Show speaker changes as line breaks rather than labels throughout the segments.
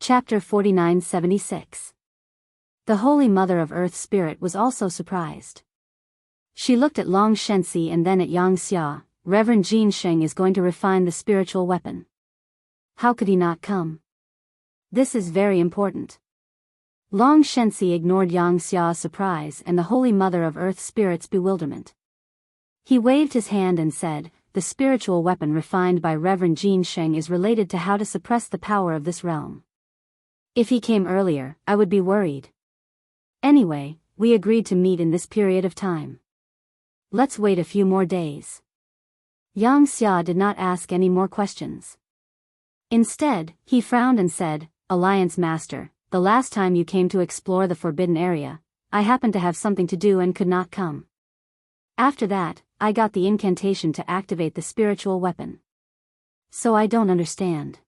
Chapter 4976. The Holy Mother of Earth Spirit was also surprised. She looked at Long Shenxi and then at Xianxia. Reverend Jinsheng is going to refine the spiritual weapon. How could he not come? This is very important. Long Shenxi ignored Xiaxia's surprise and the Holy Mother of Earth Spirit's bewilderment. He waved his hand and said, "The spiritual weapon refined by Reverend Jinsheng is related to how to suppress the power of this realm. If he came earlier, I would be worried. Anyway, we agreed to meet in this period of time. Let's wait a few more days." Xianxia did not ask any more questions. Instead, he frowned and said, "Alliance Master, the last time you came to explore the forbidden area, I happened to have something to do and could not come. After that, I got the incantation to activate the spiritual weapon. So I don't understand.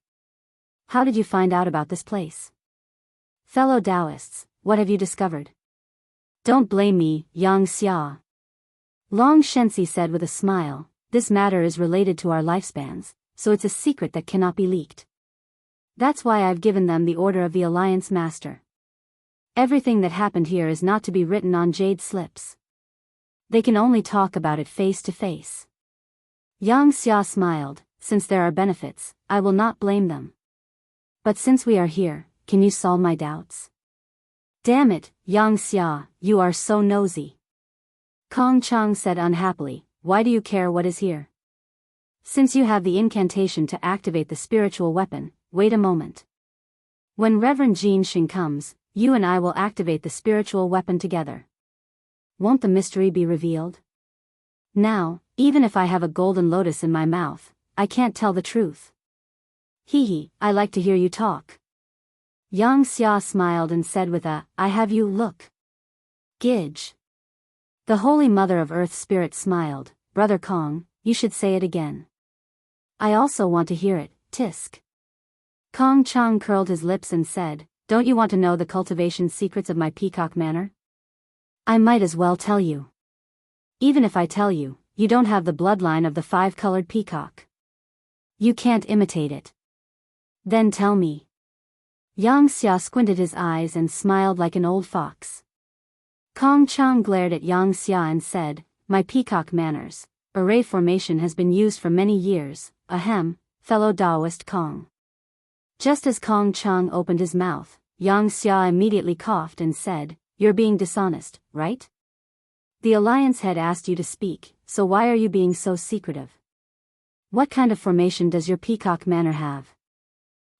How did you find out about this place? Fellow Daoists, what have you discovered?" "Don't blame me, Xianxia," Long Shenxi said with a smile. "This matter is related to our lifespans, so it's a secret that cannot be leaked. That's why I've given them the order of the Alliance Master. Everything that happened here is not to be written on jade slips. They can only talk about it face to face." Xianxia smiled. "Since there are benefits, I will not blame them. But since we are here, can you solve my doubts?" "Damn it, Xianxia, you are so nosy," Kong Chang said unhappily. "Why do you care what is here? Since you have the incantation to activate the spiritual weapon, wait a moment. When Reverend Jinsheng comes, you and I will activate the spiritual weapon together. Won't the mystery be revealed? Now, even if I have a golden lotus in my mouth, I can't tell the truth." "Hee, I like to hear you talk." Xianxia smiled and said with a, "I have you look." "Gidge." The Holy Mother of Earth Spirit smiled. "Brother Kong, you should say it again." "I also want to hear it, tisk." Kong Chang curled his lips and said, "Don't you want to know the cultivation secrets of my peacock manor? I might as well tell you. Even if I tell you, you don't have the bloodline of the five-colored peacock. You can't imitate it. Then tell me." Xianxia squinted his eyes and smiled like an old fox. Kong Chang glared at Xianxia and said, "My peacock manners. Array formation has been used for many years, ahem, fellow Daoist Kong." Just as Kong Chang opened his mouth, Xianxia immediately coughed and said, "You're being dishonest, right? The Alliance had asked you to speak, so why are you being so secretive? What kind of formation does your peacock manor have?"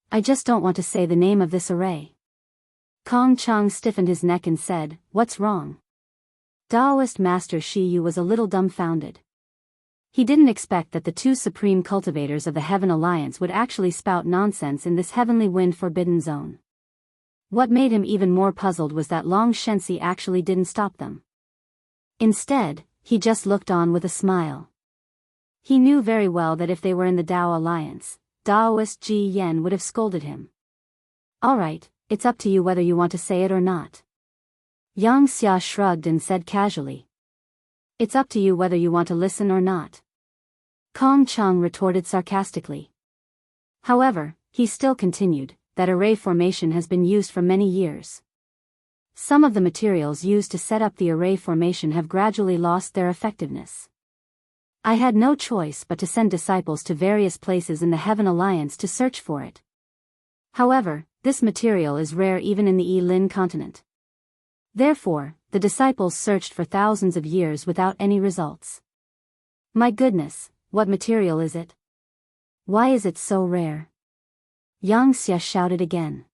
"I just don't want to say the name of this array." Kong Chang stiffened his neck and said, "What's wrong?" Daoist Master Shi Yu was a little dumbfounded. He didn't expect that the two supreme cultivators of the Heaven Alliance would actually spout nonsense in this heavenly wind forbidden zone. What made him even more puzzled was that Long Shenxi actually didn't stop them. Instead, he just looked on with a smile. He knew very well that if they were in the Dao Alliance, Daoist Ji Yen would have scolded him. "All right, it's up to you whether you want to say it or not." Xianxia shrugged and said casually. "It's up to you whether you want to listen or not." Kong Chang retorted sarcastically. However, he still continued, "That array formation has been used for many years. Some of the materials used to set up the array formation have gradually lost their effectiveness. I had no choice but to send disciples to various places in the Heaven Alliance to search for it. However, this material is rare even in the Yi-Lin continent. Therefore, the disciples searched for thousands of years without any results. My goodness, what material is it? Why is it so rare?" Xianxia shouted again.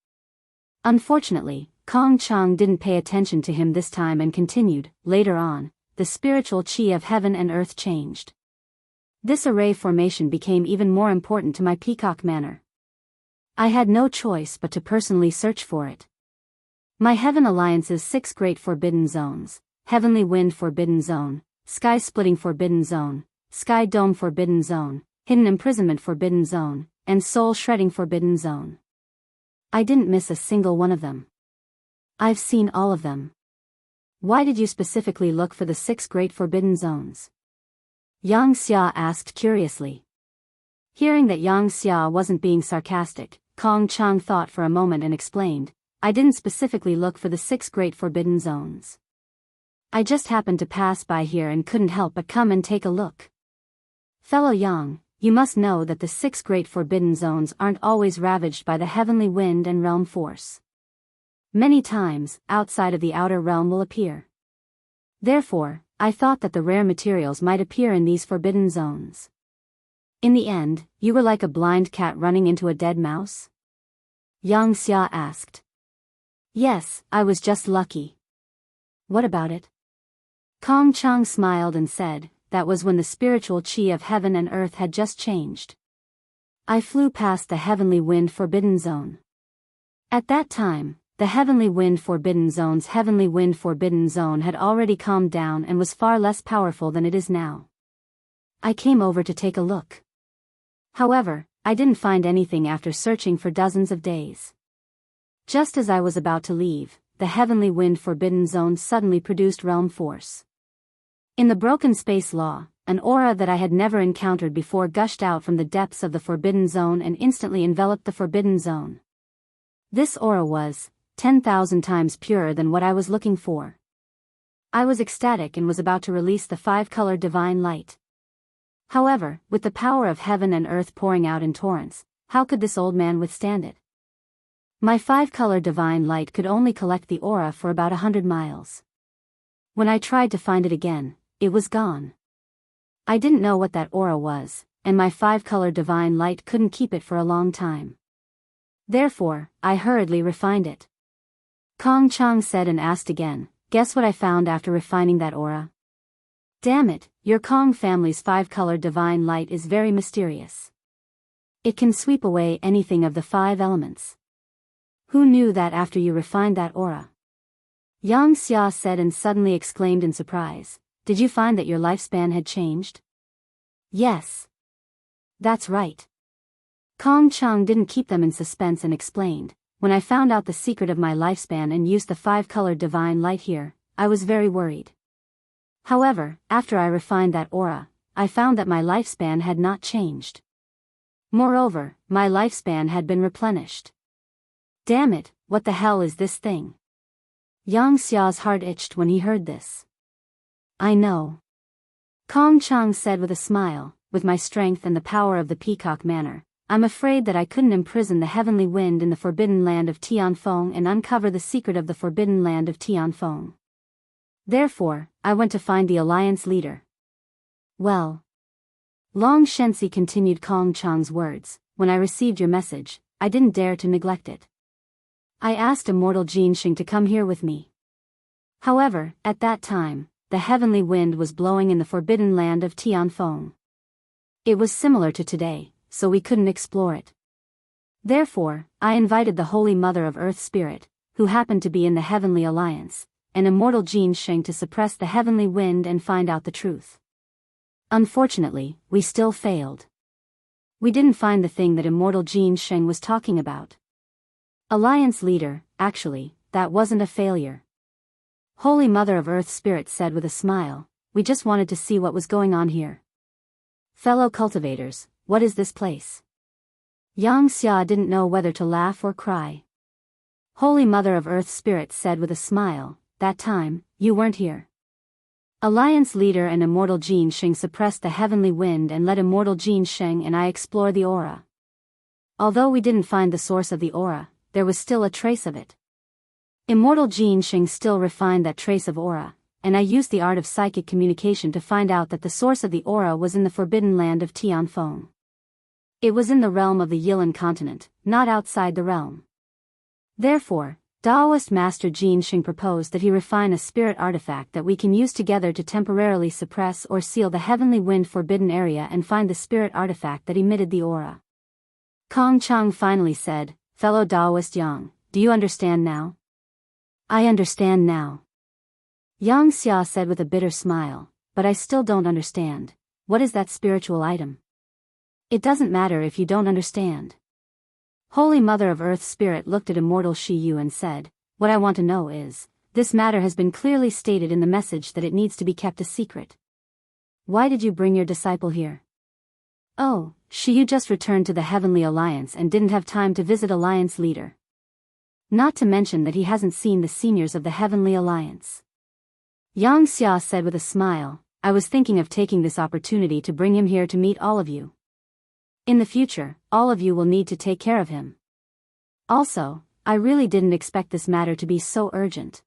Unfortunately, Kong Chang didn't pay attention to him this time and continued. "Later on, the spiritual qi of heaven and earth changed. This array formation became even more important to my peacock manor. I had no choice but to personally search for it. My Heaven Alliance's 6 great forbidden zones, Heavenly Wind Forbidden Zone, Sky Splitting Forbidden Zone, Sky Dome Forbidden Zone, Hidden Imprisonment Forbidden Zone, and Soul Shredding Forbidden Zone. I didn't miss a single one of them. I've seen all of them. Why did you specifically look for the 6 great forbidden zones?" Xianxia asked curiously. Hearing that Xianxia wasn't being sarcastic, Kong Chang thought for a moment and explained, I didn't specifically look for the 6 great forbidden zones. I just happened to pass by here and couldn't help but come and take a look. Fellow Yang, you must know that the 6 great forbidden zones aren't always ravaged by the heavenly wind and realm force. Many times, outside of the outer realm will appear. Therefore, I thought that the rare materials might appear in these forbidden zones. In the end, you were like a blind cat running into a dead mouse? Xianxia asked. Yes, I was just lucky. What about it? Kong Chang smiled and said, that was when the spiritual chi of heaven and earth had just changed. I flew past the heavenly wind forbidden zone. At that time, the heavenly wind forbidden zone had already calmed down and was far less powerful than it is now. I came over to take a look. However, I didn't find anything after searching for dozens of days. Just as I was about to leave, the heavenly wind forbidden zone suddenly produced realm force. In the broken space law, an aura that I had never encountered before gushed out from the depths of the forbidden zone and instantly enveloped the forbidden zone. This aura was 10,000 times purer than what I was looking for. I was ecstatic and was about to release the 5-color divine light. However, with the power of heaven and earth pouring out in torrents, how could this old man withstand it? My 5-color divine light could only collect the aura for about 100 miles. When I tried to find it again, it was gone. I didn't know what that aura was, and my 5-color divine light couldn't keep it for a long time. Therefore, I hurriedly refined it. Kong Chang said and asked again, guess what I found after refining that aura? Damn it, your Kong family's 5-color divine light is very mysterious. It can sweep away anything of the 5 elements. Who knew that after you refined that aura? Xianxia said and suddenly exclaimed in surprise, did you find that your lifespan had changed? Yes. That's right. Kong Chang didn't keep them in suspense and explained, when I found out the secret of my lifespan and used the 5-color divine light here, I was very worried. However, after I refined that aura, I found that my lifespan had not changed. Moreover, my lifespan had been replenished. Damn it, what the hell is this thing? Xia's heart itched when he heard this. I know. Kong Chang said with a smile, with my strength and the power of the peacock manner, I'm afraid that I couldn't imprison the heavenly wind in the forbidden land of Tianfeng and uncover the secret of the forbidden land of Tianfeng. Therefore, I went to find the alliance leader. Well. Long Shensi continued Kong Chang's words, when I received your message, I didn't dare to neglect it. I asked immortal Jinxing to come here with me. However, at that time, the heavenly wind was blowing in the forbidden land of Tianfeng. It was similar to today, so we couldn't explore it. Therefore, I invited the Holy Mother of Earth Spirit, who happened to be in the Heavenly Alliance, and immortal Jinxing to suppress the heavenly wind and find out the truth. Unfortunately, we still failed. We didn't find the thing that immortal Jinxing was talking about. Alliance leader, actually, that wasn't a failure. Holy Mother of Earth Spirit said with a smile, we just wanted to see what was going on here. Fellow cultivators, what is this place? Xianxia didn't know whether to laugh or cry. Holy Mother of Earth Spirit said with a smile, that time, you weren't here. Alliance leader and immortal Jinxing suppressed the heavenly wind and let immortal Jinxing and I explore the aura. Although we didn't find the source of the aura, there was still a trace of it. Immortal Jinxing still refined that trace of aura, and I used the art of psychic communication to find out that the source of the aura was in the forbidden land of Tianfeng. It was in the realm of the Yilan continent, not outside the realm. Therefore, Daoist Master Jinxing proposed that he refine a spirit artifact that we can use together to temporarily suppress or seal the heavenly wind forbidden area and find the spirit artifact that emitted the aura. Kong Chang finally said, fellow Daoist Yang, do you understand now? I understand now. Xianxia said with a bitter smile, but I still don't understand. What is that spiritual item? It doesn't matter if you don't understand. Holy Mother of Earth Spirit looked at immortal Shi Yu and said, what I want to know is, this matter has been clearly stated in the message that it needs to be kept a secret. Why did you bring your disciple here? Oh, you just returned to the Heavenly Alliance and didn't have time to visit Alliance leader. Not to mention that he hasn't seen the seniors of the Heavenly Alliance. Xianxia said with a smile, I was thinking of taking this opportunity to bring him here to meet all of you. In the future, all of you will need to take care of him. Also, I really didn't expect this matter to be so urgent.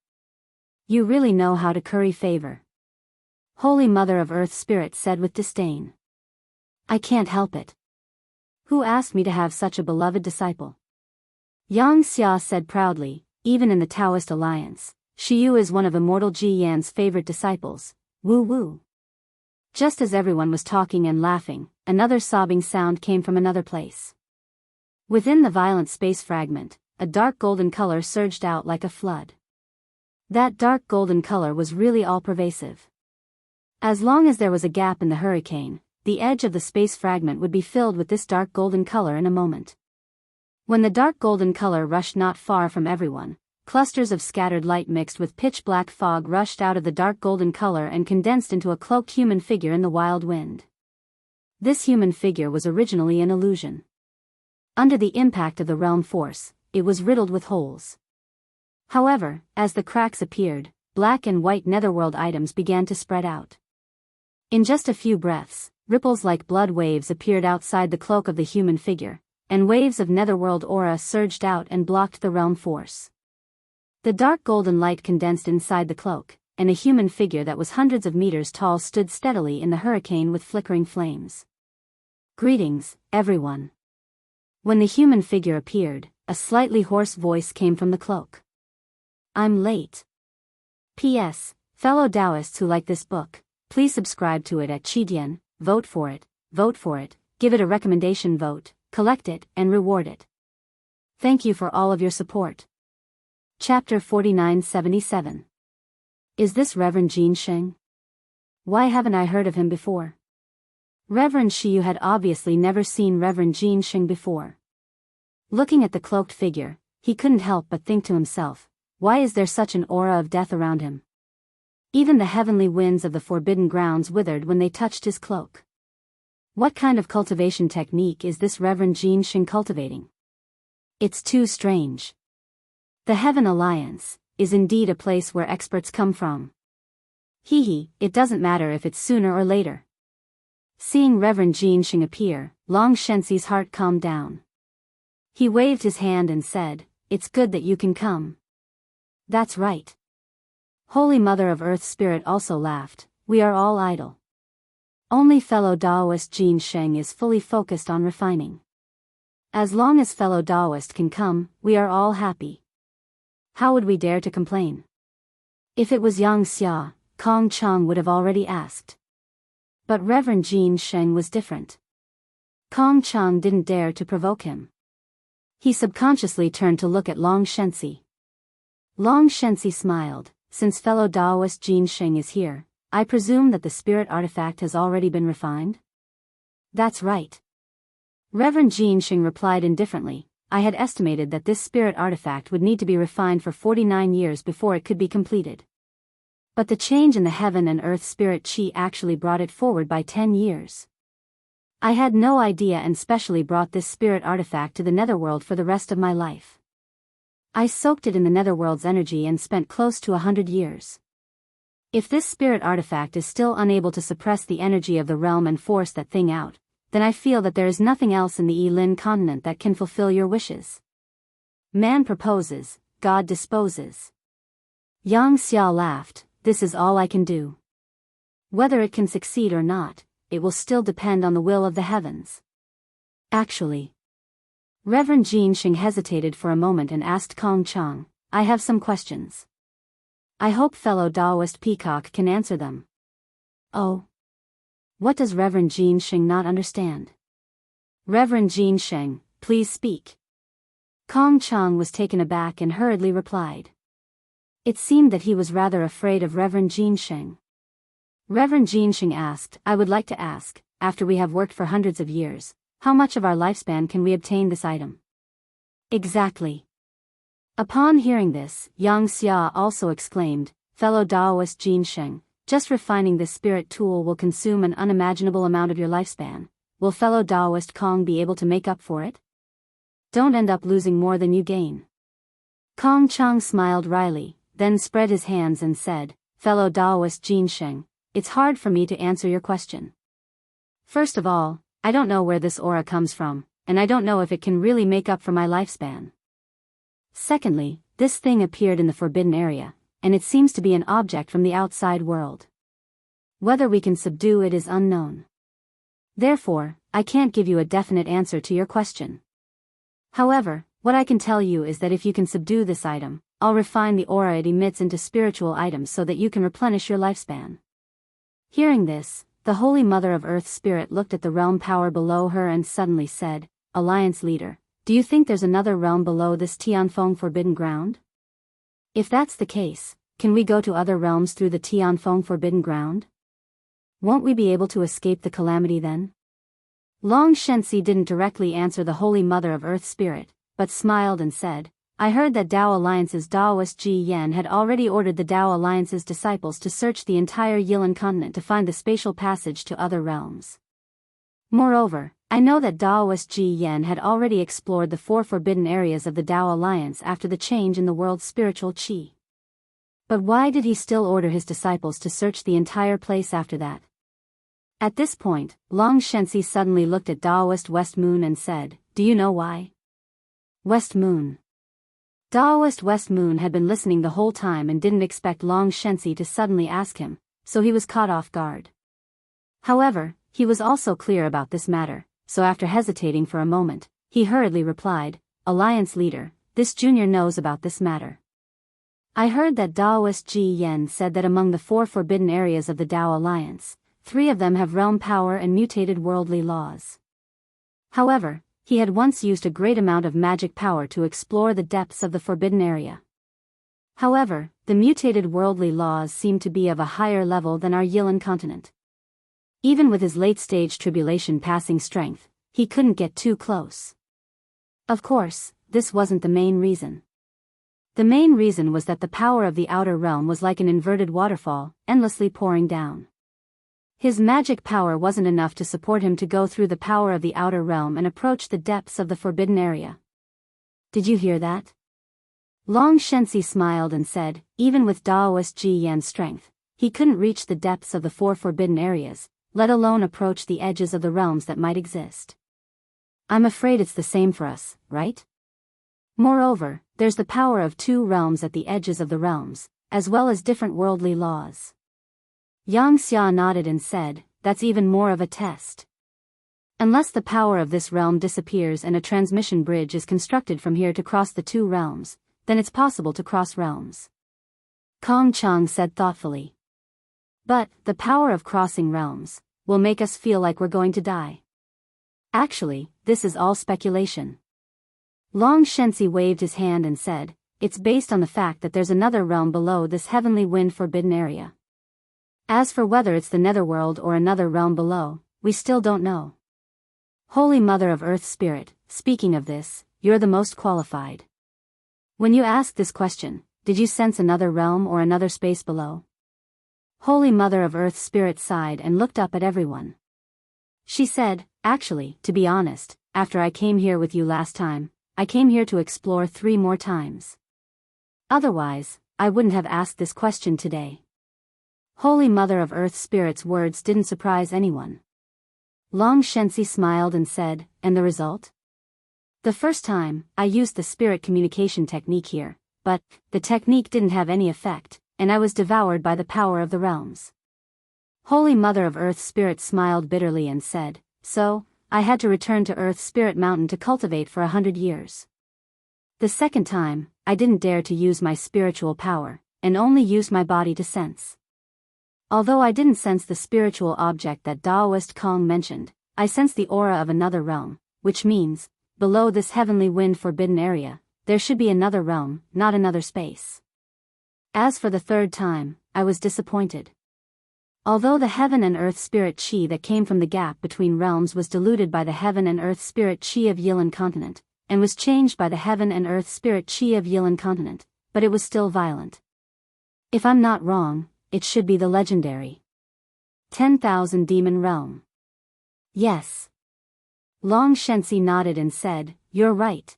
You really know how to curry favor. Holy Mother of Earth Spirit said with disdain. I can't help it. Who asked me to have such a beloved disciple? Xianxia said proudly, even in the Daoist alliance, Shiyu is one of Immortal Ji Yan's favorite disciples, woo woo. Just as everyone was talking and laughing, another sobbing sound came from another place. Within the violent space fragment, a dark golden color surged out like a flood. That dark golden color was really all-pervasive. As long as there was a gap in the hurricane, the edge of the space fragment would be filled with this dark golden color in a moment. When the dark golden color rushed not far from everyone, clusters of scattered light mixed with pitch-black fog rushed out of the dark golden color and condensed into a cloaked human figure in the wild wind. This human figure was originally an illusion. Under the impact of the realm force, it was riddled with holes. However, as the cracks appeared, black and white netherworld items began to spread out. In just a few breaths, ripples like blood waves appeared outside the cloak of the human figure, and waves of netherworld aura surged out and blocked the realm force. The dark golden light condensed inside the cloak, and a human figure that was hundreds of meters tall stood steadily in the hurricane with flickering flames. Greetings, everyone. When the human figure appeared, a slightly hoarse voice came from the cloak. I'm late. P.S. Fellow Daoists who like this book, please subscribe to it at Qidian, vote for it, give it a recommendation vote, collect it, and reward it. Thank you for all of your support. Chapter 4977. Is this Reverend Xianxia? Why haven't I heard of him before? Reverend Shiyu had obviously never seen Reverend Xianxia before. Looking at the cloaked figure, he couldn't help but think to himself, why is there such an aura of death around him? Even the heavenly winds of the forbidden grounds withered when they touched his cloak. What kind of cultivation technique is this Reverend Xianxia cultivating? It's too strange. The Heaven Alliance is indeed a place where experts come from. It doesn't matter if it's sooner or later. Seeing Reverend Xianxia appear, Long Shenxi's heart calmed down. He waved his hand and said, it's good that you can come. That's right. Holy Mother of Earth Spirit also laughed, we are all idle. Only fellow Daoist Xianxia is fully focused on refining. As long as fellow Daoist can come, we are all happy. How would we dare to complain? If it was Xianxia, Kong Chang would have already asked. But Reverend Xianxia was different. Kong Chang didn't dare to provoke him. He subconsciously turned to look at Long Shenxi. Long Shenxi smiled, since fellow Daoist Xianxia is here, I presume that the spirit artifact has already been refined? That's right. Reverend Xianxia replied indifferently, I had estimated that this spirit artifact would need to be refined for 49 years before it could be completed. But the change in the heaven and earth spirit chi actually brought it forward by 10 years. I had no idea and specially brought this spirit artifact to the netherworld for the rest of my life. I soaked it in the netherworld's energy and spent close to 100 years. If this spirit artifact is still unable to suppress the energy of the realm and force that thing out, then I feel that there is nothing else in the Yilin continent that can fulfill your wishes. Man proposes, God disposes. Xianxia laughed, this is all I can do. Whether it can succeed or not, it will still depend on the will of the heavens. Actually. Reverend Xianxia hesitated for a moment and asked Kong Chang, I have some questions. I hope fellow Daoist Peacock can answer them. Oh. What does Reverend Xianxia not understand? Reverend Xianxia, please speak. Kong Chang was taken aback and hurriedly replied. It seemed that he was rather afraid of Reverend Xianxia. Reverend Xianxia asked, I would like to ask, after we have worked for hundreds of years, how much of our lifespan can we obtain this item? Exactly. Upon hearing this, Xianxia also exclaimed, fellow Daoist Xianxia, just refining this spirit tool will consume an unimaginable amount of your lifespan, will fellow Daoist Kong be able to make up for it? Don't end up losing more than you gain. Kong Chang smiled wryly, then spread his hands and said, fellow Daoist Xianxia, it's hard for me to answer your question. First of all, I don't know where this aura comes from, and I don't know if it can really make up for my lifespan. Secondly, this thing appeared in the forbidden area, and it seems to be an object from the outside world. Whether we can subdue it is unknown. Therefore, I can't give you a definite answer to your question. However, what I can tell you is that if you can subdue this item, I'll refine the aura it emits into spiritual items so that you can replenish your lifespan. Hearing this, the Holy Mother of Earth Spirit looked at the realm power below her and suddenly said, Alliance Leader, do you think there's another realm below this Tianfeng Forbidden Ground? If that's the case, can we go to other realms through the Tianfeng Forbidden Ground? Won't we be able to escape the calamity then? Long Shenxi didn't directly answer the Holy Mother of Earth Spirit, but smiled and said, I heard that Dao Alliance's Daoist Ji Yan had already ordered the Dao Alliance's disciples to search the entire Yilan continent to find the spatial passage to other realms. Moreover, I know that Daoist Ji Yan had already explored the 4 forbidden areas of the Dao Alliance after the change in the world's spiritual qi. But why did he still order his disciples to search the entire place after that? At this point, Long Shenxi suddenly looked at Daoist West Moon and said, do you know why? West Moon. Daoist West Moon had been listening the whole time and didn't expect Long Shenxi to suddenly ask him, so he was caught off guard. However, he was also clear about this matter, so after hesitating for a moment, he hurriedly replied, Alliance Leader, this junior knows about this matter. I heard that Daoist Ji Yan said that among the 4 forbidden areas of the Dao Alliance, 3 of them have realm power and mutated worldly laws. However, he had once used a great amount of magic power to explore the depths of the forbidden area. However, the mutated worldly laws seem to be of a higher level than our Yilan continent. Even with his late-stage tribulation passing strength, he couldn't get too close. Of course, this wasn't the main reason. The main reason was that the power of the outer realm was like an inverted waterfall, endlessly pouring down. His magic power wasn't enough to support him to go through the power of the outer realm and approach the depths of the forbidden area. Did you hear that? Long Shenxi smiled and said, even with Daoist Ji Yan's strength, he couldn't reach the depths of the 4 forbidden areas, let alone approach the edges of the realms that might exist. I'm afraid it's the same for us, right? Moreover, there's the power of 2 realms at the edges of the realms, as well as different worldly laws. Xianxia nodded and said, that's even more of a test. Unless the power of this realm disappears and a transmission bridge is constructed from here to cross the 2 realms, then it's possible to cross realms. Kong Chang said thoughtfully. But, the power of crossing realms will make us feel like we're going to die. Actually, this is all speculation. Long Shenxi waved his hand and said, it's based on the fact that there's another realm below this heavenly wind forbidden area. As for whether it's the netherworld or another realm below, we still don't know. Holy Mother of Earth Spirit, speaking of this, you're the most qualified. When you asked this question, did you sense another realm or another space below? Holy Mother of Earth Spirit sighed and looked up at everyone. She said, actually, to be honest, after I came here with you last time, I came here to explore 3 more times. Otherwise, I wouldn't have asked this question today. Holy Mother of Earth Spirit's words didn't surprise anyone. Long Shenxi smiled and said, and the result? The first time, I used the spirit communication technique here, but the technique didn't have any effect, and I was devoured by the power of the realms. Holy Mother of Earth Spirit smiled bitterly and said, so, I had to return to Earth Spirit Mountain to cultivate for 100 years. The second time, I didn't dare to use my spiritual power, and only used my body to sense. Although I didn't sense the spiritual object that Daoist Kong mentioned, I sensed the aura of another realm, which means, below this heavenly wind forbidden area, there should be another realm, not another space. As for the third time, I was disappointed. Although the heaven and earth spirit chi that came from the gap between realms was diluted by the heaven and earth spirit chi of Yilan continent, and was changed by the heaven and earth spirit chi of Yilan continent, but it was still violent. If I'm not wrong, it should be the legendary 10,000 Demon Realm. Yes. Long Shenxi nodded and said, "You're right.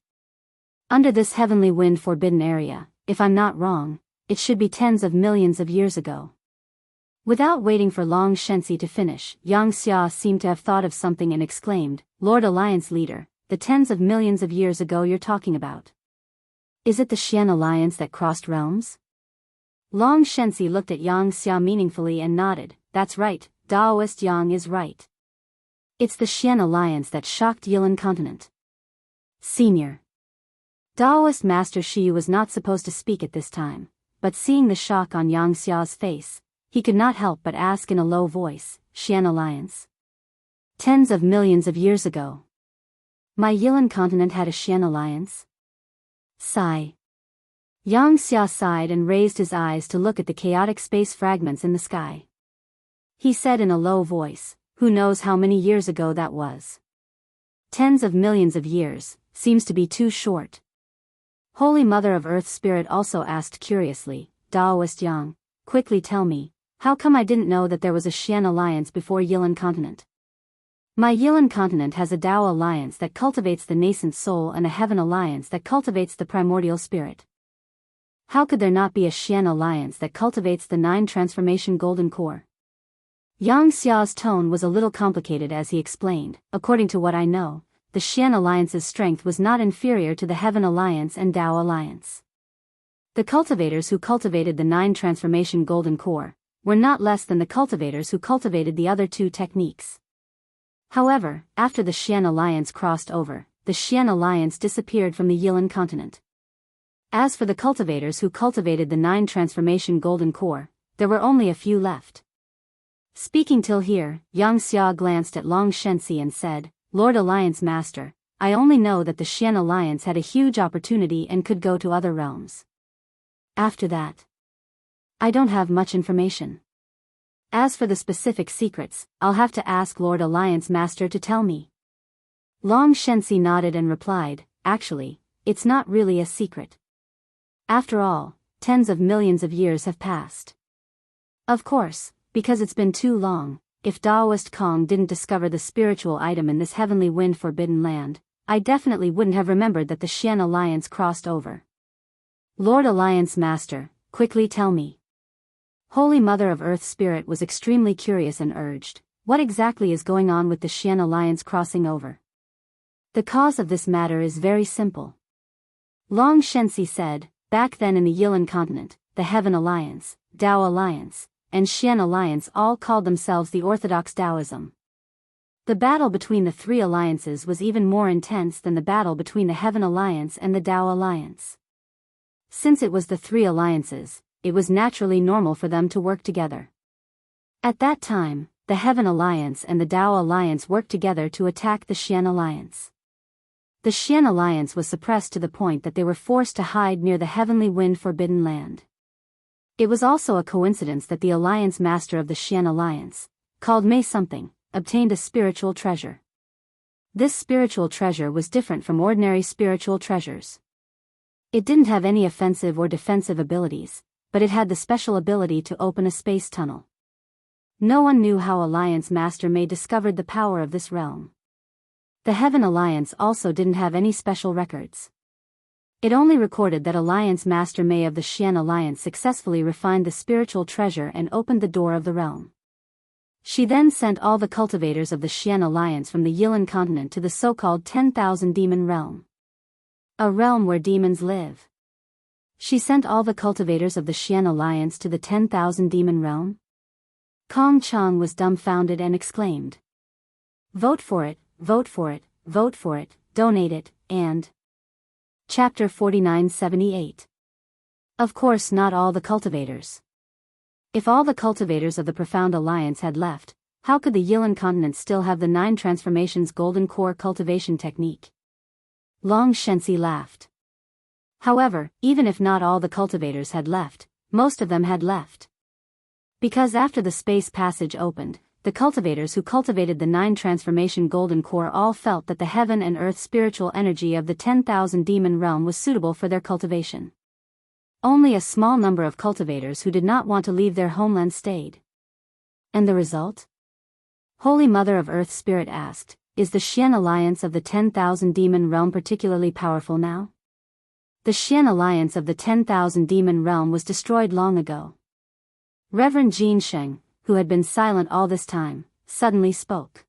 Under this heavenly wind forbidden area, if I'm not wrong, it should be tens of millions of years ago." Without waiting for Long Shenxi to finish, Xianxia seemed to have thought of something and exclaimed, "Lord Alliance leader, the tens of millions of years ago you're talking about. Is it the Xian Alliance that crossed realms?" Long Shenxi looked at Xianxia meaningfully and nodded, "That's right, Daoist Yang is right. It's the Xian Alliance that shocked Yilan continent." Senior Daoist Master Shiyu was not supposed to speak at this time, but seeing the shock on Xia's face, he could not help but ask in a low voice, "Xian Alliance? Tens of millions of years ago. My Yilan continent had a Xian Alliance?" Sigh. Xianxia sighed and raised his eyes to look at the chaotic space fragments in the sky. He said in a low voice, "Who knows how many years ago that was? Tens of millions of years, seems to be too short." Holy Mother of Earth Spirit also asked curiously, "Daoist Yang, quickly tell me, how come I didn't know that there was a Xian Alliance before Yilan continent? My Yilan continent has a Dao Alliance that cultivates the nascent soul and a Heaven Alliance that cultivates the primordial spirit. How could there not be a Xian Alliance that cultivates the 9 transformation golden core?" Xia's tone was a little complicated as he explained, "According to what I know, the Xian Alliance's strength was not inferior to the Heaven Alliance and Dao Alliance. The cultivators who cultivated the 9 transformation golden core were not less than the cultivators who cultivated the other 2 techniques. However, after the Xian Alliance crossed over, the Xian Alliance disappeared from the Yilan continent. As for the cultivators who cultivated the 9 transformation golden core, there were only a few left." Speaking till here, Xianxia glanced at Long Shenxi and said, "Lord Alliance Master, I only know that the Xian Alliance had a huge opportunity and could go to other realms. After that, I don't have much information. As for the specific secrets, I'll have to ask Lord Alliance Master to tell me." Long Shenxi nodded and replied, "Actually, it's not really a secret. After all, tens of millions of years have passed. Of course, because it's been too long, if Daoist Kong didn't discover the spiritual item in this heavenly wind forbidden land, I definitely wouldn't have remembered that the Xian Alliance crossed over. Lord Alliance Master, quickly tell me." Holy Mother of Earth Spirit was extremely curious and urged, "What exactly is going on with the Xian Alliance crossing over?" "The cause of this matter is very simple." Long Shenxi said, "Back then in the Yilan continent, the Heaven Alliance, Dao Alliance, and Xian Alliance all called themselves the Orthodox Taoism. The battle between the 3 alliances was even more intense than the battle between the Heaven Alliance and the Dao Alliance. Since it was the 3 alliances, it was naturally normal for them to work together. At that time, the Heaven Alliance and the Dao Alliance worked together to attack the Xian Alliance. The Xian Alliance was suppressed to the point that they were forced to hide near the heavenly wind forbidden land. It was also a coincidence that the Alliance Master of the Xian Alliance, called Mei something, obtained a spiritual treasure. This spiritual treasure was different from ordinary spiritual treasures. It didn't have any offensive or defensive abilities, but it had the special ability to open a space tunnel. No one knew how Alliance Master Mei discovered the power of this realm. The Heaven Alliance also didn't have any special records. It only recorded that Alliance Master Mei of the Xian Alliance successfully refined the spiritual treasure and opened the door of the realm. She then sent all the cultivators of the Xian Alliance from the Yilan continent to the so-called 10,000 demon realm. A realm where demons live. She sent all the cultivators of the Xian Alliance to the 10,000 demon realm? Kong Chang was dumbfounded and exclaimed, "Vote for it, vote for it, vote for it, donate it, and..." Chapter 4978. Of course not all the cultivators. If all the cultivators of the Profound Alliance had left, how could the Yilan continent still have the 9 transformations golden core cultivation technique? Long Shenxi laughed. However, even if not all the cultivators had left, most of them had left. Because after the space passage opened, the cultivators who cultivated the 9 transformation golden core all felt that the heaven and earth spiritual energy of the 10,000 demon realm was suitable for their cultivation. Only a small number of cultivators who did not want to leave their homeland stayed. And the result? Holy Mother of Earth Spirit asked, is the Xian alliance of the 10,000 demon realm particularly powerful now? The Xian alliance of the 10,000 demon realm was destroyed long ago. Reverend Xianxia, who had been silent all this time, suddenly spoke.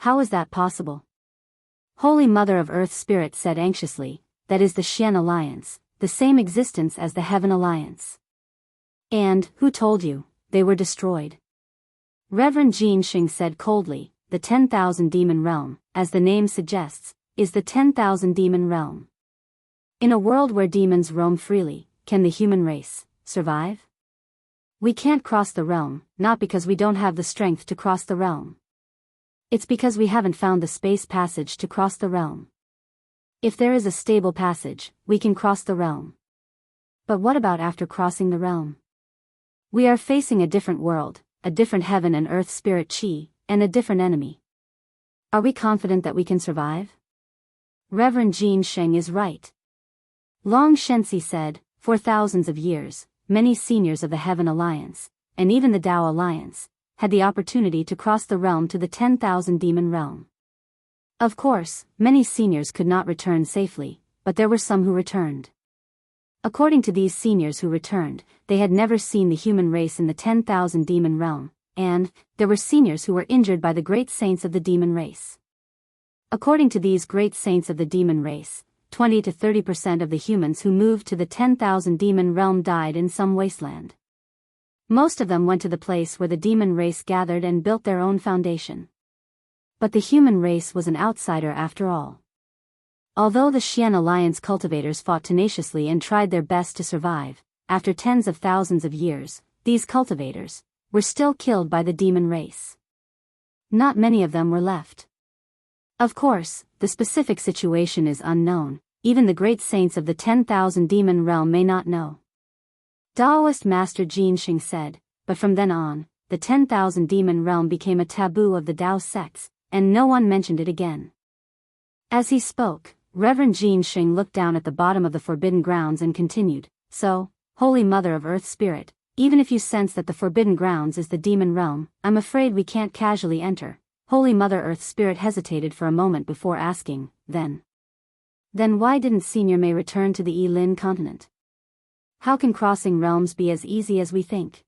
How is that possible? Holy Mother of Earth Spirit said anxiously, that is the Xian alliance, the same existence as the Heaven alliance. And, who told you, they were destroyed? Reverend Xianxia said coldly, the 10,000 demon realm, as the name suggests, is the 10,000 demon realm. In a world where demons roam freely, can the human race survive? We can't cross the realm, not because we don't have the strength to cross the realm. It's because we haven't found the space passage to cross the realm. If there is a stable passage, we can cross the realm. But what about after crossing the realm? We are facing a different world, a different heaven and earth spirit chi, and a different enemy. Are we confident that we can survive? Reverend Xianxia is right. Long Shensi said, for thousands of years, many seniors of the Heaven Alliance, and even the Dao Alliance, had the opportunity to cross the realm to the 10,000 demon realm. Of course, many seniors could not return safely, but there were some who returned. According to these seniors who returned, they had never seen the human race in the 10,000 demon realm, and there were seniors who were injured by the great saints of the demon race. According to these great saints of the demon race, 20 to 30% of the humans who moved to the 10,000 demon realm died in some wasteland. Most of them went to the place where the demon race gathered and built their own foundation. But the human race was an outsider after all. Although the Xian Alliance cultivators fought tenaciously and tried their best to survive, after tens of thousands of years, these cultivators were still killed by the demon race. Not many of them were left. Of course, the specific situation is unknown, even the great saints of the 10,000 demon realm may not know. Daoist Master Jianxing said, but from then on, the 10,000 demon realm became a taboo of the Dao sects, and no one mentioned it again. As he spoke, Reverend Jianxing looked down at the bottom of the forbidden grounds and continued, so, Holy Mother of Earth Spirit, even if you sense that the forbidden grounds is the demon realm, I'm afraid we can't casually enter. Holy Mother Earth Spirit hesitated for a moment before asking, Then why didn't Senior May return to the Yilin continent? How can crossing realms be as easy as we think?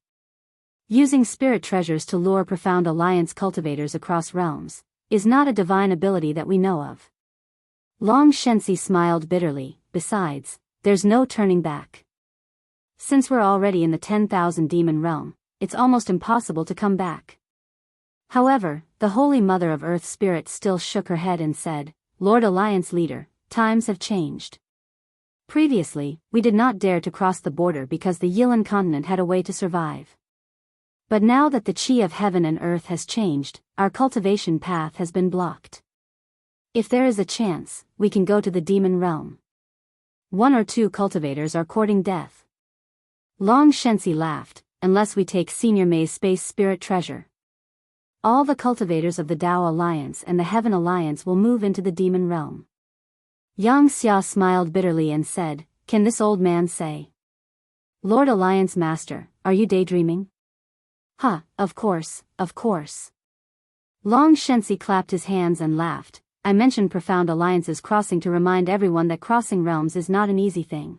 Using spirit treasures to lure profound alliance cultivators across realms is not a divine ability that we know of. Long Shensi smiled bitterly, besides, there's no turning back. Since we're already in the 10,000 demon realm, it's almost impossible to come back. However, the Holy Mother of Earth Spirit still shook her head and said, Lord Alliance Leader, times have changed. Previously, we did not dare to cross the border because the Yilin continent had a way to survive. But now that the chi of heaven and earth has changed, our cultivation path has been blocked. If there is a chance, we can go to the demon realm. 1 or 2 cultivators are courting death. Long Shensi laughed, unless we take Senior May's space spirit treasure. All the cultivators of the Dao Alliance and the Heaven Alliance will move into the demon realm. Xianxia smiled bitterly and said, Can this old man say? Lord Alliance Master, are you daydreaming? Of course, of course. Long Shensi clapped his hands and laughed. I mentioned profound alliances crossing to remind everyone that crossing realms is not an easy thing.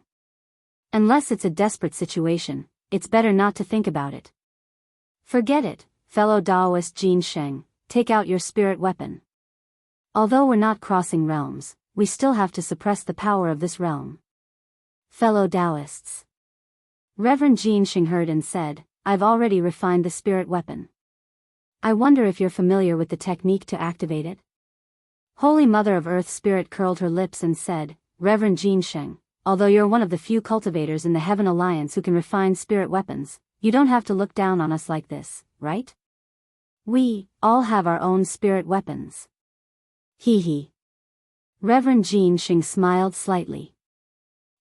Unless it's a desperate situation, it's better not to think about it. Forget it, fellow Daoist Jianxing, take out your spirit weapon. Although we're not crossing realms, we still have to suppress the power of this realm. Fellow Daoists. Reverend Jianxing heard and said, I've already refined the spirit weapon. I wonder if you're familiar with the technique to activate it? Holy Mother of Earth Spirit curled her lips and said, Reverend Jianxing, although you're one of the few cultivators in the Heaven Alliance who can refine spirit weapons, you don't have to look down on us like this, right? We all have our own spirit weapons. Hee hee. Reverend Jianxing smiled slightly.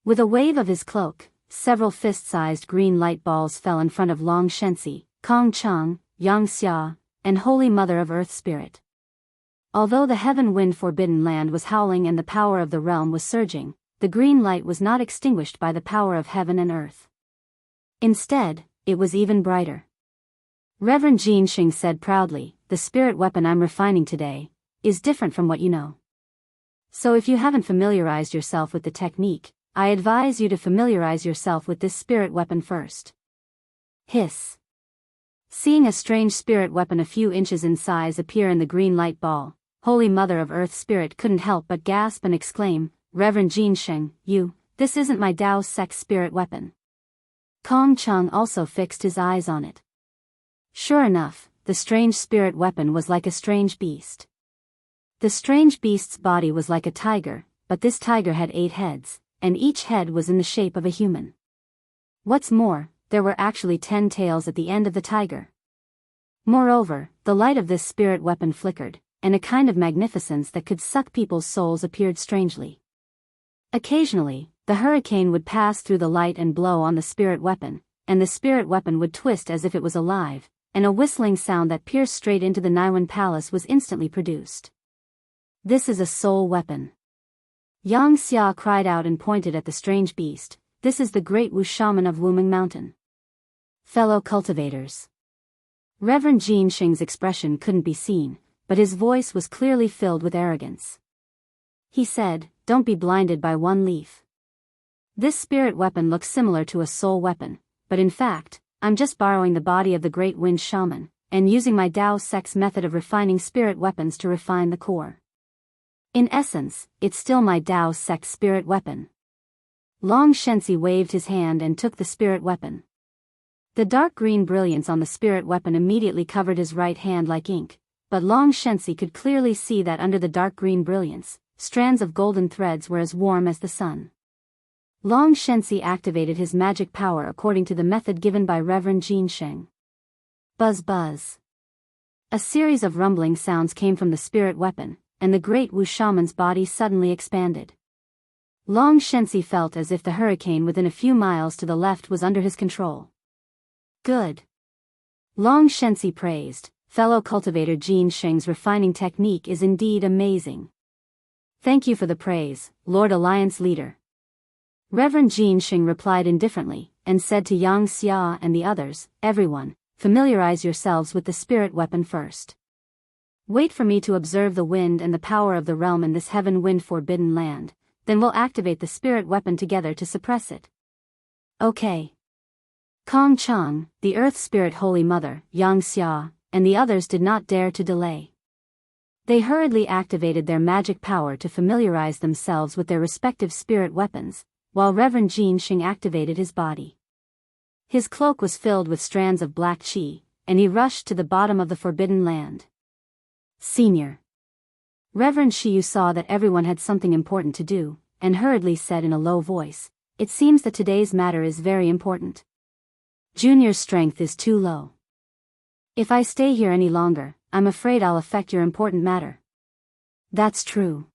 With a wave of his cloak, several fist-sized green light balls fell in front of Long Shensi, Kong Chang, Yang Xia, and Holy Mother of Earth Spirit. Although the heaven wind forbidden land was howling and the power of the realm was surging, the green light was not extinguished by the power of heaven and earth. Instead, it was even brighter. Reverend Jianxing said proudly, the spirit weapon I'm refining today, is different from what you know. So if you haven't familiarized yourself with the technique, I advise you to familiarize yourself with this spirit weapon first. Hiss. Seeing a strange spirit weapon a few inches in size appear in the green light ball, Holy Mother of Earth Spirit couldn't help but gasp and exclaim, Reverend Jianxia, this isn't my Daoist sect spirit weapon. Kong Chung also fixed his eyes on it. Sure enough, the strange spirit weapon was like a strange beast. The strange beast's body was like a tiger, but this tiger had 8 heads, and each head was in the shape of a human. What's more, there were actually 10 tails at the end of the tiger. Moreover, the light of this spirit weapon flickered, and a kind of magnificence that could suck people's souls appeared strangely. Occasionally, the hurricane would pass through the light and blow on the spirit weapon, and the spirit weapon would twist as if it was alive, and a whistling sound that pierced straight into the Naiwan Palace was instantly produced. This is a soul weapon. Xianxia cried out and pointed at the strange beast. This is the great Wu shaman of Wuming Mountain. Fellow cultivators. Reverend Jianxing's expression couldn't be seen, but his voice was clearly filled with arrogance. He said, Don't be blinded by one leaf. This spirit weapon looks similar to a soul weapon, but in fact, I'm just borrowing the body of the great wind shaman, and using my Daoist sect's method of refining spirit weapons to refine the core. In essence, it's still my Daoist sect spirit weapon. Long Shensi waved his hand and took the spirit weapon. The dark green brilliance on the spirit weapon immediately covered his right hand like ink, but Long Shensi could clearly see that under the dark green brilliance, strands of golden threads were as warm as the sun. Long Shensi activated his magic power according to the method given by Reverend Jianxia. Buzz buzz. A series of rumbling sounds came from the spirit weapon, and the great Wu shaman's body suddenly expanded. Long Shensi felt as if the hurricane within a few miles to the left was under his control. Good. Long Shensi praised, fellow cultivator Jianxia's refining technique is indeed amazing. Thank you for the praise, Lord Alliance Leader. Reverend Jianxia replied indifferently, and said to Xianxia and the others, Everyone, familiarize yourselves with the spirit weapon first. Wait for me to observe the wind and the power of the realm in this heaven-wind forbidden land, then we'll activate the spirit weapon together to suppress it. Okay. Kong Chang, the Earth Spirit Holy Mother, Xianxia, and the others did not dare to delay. They hurriedly activated their magic power to familiarize themselves with their respective spirit weapons, while Reverend Jianxia activated his body. His cloak was filled with strands of black qi, and he rushed to the bottom of the forbidden land. Senior. Reverend Shiyu saw that everyone had something important to do, and hurriedly said in a low voice, It seems that today's matter is very important. Junior's strength is too low. If I stay here any longer, I'm afraid I'll affect your important matter. That's true.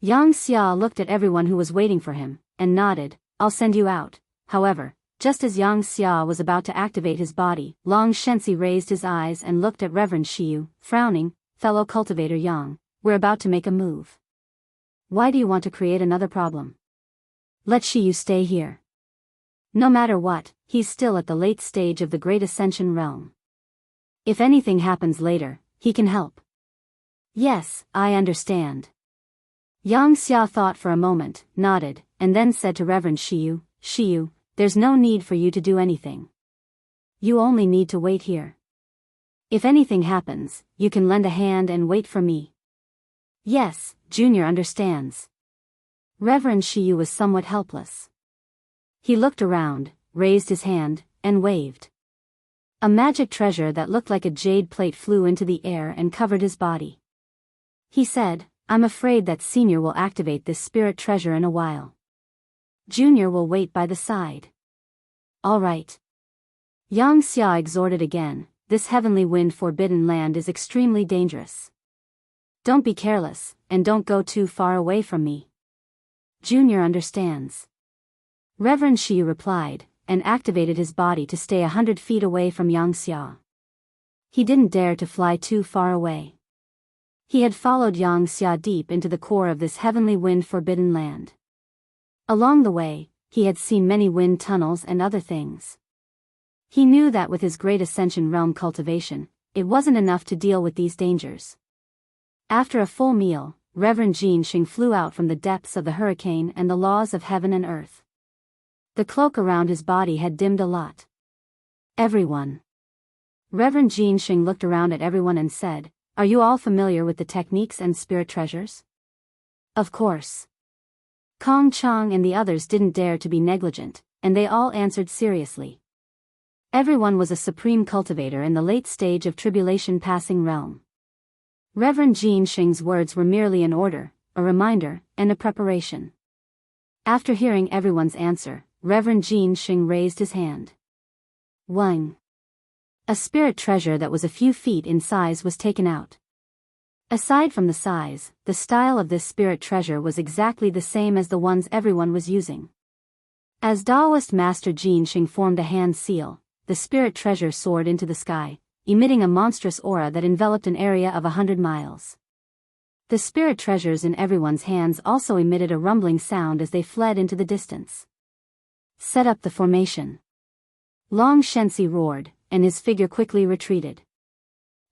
Xianxia looked at everyone who was waiting for him, and nodded, I'll send you out. However, just as Xianxia was about to activate his body, Long Shensi raised his eyes and looked at Reverend Shiyu, frowning, Fellow cultivator Yang, we're about to make a move. Why do you want to create another problem? Let Shiyu stay here. No matter what, he's still at the late stage of the Great Ascension realm. If anything happens later, he can help. Yes, I understand. Xianxia thought for a moment, nodded, and then said to Reverend Shiyu, Shiyu, there's no need for you to do anything. You only need to wait here. If anything happens, you can lend a hand and wait for me. Yes, Junior understands. Reverend Shiyu was somewhat helpless. He looked around, raised his hand, and waved. A magic treasure that looked like a jade plate flew into the air and covered his body. He said, I'm afraid that Senior will activate this spirit treasure in a while. Junior will wait by the side. All right. Xianxia exhorted again, this heavenly wind forbidden land is extremely dangerous. Don't be careless, and don't go too far away from me. Junior understands. Reverend Shiyu replied, and activated his body to stay 100 feet away from Xianxia. He didn't dare to fly too far away. He had followed Xianxia deep into the core of this heavenly wind forbidden land. Along the way, he had seen many wind tunnels and other things. He knew that with his Great Ascension realm cultivation, it wasn't enough to deal with these dangers. After a full meal, Reverend Jianxia flew out from the depths of the hurricane and the laws of heaven and earth. The cloak around his body had dimmed a lot. Everyone. Reverend Jianxia looked around at everyone and said, "Are you all familiar with the techniques and spirit treasures?" Of course. Kong Chang and the others didn't dare to be negligent, and they all answered seriously. Everyone was a supreme cultivator in the late stage of tribulation passing realm. Reverend Jianxia's words were merely an order, a reminder, and a preparation. After hearing everyone's answer, Reverend Jianxia raised his hand. One. A spirit treasure that was a few feet in size was taken out. Aside from the size, the style of this spirit treasure was exactly the same as the ones everyone was using. As Daoist Master Jianxia formed a hand seal, the spirit treasure soared into the sky, emitting a monstrous aura that enveloped an area of 100 miles. The spirit treasures in everyone's hands also emitted a rumbling sound as they fled into the distance. Set up the formation. Long Shensi roared, and his figure quickly retreated.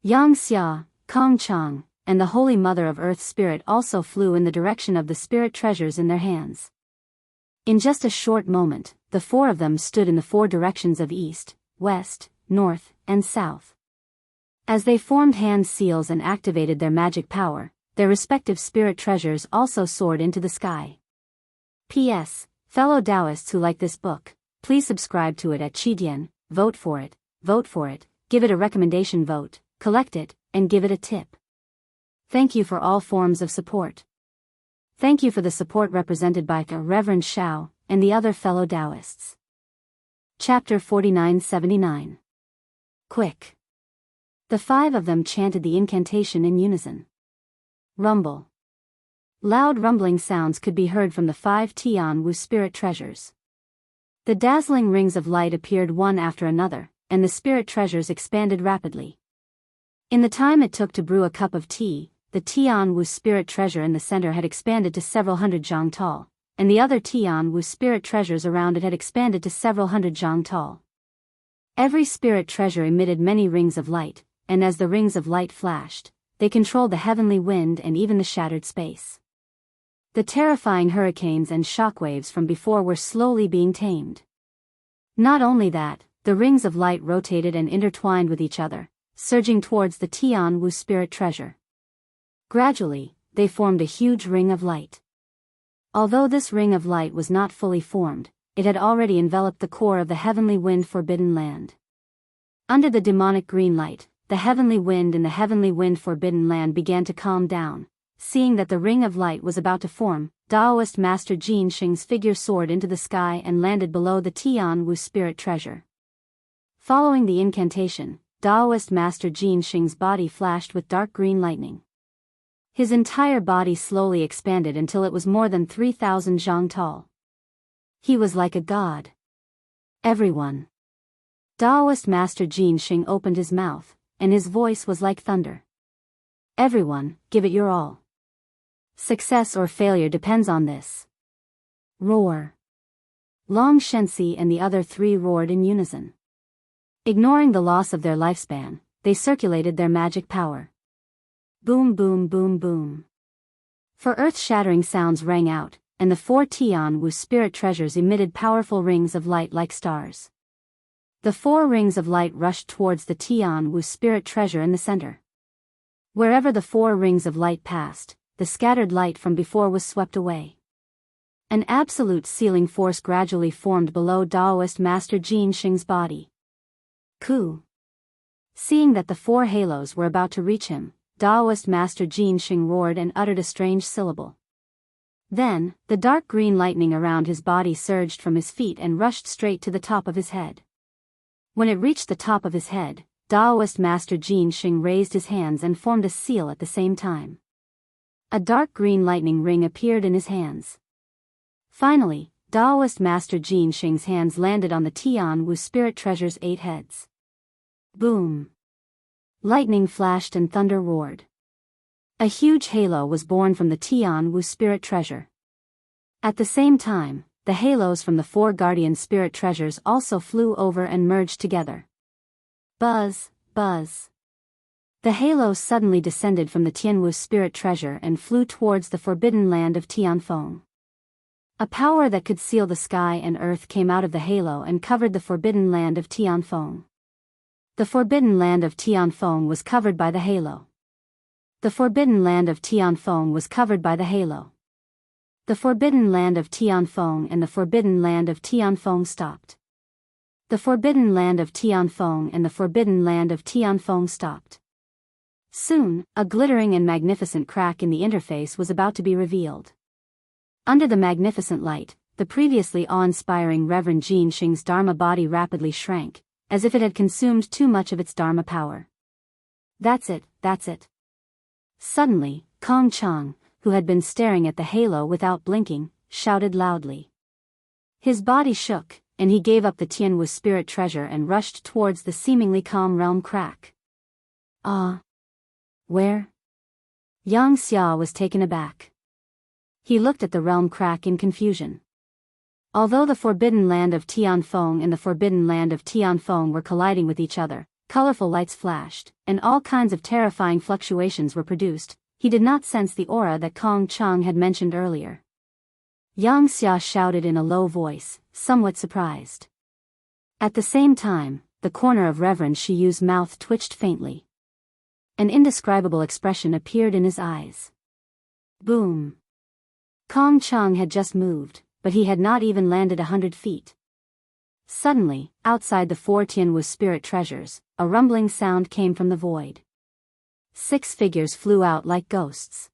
Yang Xia, Kong Chang, and the Holy Mother of Earth Spirit also flew in the direction of the spirit treasures in their hands. In just a short moment, the four of them stood in the four directions of east, west, north, and south. As they formed hand seals and activated their magic power, their respective spirit treasures also soared into the sky. P.S. Fellow Daoists who like this book, please subscribe to it at Qidian, vote for it, give it a recommendation vote, collect it, and give it a tip. Thank you for all forms of support. Thank you for the support represented by Reverend Xiao and the other fellow Daoists. Chapter 4979. Quick. The five of them chanted the incantation in unison. Rumble. Loud rumbling sounds could be heard from the 5 Tianwu spirit treasures. The dazzling rings of light appeared one after another, and the spirit treasures expanded rapidly. In the time it took to brew a cup of tea, the Tianwu spirit treasure in the center had expanded to several hundred zhang tall, and the other Tianwu spirit treasures around it had expanded to several hundred zhang tall. Every spirit treasure emitted many rings of light, and as the rings of light flashed, they controlled the heavenly wind and even the shattered space. The terrifying hurricanes and shockwaves from before were slowly being tamed. Not only that, the rings of light rotated and intertwined with each other, surging towards the Tianwu spirit treasure. Gradually, they formed a huge ring of light. Although this ring of light was not fully formed, it had already enveloped the core of the heavenly wind forbidden land. Under the demonic green light, the heavenly wind in the heavenly wind forbidden land began to calm down. Seeing that the ring of light was about to form, Daoist Master Jianxia's figure soared into the sky and landed below the Tianwu spirit treasure. Following the incantation, Daoist Master Jianxia's body flashed with dark green lightning. His entire body slowly expanded until it was more than 3,000 zhang tall. He was like a god. Everyone. Daoist Master Jianxia opened his mouth, and his voice was like thunder. Everyone, give it your all. Success or failure depends on this. Roar. Long Shensi and the other three roared in unison. Ignoring the loss of their lifespan, they circulated their magic power. Boom boom boom boom. For earth-shattering sounds rang out, and the 4 Tianwu spirit treasures emitted powerful rings of light like stars. The 4 rings of light rushed towards the Tianwu spirit treasure in the center. Wherever the 4 rings of light passed, the scattered light from before was swept away. An absolute sealing force gradually formed below Daoist Master Jianxia's body. Ku. Seeing that the 4 halos were about to reach him, Daoist Master Jianxia roared and uttered a strange syllable. Then, the dark green lightning around his body surged from his feet and rushed straight to the top of his head. When it reached the top of his head, Daoist Master Jianxia raised his hands and formed a seal at the same time. A dark green lightning ring appeared in his hands. Finally, Daoist Master Jianxia's hands landed on the Tianwu spirit treasure's 8 heads. Boom. Lightning flashed and thunder roared. A huge halo was born from the Tianwu spirit treasure. At the same time, the halos from the 4 guardian spirit treasures also flew over and merged together. Buzz, buzz. The halo suddenly descended from the Tianwu spirit treasure and flew towards the forbidden land of Tianfeng. A power that could seal the sky and earth came out of the halo and covered the forbidden land of Tianfeng. The forbidden land of Tianfeng was covered by the halo. The forbidden land of Tianfeng was covered by the halo. The forbidden land of Tianfeng and the forbidden land of Tianfeng stopped. The forbidden land of Tianfeng and the forbidden land of Tianfeng stopped. Soon, a glittering and magnificent crack in the interface was about to be revealed. Under the magnificent light, the previously awe-inspiring Reverend Xianxia's Dharma body rapidly shrank, as if it had consumed too much of its Dharma power. That's it, that's it. Suddenly, Kong Chang, who had been staring at the halo without blinking, shouted loudly. His body shook, and he gave up the Tianwu spirit treasure and rushed towards the seemingly calm realm crack. Where? Xianxia was taken aback. He looked at the realm crack in confusion. Although the forbidden land of Tianfeng and the forbidden land of Tianfeng were colliding with each other, colorful lights flashed, and all kinds of terrifying fluctuations were produced, he did not sense the aura that Kong Chang had mentioned earlier. Xianxia shouted in a low voice, somewhat surprised. At the same time, the corner of Reverend Shiyu's mouth twitched faintly. An indescribable expression appeared in his eyes. Boom! Kong Chang had just moved, but he had not even landed 100 feet. Suddenly, outside the 4 Tianwu spirit treasures, a rumbling sound came from the void. 6 figures flew out like ghosts.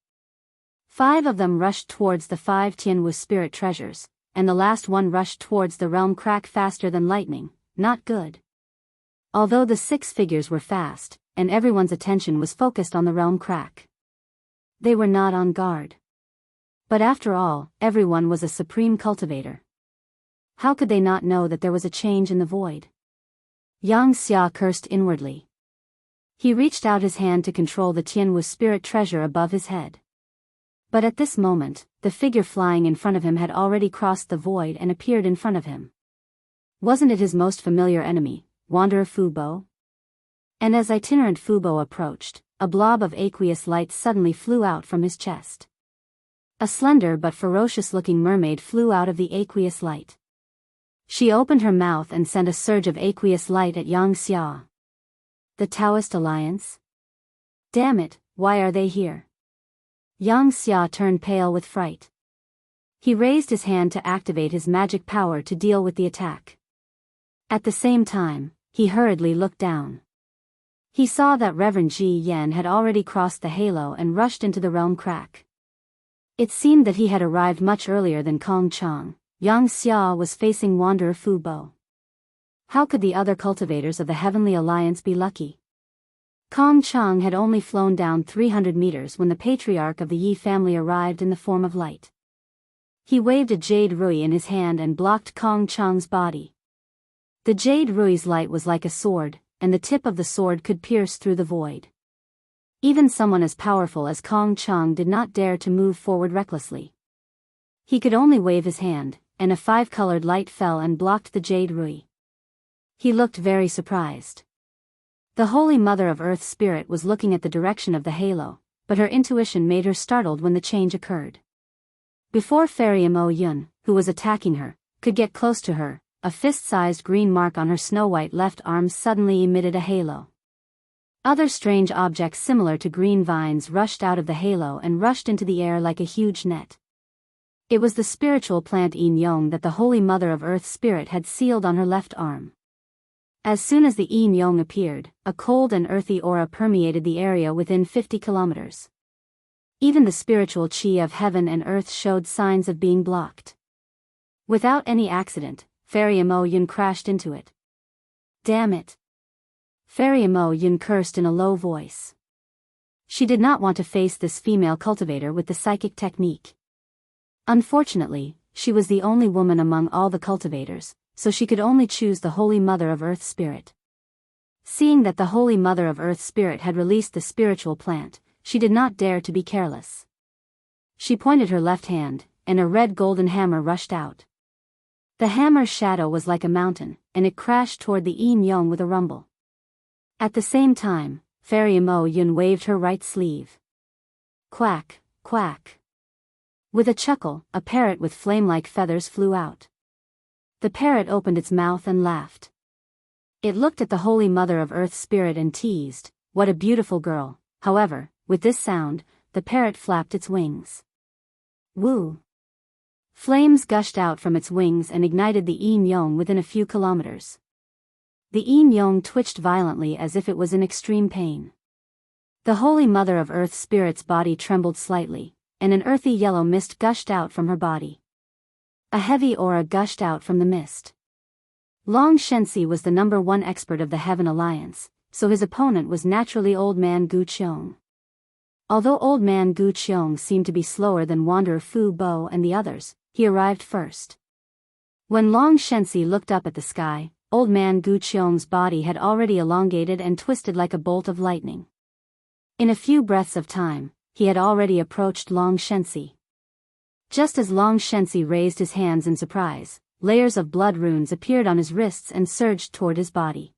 5 of them rushed towards the 5 Tianwu spirit treasures, and the last one rushed towards the realm crack faster than lightning. Not good. Although the 6 figures were fast, and everyone's attention was focused on the realm crack, they were not on guard. But after all, everyone was a supreme cultivator. How could they not know that there was a change in the void? Xianxia cursed inwardly. He reached out his hand to control the Tianwu spirit treasure above his head. But at this moment, the figure flying in front of him had already crossed the void and appeared in front of him. Wasn't it his most familiar enemy, Wanderer Fubo? And as itinerant Fubo approached, a blob of aqueous light suddenly flew out from his chest. A slender but ferocious-looking mermaid flew out of the aqueous light. She opened her mouth and sent a surge of aqueous light at Xianxia. The Daoist Alliance? Damn it, why are they here? Xianxia turned pale with fright. He raised his hand to activate his magic power to deal with the attack. At the same time, he hurriedly looked down. He saw that Reverend Ji Yan had already crossed the halo and rushed into the realm crack. It seemed that he had arrived much earlier than Kong Chang. Xianxia was facing Wanderer Fubo. How could the other cultivators of the Heavenly Alliance be lucky? Kong Chang had only flown down 300 meters when the patriarch of the Yi family arrived in the form of light. He waved a jade rui in his hand and blocked Kong Chang's body. The jade rui's light was like a sword, and the tip of the sword could pierce through the void. Even someone as powerful as Kong Chang did not dare to move forward recklessly. He could only wave his hand, and a 5-colored light fell and blocked the jade rui. He looked very surprised. The Holy Mother of Earth Spirit was looking at the direction of the halo, but her intuition made her startled when the change occurred. Before Fairy Mo Yun, who was attacking her, could get close to her, a fist-sized green mark on her snow-white left arm suddenly emitted a halo. Other strange objects similar to green vines rushed out of the halo and rushed into the air like a huge net. It was the spiritual plant Yin Yong that the Holy Mother of Earth Spirit had sealed on her left arm. As soon as the Yin Yong appeared, a cold and earthy aura permeated the area within 50 kilometers. Even the spiritual chi of heaven and earth showed signs of being blocked. Without any accident, Fairy Mo Yun crashed into it. Damn it! Fairy Mo Yun cursed in a low voice. She did not want to face this female cultivator with the psychic technique. Unfortunately, she was the only woman among all the cultivators, so she could only choose the Holy Mother of Earth Spirit. Seeing that the Holy Mother of Earth Spirit had released the spiritual plant, she did not dare to be careless. She pointed her left hand, and a red golden hammer rushed out. The hammer's shadow was like a mountain, and it crashed toward the Yin Yong with a rumble. At the same time, Fairy Mo Yun waved her right sleeve. Quack, quack. With a chuckle, a parrot with flame-like feathers flew out. The parrot opened its mouth and laughed. It looked at the Holy Mother of Earth Spirit and teased, "What a beautiful girl." However, with this sound, the parrot flapped its wings. Woo! Flames gushed out from its wings and ignited the Myong within a few kilometers. The Myong twitched violently as if it was in extreme pain. The Holy Mother of Earth Spirit's body trembled slightly, and an earthy yellow mist gushed out from her body. A heavy aura gushed out from the mist. Long Shenxi was the #1 expert of the Heaven Alliance, so his opponent was naturally Old Man Gu Qiong. Although Old Man Gu Qiong seemed to be slower than Wanderer Fu Bo and the others, he arrived first. When Long Shenxi looked up at the sky, Old Man Gu Qiong's body had already elongated and twisted like a bolt of lightning. In a few breaths of time, he had already approached Long Shenxi. Just as Long Shenxi raised his hands in surprise, layers of blood runes appeared on his wrists and surged toward his body.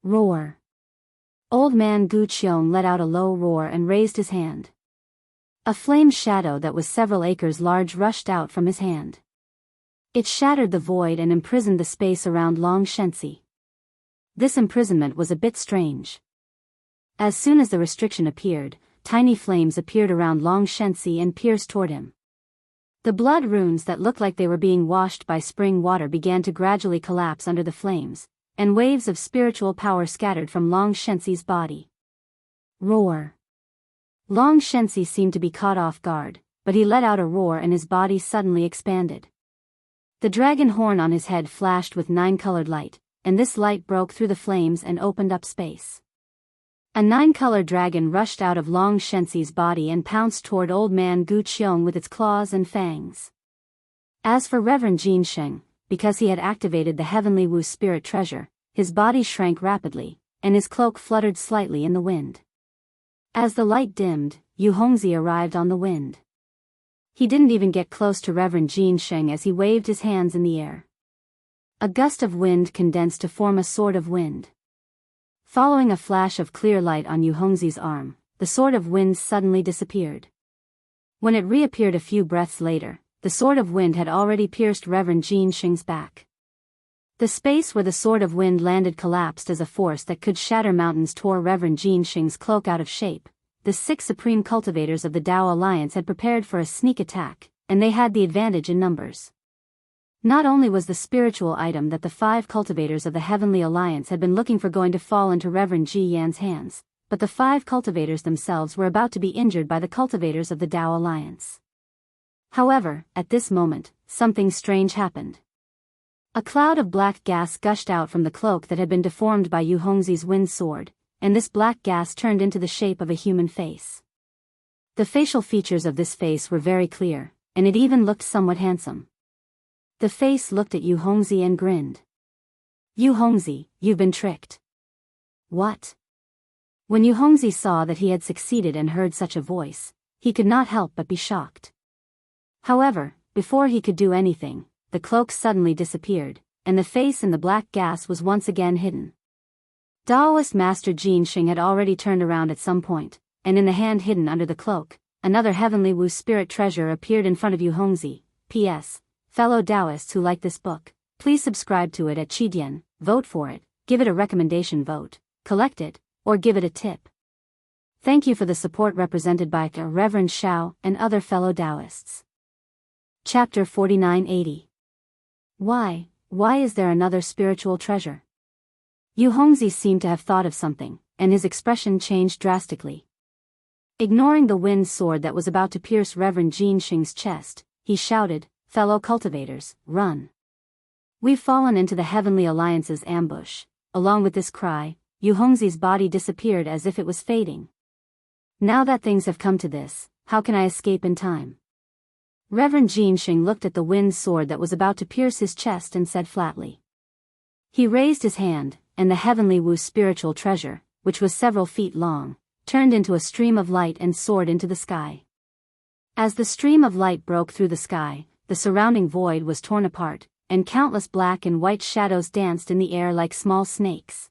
Roar! Old Man Gu Qiong let out a low roar and raised his hand. A flame shadow that was several acres large rushed out from his hand. It shattered the void and imprisoned the space around Long Shenxi. This imprisonment was a bit strange. As soon as the restriction appeared, tiny flames appeared around Long Shenxi and pierced toward him. The blood runes that looked like they were being washed by spring water began to gradually collapse under the flames, and waves of spiritual power scattered from Long Shenxi's body. Roar! Long Shenxi seemed to be caught off guard, but he let out a roar and his body suddenly expanded. The dragon horn on his head flashed with 9-colored light, and this light broke through the flames and opened up space. A 9-colored dragon rushed out of Long Shenxi's body and pounced toward Old Man Gu Qiong with its claws and fangs. As for Reverend Jin Sheng, because he had activated the Heavenly Wu Spirit Treasure, his body shrank rapidly, and his cloak fluttered slightly in the wind. As the light dimmed, Yu Hongzi arrived on the wind. He didn't even get close to Reverend Jin Sheng as he waved his hands in the air. A gust of wind condensed to form a sword of wind. Following a flash of clear light on Yu Hongzi's arm, the sword of wind suddenly disappeared. When it reappeared a few breaths later, the sword of wind had already pierced Reverend Jin Sheng's back. The space where the sword of wind landed collapsed as a force that could shatter mountains tore Reverend Jin Sheng's cloak out of shape. The 6 supreme cultivators of the Dao Alliance had prepared for a sneak attack, and they had the advantage in numbers. Not only was the spiritual item that the 5 cultivators of the Heavenly Alliance had been looking for going to fall into Reverend Ji Yan's hands, but the 5 cultivators themselves were about to be injured by the cultivators of the Dao Alliance. However, at this moment, something strange happened. A cloud of black gas gushed out from the cloak that had been deformed by Yu Hongzi's wind sword, and this black gas turned into the shape of a human face. The facial features of this face were very clear, and it even looked somewhat handsome. The face looked at Yu Hongzi and grinned. "Yu Hongzi, you've been tricked." "What?" When Yu Hongzi saw that he had succeeded and heard such a voice, he could not help but be shocked. However, before he could do anything, the cloak suddenly disappeared, and the face in the black gas was once again hidden. Daoist Master Jin Sheng had already turned around at some point, and in the hand hidden under the cloak, another Heavenly Wu Spirit treasure appeared in front of Yu Hongzi. P.S. Fellow Daoists who like this book, please subscribe to it at Qidian, vote for it, give it a recommendation vote, collect it, or give it a tip. Thank you for the support represented by Reverend Shao and other fellow Daoists. Chapter 4980. Why is there another spiritual treasure? Yu Hongzi seemed to have thought of something, and his expression changed drastically. Ignoring the wind sword that was about to pierce Reverend Jin Sheng's chest, he shouted, "Fellow cultivators, run. We've fallen into the Heavenly Alliance's ambush." Along with this cry, Yu Hongzi's body disappeared as if it was fading. Now that things have come to this, how can I escape in time? Reverend Jin Sheng looked at the wind sword that was about to pierce his chest and said flatly. He raised his hand, and the Heavenly Wu spiritual treasure, which was several feet long, turned into a stream of light and soared into the sky. As the stream of light broke through the sky, the surrounding void was torn apart, and countless black and white shadows danced in the air like small snakes.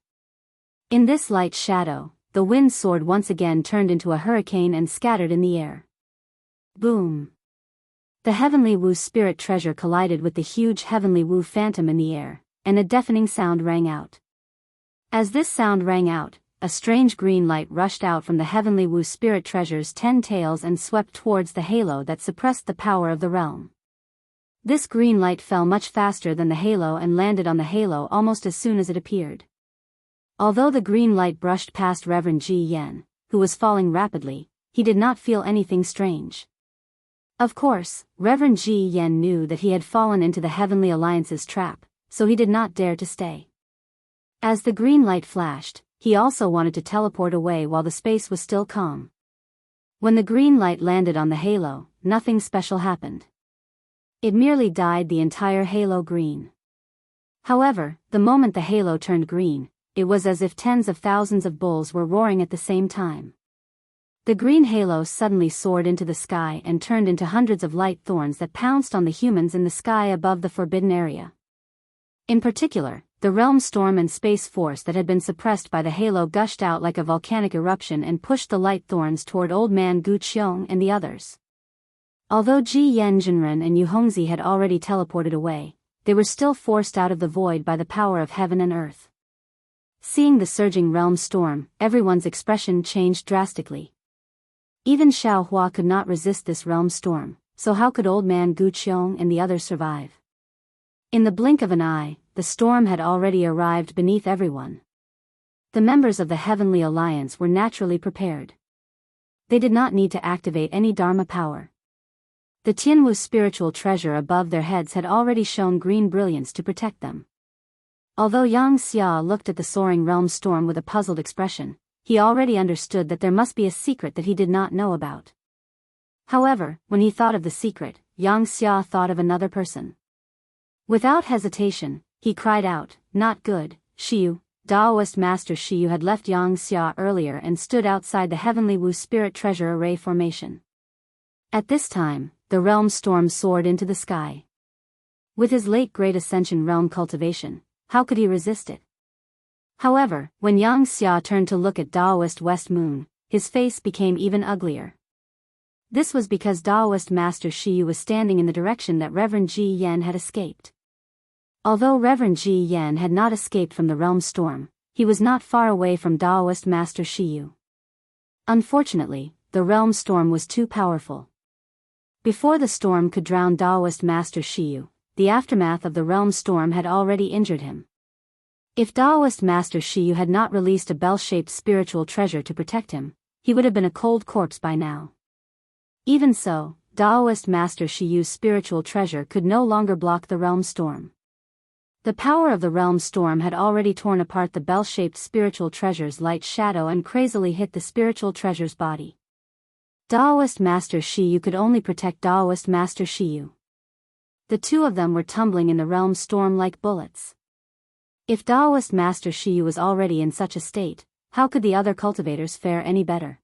In this light shadow, the wind sword once again turned into a hurricane and scattered in the air. Boom! The Heavenly Wu spirit treasure collided with the huge Heavenly Wu phantom in the air, and a deafening sound rang out. As this sound rang out, a strange green light rushed out from the Heavenly Wu spirit treasure's 10 tails and swept towards the halo that suppressed the power of the realm. This green light fell much faster than the halo and landed on the halo almost as soon as it appeared. Although the green light brushed past Reverend Ji Yan, who was falling rapidly, he did not feel anything strange. Of course, Reverend Ji Yan knew that he had fallen into the Heavenly Alliance's trap, so he did not dare to stay. As the green light flashed, he also wanted to teleport away while the space was still calm. When the green light landed on the halo, nothing special happened. It merely dyed the entire halo green. However, the moment the halo turned green, it was as if tens of thousands of bulls were roaring at the same time. The green halo suddenly soared into the sky and turned into hundreds of light thorns that pounced on the humans in the sky above the forbidden area. In particular, the realm storm and space force that had been suppressed by the halo gushed out like a volcanic eruption and pushed the light thorns toward Old Man Gu Qiong and the others. Although Ji Yan Jinren and Yu Hongzi had already teleported away, they were still forced out of the void by the power of heaven and earth. Seeing the surging realm storm, everyone's expression changed drastically. Even Xiao Hua could not resist this realm storm, so how could Old Man Gu Qiong and the others survive? In the blink of an eye, the storm had already arrived beneath everyone. The members of the Heavenly Alliance were naturally prepared. They did not need to activate any Dharma power. The Tianwu spiritual treasure above their heads had already shown green brilliance to protect them. Although Yang Xia looked at the soaring realm storm with a puzzled expression, he already understood that there must be a secret that he did not know about. However, when he thought of the secret, Yang Xia thought of another person. Without hesitation, he cried out, "Not good, Shiyu." Daoist Master Shiyu had left Yang Xia earlier and stood outside the Heavenly Wu Spirit Treasure Array formation. At this time, the realm storm soared into the sky. With his late Great Ascension realm cultivation, how could he resist it? However, when Yang Xia turned to look at Daoist West Moon, his face became even uglier. This was because Daoist Master Shiyu was standing in the direction that Reverend Ji Yan had escaped. Although Reverend Ji Yan had not escaped from the realm storm, he was not far away from Daoist Master Shiyu. Unfortunately, the realm storm was too powerful. Before the storm could drown Daoist Master Shiyu, the aftermath of the realm storm had already injured him. If Daoist Master Shiyu had not released a bell-shaped spiritual treasure to protect him, he would have been a cold corpse by now. Even so, Daoist Master Shiyu's spiritual treasure could no longer block the realm storm. The power of the realm storm had already torn apart the bell-shaped spiritual treasure's light shadow and crazily hit the spiritual treasure's body. Daoist Master Shiyu could only protect Daoist Master Shiyu. The two of them were tumbling in the realm storm like bullets. If Daoist Master Shiyu was already in such a state, how could the other cultivators fare any better?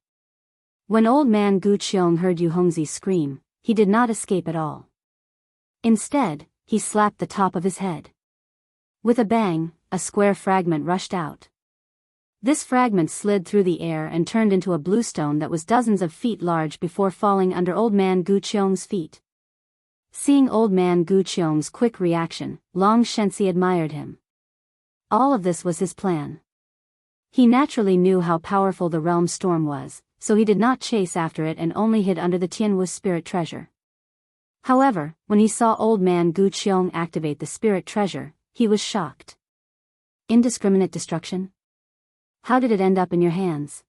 When Old Man Gu Qiong heard Yu Hongzi scream, he did not escape at all. Instead, he slapped the top of his head. With a bang, a square fragment rushed out. This fragment slid through the air and turned into a blue stone that was dozens of feet large before falling under Old Man Gu Qiong's feet. Seeing Old Man Gu Qiong's quick reaction, Long Shenxi admired him. All of this was his plan. He naturally knew how powerful the realm storm was, so he did not chase after it and only hid under the Tianwu spirit treasure. However, when he saw Old Man Gu Qiong activate the spirit treasure, he was shocked. Indiscriminate destruction? How did it end up in your hands?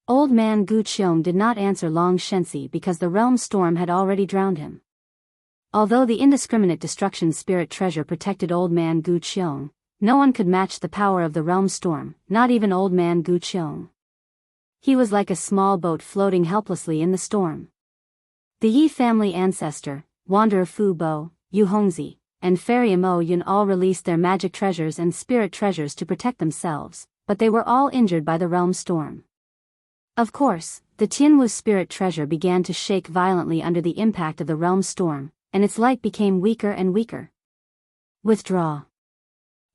Old Man Gu Qiong did not answer Long Shenxi because the realm storm had already drowned him. Although the indiscriminate destruction spirit treasure protected Old Man Gu Qiong, no one could match the power of the realm storm, not even Old Man Gu Qiong. He was like a small boat floating helplessly in the storm. The Yi family ancestor, Wanderer Fu Bo, Yu Hongzi, and Fairy Mo Yun all released their magic treasures and spirit treasures to protect themselves, but they were all injured by the realm storm. Of course, the Tianwu spirit treasure began to shake violently under the impact of the realm storm, and its light became weaker and weaker. Withdraw.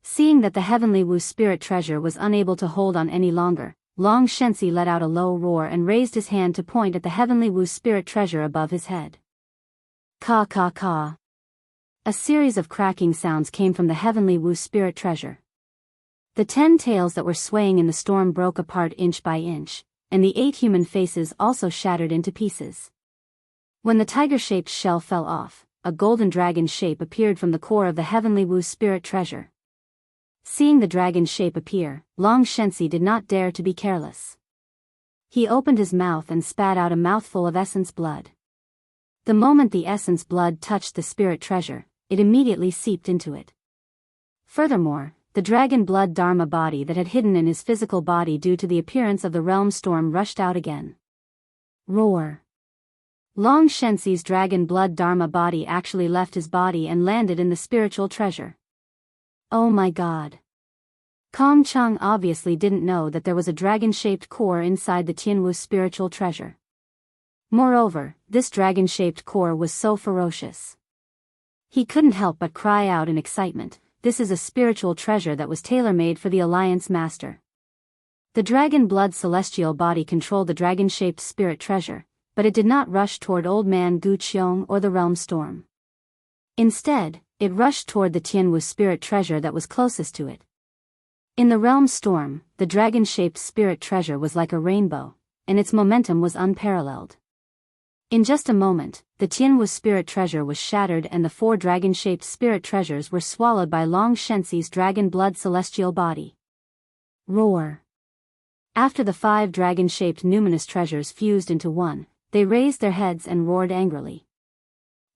Seeing that the Heavenly Wu spirit treasure was unable to hold on any longer, Long Shensi let out a low roar and raised his hand to point at the heavenly Wu spirit treasure above his head. Ka ka ka. A series of cracking sounds came from the heavenly Wu spirit treasure. The 10 tails that were swaying in the storm broke apart inch by inch, and the 8 human faces also shattered into pieces. When the tiger-shaped shell fell off, a golden dragon shape appeared from the core of the heavenly Wu spirit treasure. Seeing the dragon shape appear, Long Shensi did not dare to be careless. He opened his mouth and spat out a mouthful of essence blood. The moment the essence blood touched the spirit treasure, it immediately seeped into it. Furthermore, the dragon blood dharma body that had hidden in his physical body due to the appearance of the realm storm rushed out again. Roar. Long Shensi's dragon blood dharma body actually left his body and landed in the spiritual treasure. Oh my god. Kong Cheng obviously didn't know that there was a dragon-shaped core inside the Tianwu spiritual treasure. Moreover, this dragon-shaped core was so ferocious. He couldn't help but cry out in excitement, this is a spiritual treasure that was tailor-made for the Alliance Master. The dragon blood celestial body controlled the dragon-shaped spirit treasure, but it did not rush toward Old Man Gu Qiong or the realm storm. Instead, it rushed toward the Tianwu spirit treasure that was closest to it. In the realm storm, the dragon-shaped spirit treasure was like a rainbow, and its momentum was unparalleled. In just a moment, the Tianwu spirit treasure was shattered and the 4 dragon-shaped spirit treasures were swallowed by Long Shensi's dragon blood celestial body. Roar. After the 5 dragon-shaped numinous treasures fused into one, they raised their heads and roared angrily.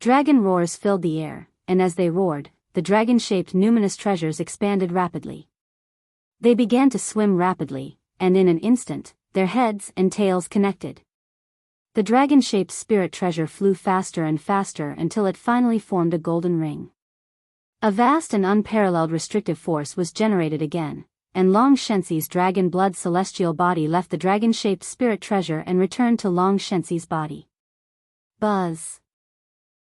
Dragon roars filled the air, and as they roared, the dragon-shaped numinous treasures expanded rapidly. They began to swim rapidly, and in an instant, their heads and tails connected. The dragon-shaped spirit treasure flew faster and faster until it finally formed a golden ring. A vast and unparalleled restrictive force was generated again, and Long Shensi's dragon blood celestial body left the dragon-shaped spirit treasure and returned to Long Shensi's body. Buzz.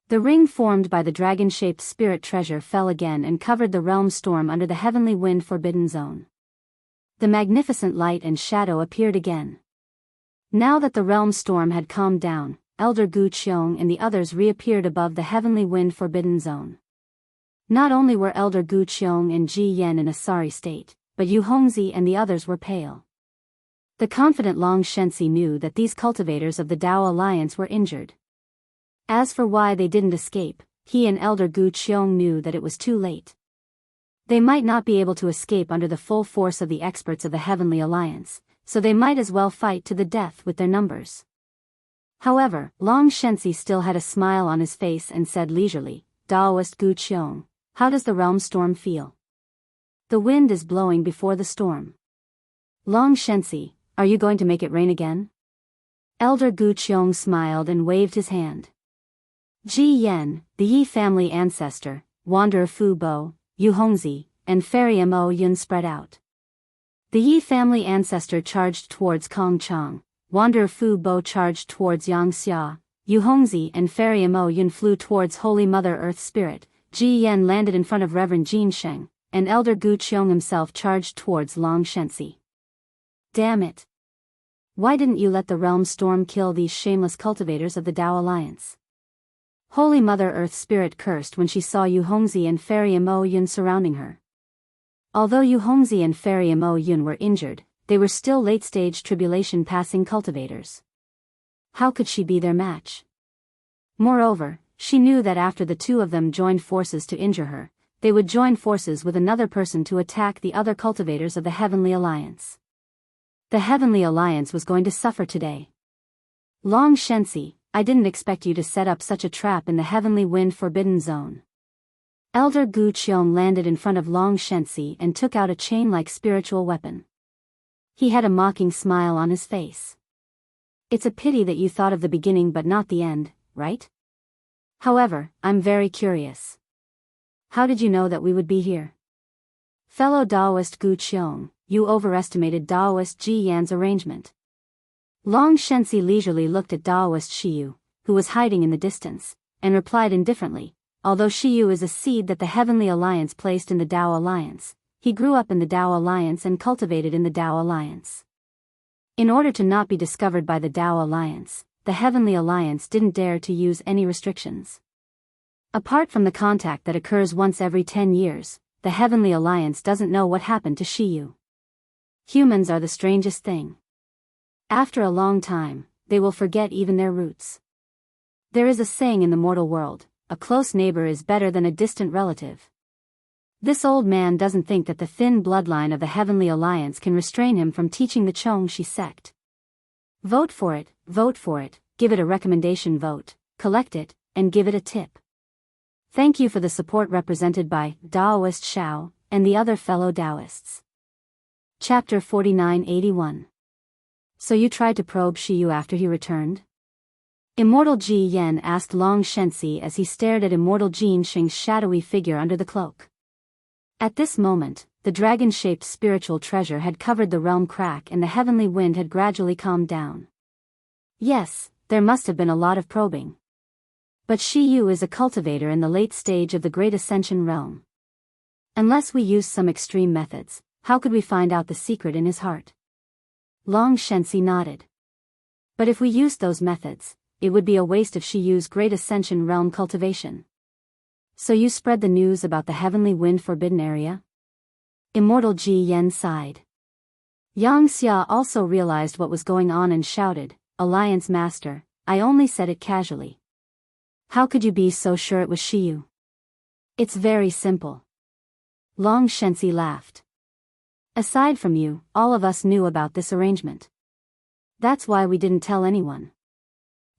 The ring formed by the dragon-shaped spirit treasure fell again and covered the realm storm under the heavenly wind forbidden zone. The magnificent light and shadow appeared again. Now that the realm storm had calmed down, Elder Gu Qiong and the others reappeared above the heavenly wind forbidden zone. Not only were Elder Gu Qiong and Ji Yan in a sorry state, but Yu Hongzi and the others were pale. The confident Long Shensi knew that these cultivators of the Dao Alliance were injured. As for why they didn't escape, he and Elder Gu Qiong knew that it was too late. They might not be able to escape under the full force of the experts of the Heavenly Alliance, so they might as well fight to the death with their numbers. However, Long Shensi still had a smile on his face and said leisurely, Daoist Gu Qiong, how does the realm storm feel? The wind is blowing before the storm. Long Shensi, are you going to make it rain again? Elder Gu Qiong smiled and waved his hand. Ji Yan, the Yi family ancestor, Wanderer Fu Bo, Yu Hongzi, and Fairy Mo Yun spread out. The Yi family ancestor charged towards Kong Chang, Wanderer Fu Bo charged towards Yang Xia, Yu Hongzi and Fairy Mo Yun flew towards Holy Mother Earth Spirit, Ji Yan landed in front of Reverend Jin Sheng, and Elder Gu Qiong himself charged towards Long Shensi. Damn it! Why didn't you let the realm storm kill these shameless cultivators of the Dao Alliance? Holy Mother Earth Spirit cursed when she saw Yu Hongzi and Fairy Mo Yun surrounding her. Although Yu Hongzi and Fairy Mo Yun were injured, they were still late-stage tribulation-passing cultivators. How could she be their match? Moreover, she knew that after the 2 of them joined forces to injure her, they would join forces with another person to attack the other cultivators of the Heavenly Alliance. The Heavenly Alliance was going to suffer today. Long Shensi, I didn't expect you to set up such a trap in the Heavenly Wind Forbidden Zone. Elder Gu Qiong landed in front of Long Shensi and took out a chain-like spiritual weapon. He had a mocking smile on his face. It's a pity that you thought of the beginning but not the end, right? However, I'm very curious. How did you know that we would be here? Fellow Daoist Gu Qiong, you overestimated Daoist Ji Yan's arrangement. Long Shensi leisurely looked at Daoist Shiyu, who was hiding in the distance, and replied indifferently, although Shiyu is a seed that the Heavenly Alliance placed in the Dao Alliance, he grew up in the Dao Alliance and cultivated in the Dao Alliance. In order to not be discovered by the Dao Alliance, the Heavenly Alliance didn't dare to use any restrictions. Apart from the contact that occurs once every 10 years, the Heavenly Alliance doesn't know what happened to Shiyu. Humans are the strangest thing. After a long time, they will forget even their roots. There is a saying in the mortal world, a close neighbor is better than a distant relative. This old man doesn't think that the thin bloodline of the Heavenly Alliance can restrain him from teaching the Xianxia sect. Vote for it, give it a recommendation vote, collect it, and give it a tip. Thank you for the support represented by Daoist Xiao and the other fellow Daoists. Chapter 4981. So you tried to probe Shiyu after he returned? Immortal Ji Yan asked Long Shensi as he stared at Immortal Jianxing's shadowy figure under the cloak. At this moment, the dragon-shaped spiritual treasure had covered the realm crack and the heavenly wind had gradually calmed down. Yes, there must have been a lot of probing. But Shiyu is a cultivator in the late stage of the Great Ascension realm. Unless we use some extreme methods, how could we find out the secret in his heart? Long Shensi nodded. But if we used those methods, it would be a waste of Shiyu's Great Ascension realm cultivation. So you spread the news about the heavenly wind forbidden area? Immortal Ji Yan sighed. Xianxia also realized what was going on and shouted, Alliance Master, I only said it casually. How could you be so sure it was Shiyu? It's very simple. Long Shensi laughed. Aside from you, all of us knew about this arrangement. That's why we didn't tell anyone.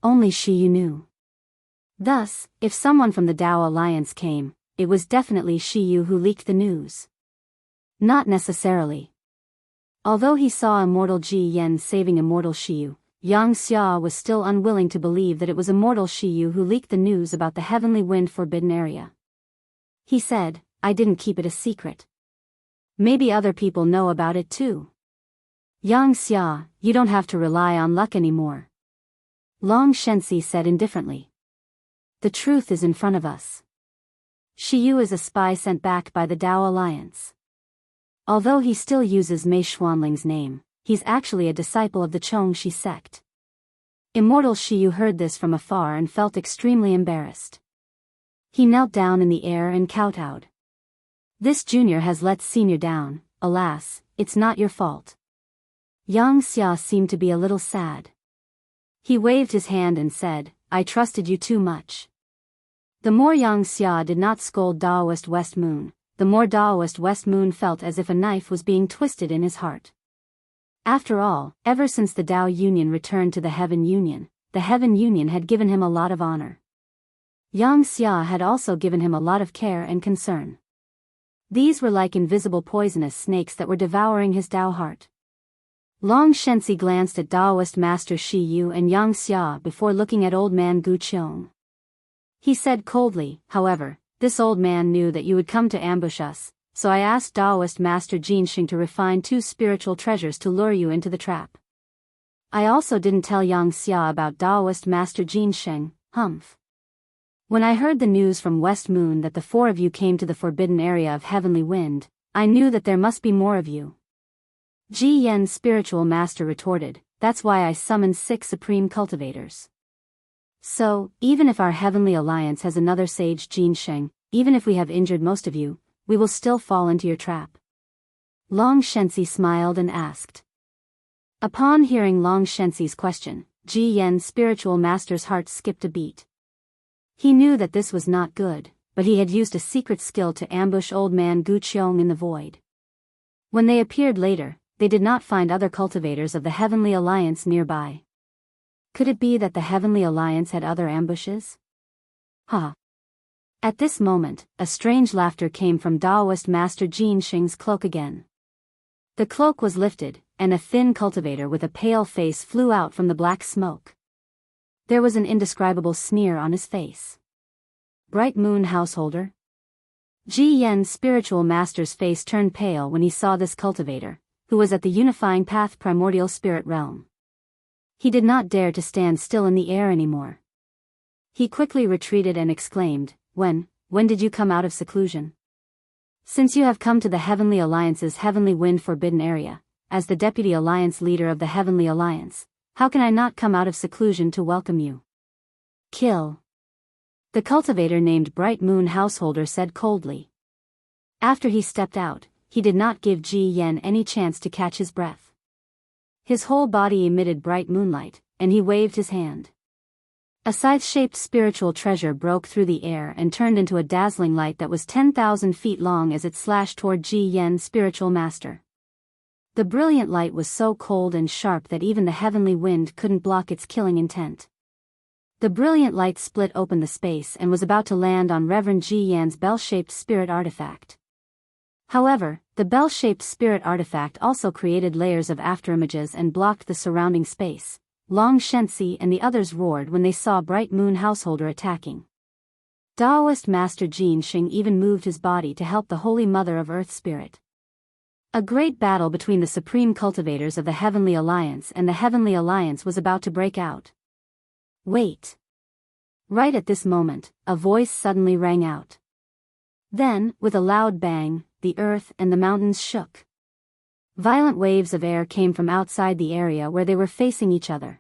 Only Shiyu knew. Thus, if someone from the Dao Alliance came, it was definitely Shiyu who leaked the news. Not necessarily. Although he saw Immortal Ji Yan saving Immortal Shiyu, Xianxia was still unwilling to believe that it was Immortal Shiyu who leaked the news about the heavenly wind forbidden area. He said, I didn't keep it a secret. Maybe other people know about it too. Xianxia, you don't have to rely on luck anymore. Long Shensi said indifferently. The truth is in front of us. Shiyu is a spy sent back by the Dao Alliance. Although he still uses Mei Xuanling's name, he's actually a disciple of the Xianxia sect. Immortal Shiyu heard this from afar and felt extremely embarrassed. He knelt down in the air and kowtowed. This junior has let senior down, alas, it's not your fault. Xianxia seemed to be a little sad. He waved his hand and said, I trusted you too much. The more Xianxia did not scold Daoist West Moon, the more Daoist West Moon felt as if a knife was being twisted in his heart. After all, ever since the Dao Union returned to the Heaven Union, the Heaven Union had given him a lot of honor. Xianxia had also given him a lot of care and concern. These were like invisible poisonous snakes that were devouring his Dao heart. Long Shensi glanced at Daoist Master Shiyu and Xianxia before looking at old man Gu Qiong. He said coldly, however, this old man knew that you would come to ambush us, so I asked Daoist Master Jianxing to refine 2 spiritual treasures to lure you into the trap. I also didn't tell Xianxia about Daoist Master Jianxing, humph. When I heard the news from West Moon that the 4 of you came to the forbidden area of Heavenly Wind, I knew that there must be more of you. Ji Yan Spiritual Master retorted, that's why I summoned 6 Supreme Cultivators. So, even if our Heavenly Alliance has another sage Jianxing, even if we have injured most of you, we will still fall into your trap. Long Shensi smiled and asked. Upon hearing Long Shensi's question, Ji Yan Spiritual Master's heart skipped a beat. He knew that this was not good, but he had used a secret skill to ambush old man Gu Qiong in the void. When they appeared later, they did not find other cultivators of the Heavenly Alliance nearby. Could it be that the Heavenly Alliance had other ambushes? Ha! At this moment, a strange laughter came from Daoist Master Jianxing's cloak again. The cloak was lifted, and a thin cultivator with a pale face flew out from the black smoke. There was an indescribable sneer on his face. Bright Moon Householder? Ji Yan's Spiritual Master's face turned pale when he saw this cultivator, who was at the Unifying Path Primordial Spirit Realm. He did not dare to stand still in the air anymore. He quickly retreated and exclaimed, when did you come out of seclusion? Since you have come to the Heavenly Alliance's Heavenly Wind Forbidden Area, as the Deputy Alliance leader of the Heavenly Alliance, how can I not come out of seclusion to welcome you? Kill. The cultivator named Bright Moon Householder said coldly. After he stepped out, he did not give Ji Yan any chance to catch his breath. His whole body emitted bright moonlight, and he waved his hand. A scythe-shaped spiritual treasure broke through the air and turned into a dazzling light that was 10,000 feet long as it slashed toward Ji Yan's spiritual master. The brilliant light was so cold and sharp that even the heavenly wind couldn't block its killing intent. The brilliant light split open the space and was about to land on Reverend Ji Yan's bell-shaped spirit artifact. However, the bell-shaped spirit artifact also created layers of afterimages and blocked the surrounding space. Long Xianxia and the others roared when they saw Bright Moon Householder attacking. Daoist Master Jianxing even moved his body to help the Holy Mother of Earth Spirit. A great battle between the supreme cultivators of the Heavenly Alliance and the Heavenly Alliance was about to break out. Wait. Right at this moment, a voice suddenly rang out. Then, with a loud bang, the earth and the mountains shook. Violent waves of air came from outside the area where they were facing each other.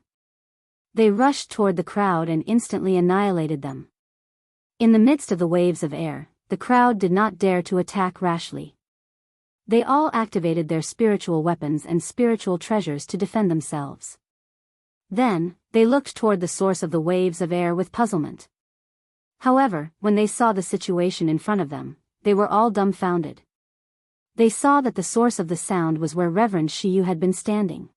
They rushed toward the crowd and instantly annihilated them. In the midst of the waves of air, the crowd did not dare to attack rashly. They all activated their spiritual weapons and spiritual treasures to defend themselves. Then, they looked toward the source of the waves of air with puzzlement. However, when they saw the situation in front of them, they were all dumbfounded. They saw that the source of the sound was where Reverend Shiyu had been standing.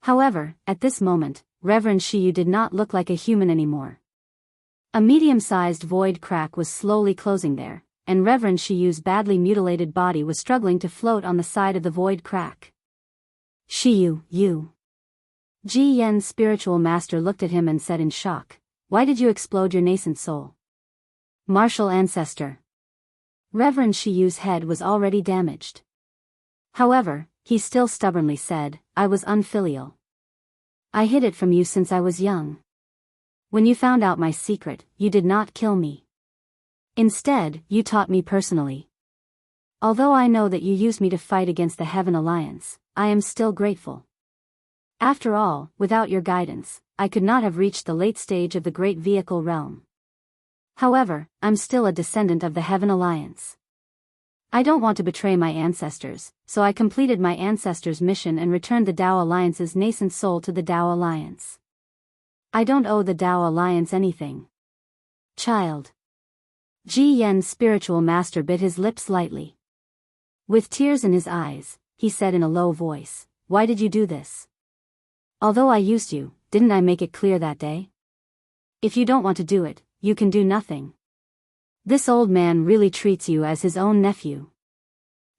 However, at this moment, Reverend Shiyu did not look like a human anymore. A medium-sized void crack was slowly closing there, and Reverend Shiyu's badly mutilated body was struggling to float on the side of the void crack. Shiyu, you. Ji Yan's spiritual master looked at him and said in shock, "Why did you explode your nascent soul?" Martial ancestor. Reverend Shiyu's head was already damaged. However, he still stubbornly said, "I was unfilial. I hid it from you since I was young. When you found out my secret, you did not kill me. Instead, you taught me personally. Although I know that you used me to fight against the Heaven Alliance, I am still grateful. After all, without your guidance, I could not have reached the late stage of the Great Vehicle Realm. However, I'm still a descendant of the Heaven Alliance. I don't want to betray my ancestors, so I completed my ancestors' mission and returned the Dao Alliance's nascent soul to the Dao Alliance. I don't owe the Dao Alliance anything. Child." Ji Yan's spiritual master bit his lips lightly. With tears in his eyes, he said in a low voice, "Why did you do this? Although I used you, didn't I make it clear that day? If you don't want to do it, you can do nothing. This old man really treats you as his own nephew."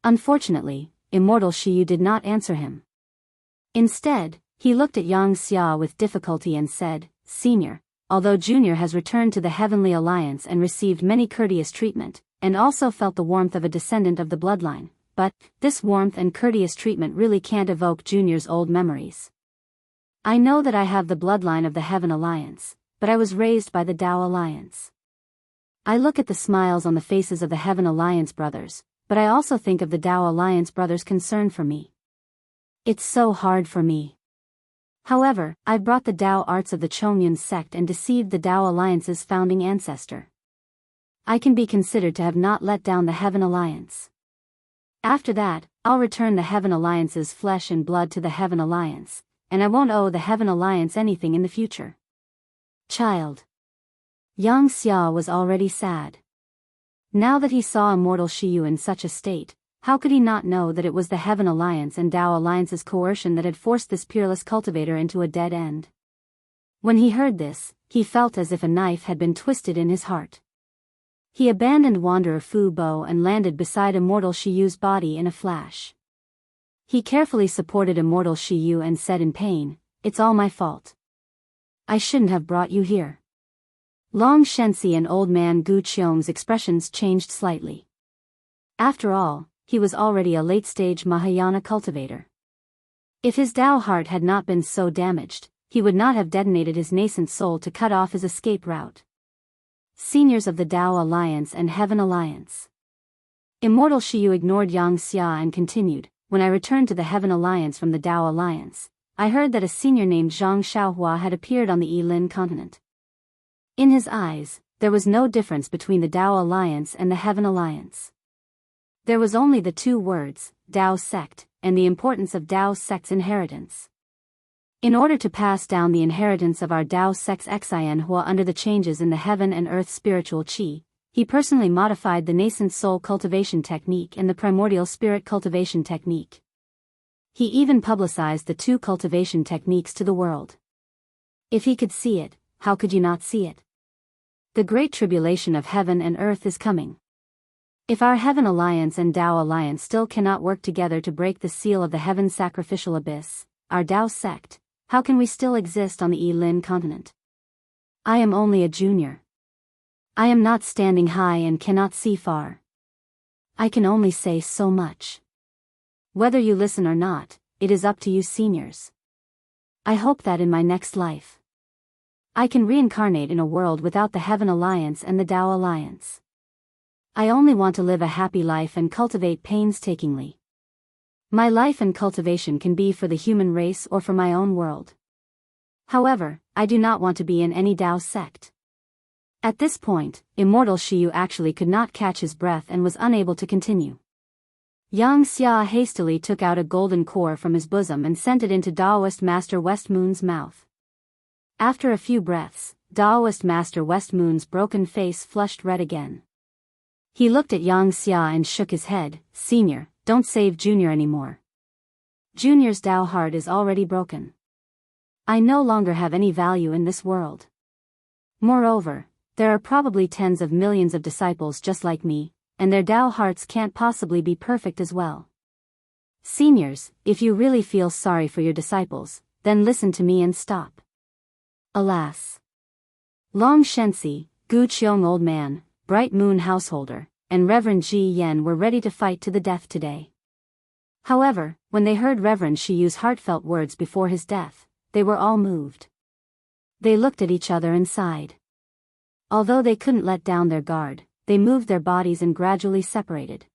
Unfortunately, Immortal Shiyu did not answer him. Instead, he looked at Xianxia with difficulty and said, "Senior, although Junior has returned to the Heavenly Alliance and received many courteous treatment, and also felt the warmth of a descendant of the bloodline, but this warmth and courteous treatment really can't evoke Junior's old memories. I know that I have the bloodline of the Heaven Alliance, but I was raised by the Dao Alliance. I look at the smiles on the faces of the Heaven Alliance brothers, but I also think of the Dao Alliance brothers' concern for me. It's so hard for me. However, I brought the Dao arts of the Chongyun sect and deceived the Dao Alliance's founding ancestor. I can be considered to have not let down the Heaven Alliance. After that, I'll return the Heaven Alliance's flesh and blood to the Heaven Alliance, and I won't owe the Heaven Alliance anything in the future." Child. Xianxia was already sad. Now that he saw Immortal Shiyu in such a state, how could he not know that it was the Heaven Alliance and Dao Alliance's coercion that had forced this peerless cultivator into a dead end? When he heard this, he felt as if a knife had been twisted in his heart. He abandoned Wanderer Fu Bo and landed beside Immortal Shiyu's body in a flash. He carefully supported Immortal Shiyu and said in pain, "It's all my fault. I shouldn't have brought you here." Long Xianxia and Old Man Gu Qiong's expressions changed slightly. After all, he was already a late-stage Mahayana cultivator. If his Dao heart had not been so damaged, he would not have detonated his nascent soul to cut off his escape route. Seniors of the Dao Alliance and Heaven Alliance. Immortal Shiyu ignored Xianxia and continued, when I returned to the Heaven Alliance from the Dao Alliance, I heard that a senior named Zhang Xiaohua had appeared on the Yilin continent. In his eyes, there was no difference between the Dao Alliance and the Heaven Alliance. There was only the two words, Dao sect, and the importance of Dao sect's inheritance. In order to pass down the inheritance of our Dao sect's Xianhua under the changes in the heaven and earth spiritual qi, he personally modified the nascent soul cultivation technique and the primordial spirit cultivation technique. He even publicized the two cultivation techniques to the world. If he could see it, how could you not see it? The great tribulation of heaven and earth is coming. If our Heaven Alliance and Dao Alliance still cannot work together to break the seal of the heaven sacrificial abyss, our Dao sect, how can we still exist on the Yilin continent? I am only a junior. I am not standing high and cannot see far. I can only say so much. Whether you listen or not, it is up to you seniors. I hope that in my next life, I can reincarnate in a world without the Heaven Alliance and the Dao Alliance. I only want to live a happy life and cultivate painstakingly. My life and cultivation can be for the human race or for my own world. However, I do not want to be in any Dao sect. At this point, immortal Shiyu actually could not catch his breath and was unable to continue. Xianxia hastily took out a golden core from his bosom and sent it into Daoist Master Westmoon's mouth. After a few breaths, Daoist Master Westmoon's broken face flushed red again. He looked at Xianxia and shook his head. Senior, don't save Junior anymore. Junior's Dao heart is already broken. I no longer have any value in this world. Moreover, there are probably tens of millions of disciples just like me, and their Dao hearts can't possibly be perfect as well. Seniors, if you really feel sorry for your disciples, then listen to me and stop. Alas. Long Shenxi, Gu Qiong old man, Bright Moon householder, and Reverend Ji Yen were ready to fight to the death today. However, when they heard Reverend Shiyu's heartfelt words before his death, they were all moved. They looked at each other and sighed. Although they couldn't let down their guard, they moved their bodies and gradually separated.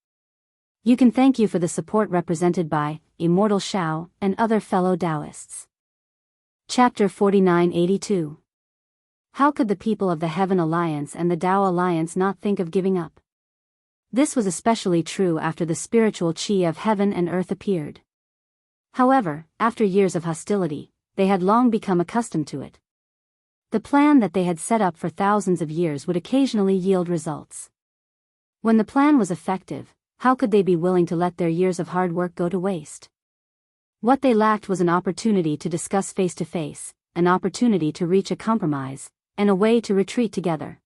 You can thank you for the support represented by Immortal Shao and other fellow Daoists. Chapter 4982. How could the people of the Heaven Alliance and the Dao Alliance not think of giving up? This was especially true after the spiritual qi of heaven and earth appeared. However, after years of hostility, they had long become accustomed to it. The plan that they had set up for thousands of years would occasionally yield results. When the plan was effective, how could they be willing to let their years of hard work go to waste? What they lacked was an opportunity to discuss face to face, an opportunity to reach a compromise, and a way to retreat together.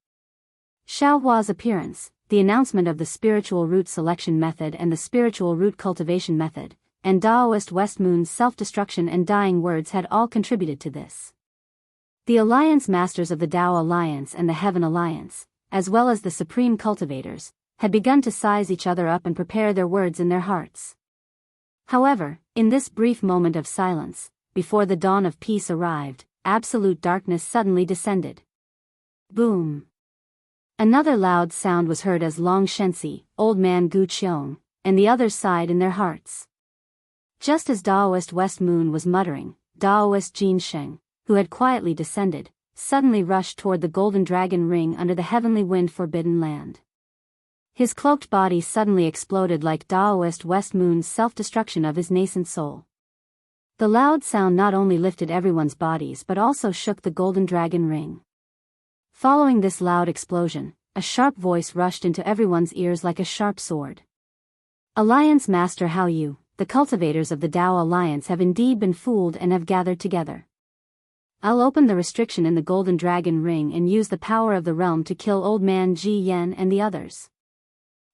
Xiaohua's appearance, the announcement of the spiritual root selection method and the spiritual root cultivation method, and Daoist Westmoon's self-destruction and dying words had all contributed to this. The Alliance Masters of the Dao Alliance and the Heaven Alliance, as well as the Supreme Cultivators, had begun to size each other up and prepare their words in their hearts. However, in this brief moment of silence, before the dawn of peace arrived, absolute darkness suddenly descended. Boom! Another loud sound was heard as Long Shenxi, old man Gu Qiong, and the others sighed in their hearts. Just as Daoist Westmoon was muttering, Daoist Jianxia, who had quietly descended, suddenly rushed toward the golden dragon ring under the heavenly wind forbidden land. His cloaked body suddenly exploded like Daoist Westmoon's self-destruction of his nascent soul. The loud sound not only lifted everyone's bodies but also shook the golden dragon ring. Following this loud explosion, a sharp voice rushed into everyone's ears like a sharp sword. Alliance Master Hao Yu, the cultivators of the Dao Alliance have indeed been fooled and have gathered together. I'll open the restriction in the golden dragon ring and use the power of the realm to kill old man Ji Yen and the others.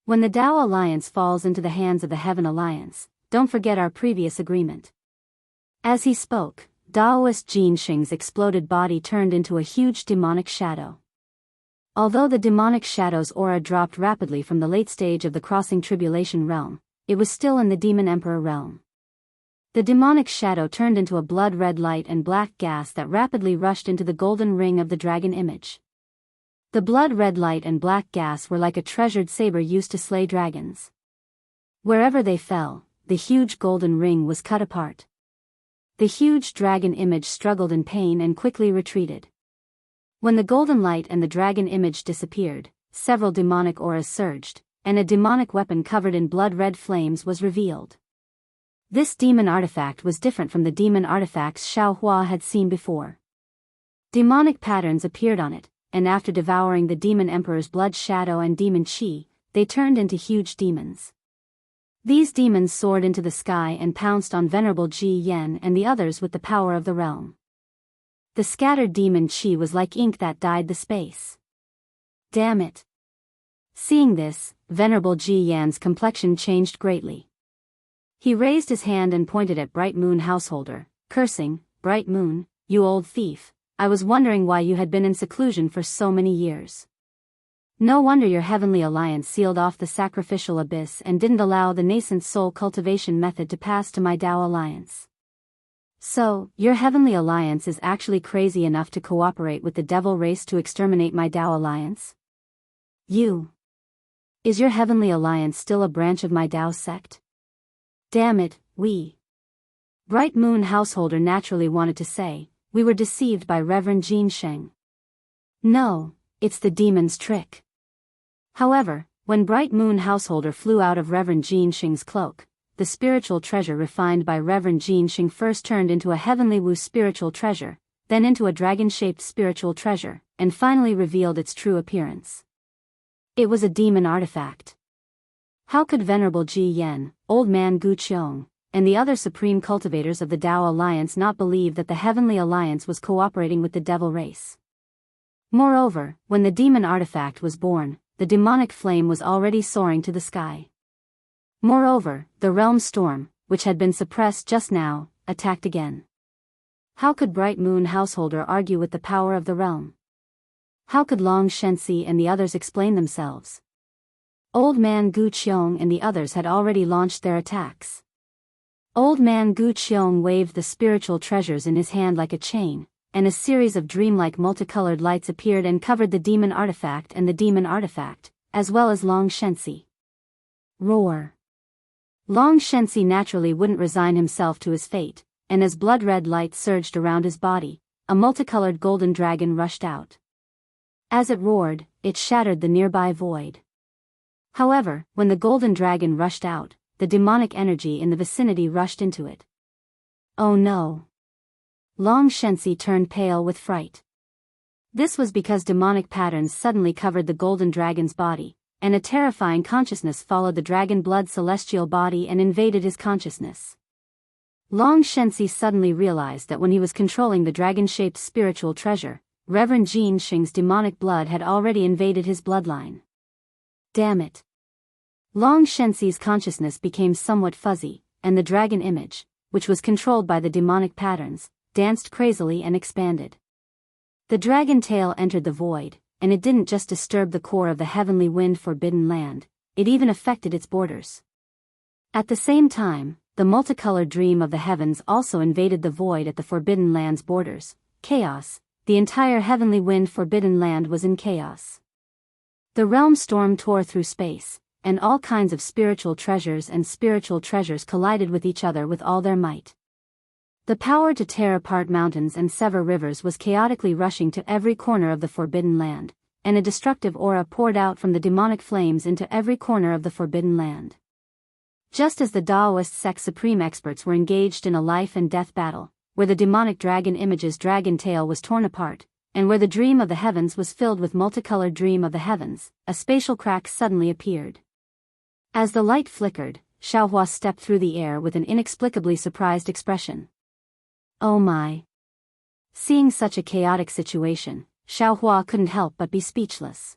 When the Dao Alliance falls into the hands of the Heaven Alliance, don't forget our previous agreement. As he spoke, Daoist Jianxia's exploded body turned into a huge demonic shadow. Although the demonic shadow's aura dropped rapidly from the late stage of the crossing tribulation realm, it was still in the Demon Emperor realm. The demonic shadow turned into a blood-red light and black gas that rapidly rushed into the golden ring of the dragon image. The blood-red light and black gas were like a treasured saber used to slay dragons. Wherever they fell, the huge golden ring was cut apart. The huge dragon image struggled in pain and quickly retreated. When the golden light and the dragon image disappeared, several demonic auras surged, and a demonic weapon covered in blood-red flames was revealed. This demon artifact was different from the demon artifacts Xiao Hua had seen before. Demonic patterns appeared on it, and after devouring the demon emperor's blood shadow and demon chi, they turned into huge demons. These demons soared into the sky and pounced on Venerable Ji Yen and the others with the power of the realm. The scattered demon chi was like ink that dyed the space. Damn it! Seeing this, Venerable Ji Yan's complexion changed greatly. He raised his hand and pointed at Bright Moon Householder, cursing, "Bright Moon, you old thief, I was wondering why you had been in seclusion for so many years. No wonder your heavenly alliance sealed off the sacrificial abyss and didn't allow the nascent soul cultivation method to pass to my Dao alliance. So, your heavenly alliance is actually crazy enough to cooperate with the devil race to exterminate my Dao alliance? Is your heavenly alliance still a branch of my Dao sect? Damn it, Bright Moon Householder naturally wanted to say, we were deceived by Reverend Jin Sheng. No, it's the demon's trick. However, when Bright Moon Householder flew out of Reverend Jin Sheng's cloak, the spiritual treasure refined by Reverend Jin Sheng first turned into a heavenly Wu spiritual treasure, then into a dragon-shaped spiritual treasure, and finally revealed its true appearance. It was a demon artifact. How could Venerable Ji Yen, Old Man Gu Qiong, and the other supreme cultivators of the Dao Alliance not believe that the Heavenly Alliance was cooperating with the devil race? Moreover, when the demon artifact was born, the demonic flame was already soaring to the sky. Moreover, the realm storm, which had been suppressed just now, attacked again. How could Bright Moon Householder argue with the power of the realm? How could Long Shenxi and the others explain themselves? Old Man Gu Qiong and the others had already launched their attacks. Old Man Gu Qiong waved the spiritual treasures in his hand like a chain, and a series of dreamlike multicolored lights appeared and covered the demon artifact and the demon artifact, as well as Long Shenxi. Roar! Long Shenxi naturally wouldn't resign himself to his fate, and as blood-red light surged around his body, a multicolored golden dragon rushed out. As it roared, it shattered the nearby void. However, when the golden dragon rushed out, the demonic energy in the vicinity rushed into it. Oh no! Long Shenxi turned pale with fright. This was because demonic patterns suddenly covered the golden dragon's body, and a terrifying consciousness followed the dragon blood celestial body and invaded his consciousness. Long Shenxi suddenly realized that when he was controlling the dragon-shaped spiritual treasure, Reverend Jin Sheng's demonic blood had already invaded his bloodline. Damn it! Long Shenxi's consciousness became somewhat fuzzy, and the dragon image, which was controlled by the demonic patterns, danced crazily and expanded. The dragon tail entered the void, and it didn't just disturb the core of the heavenly wind forbidden land, it even affected its borders. At the same time, the multicolored dream of the heavens also invaded the void at the forbidden land's borders. Chaos, the entire heavenly wind forbidden land was in chaos. The realm storm tore through space, and all kinds of spiritual treasures collided with each other with all their might. The power to tear apart mountains and sever rivers was chaotically rushing to every corner of the forbidden land, and a destructive aura poured out from the demonic flames into every corner of the forbidden land. Just as the Daoist sect supreme experts were engaged in a life and death battle, where the demonic dragon image's dragon tail was torn apart, and where the dream of the heavens was filled with multicolored dream of the heavens, a spatial crack suddenly appeared. As the light flickered, Xiaohua stepped through the air with an inexplicably surprised expression. Oh my! Seeing such a chaotic situation, Xiaohua couldn't help but be speechless.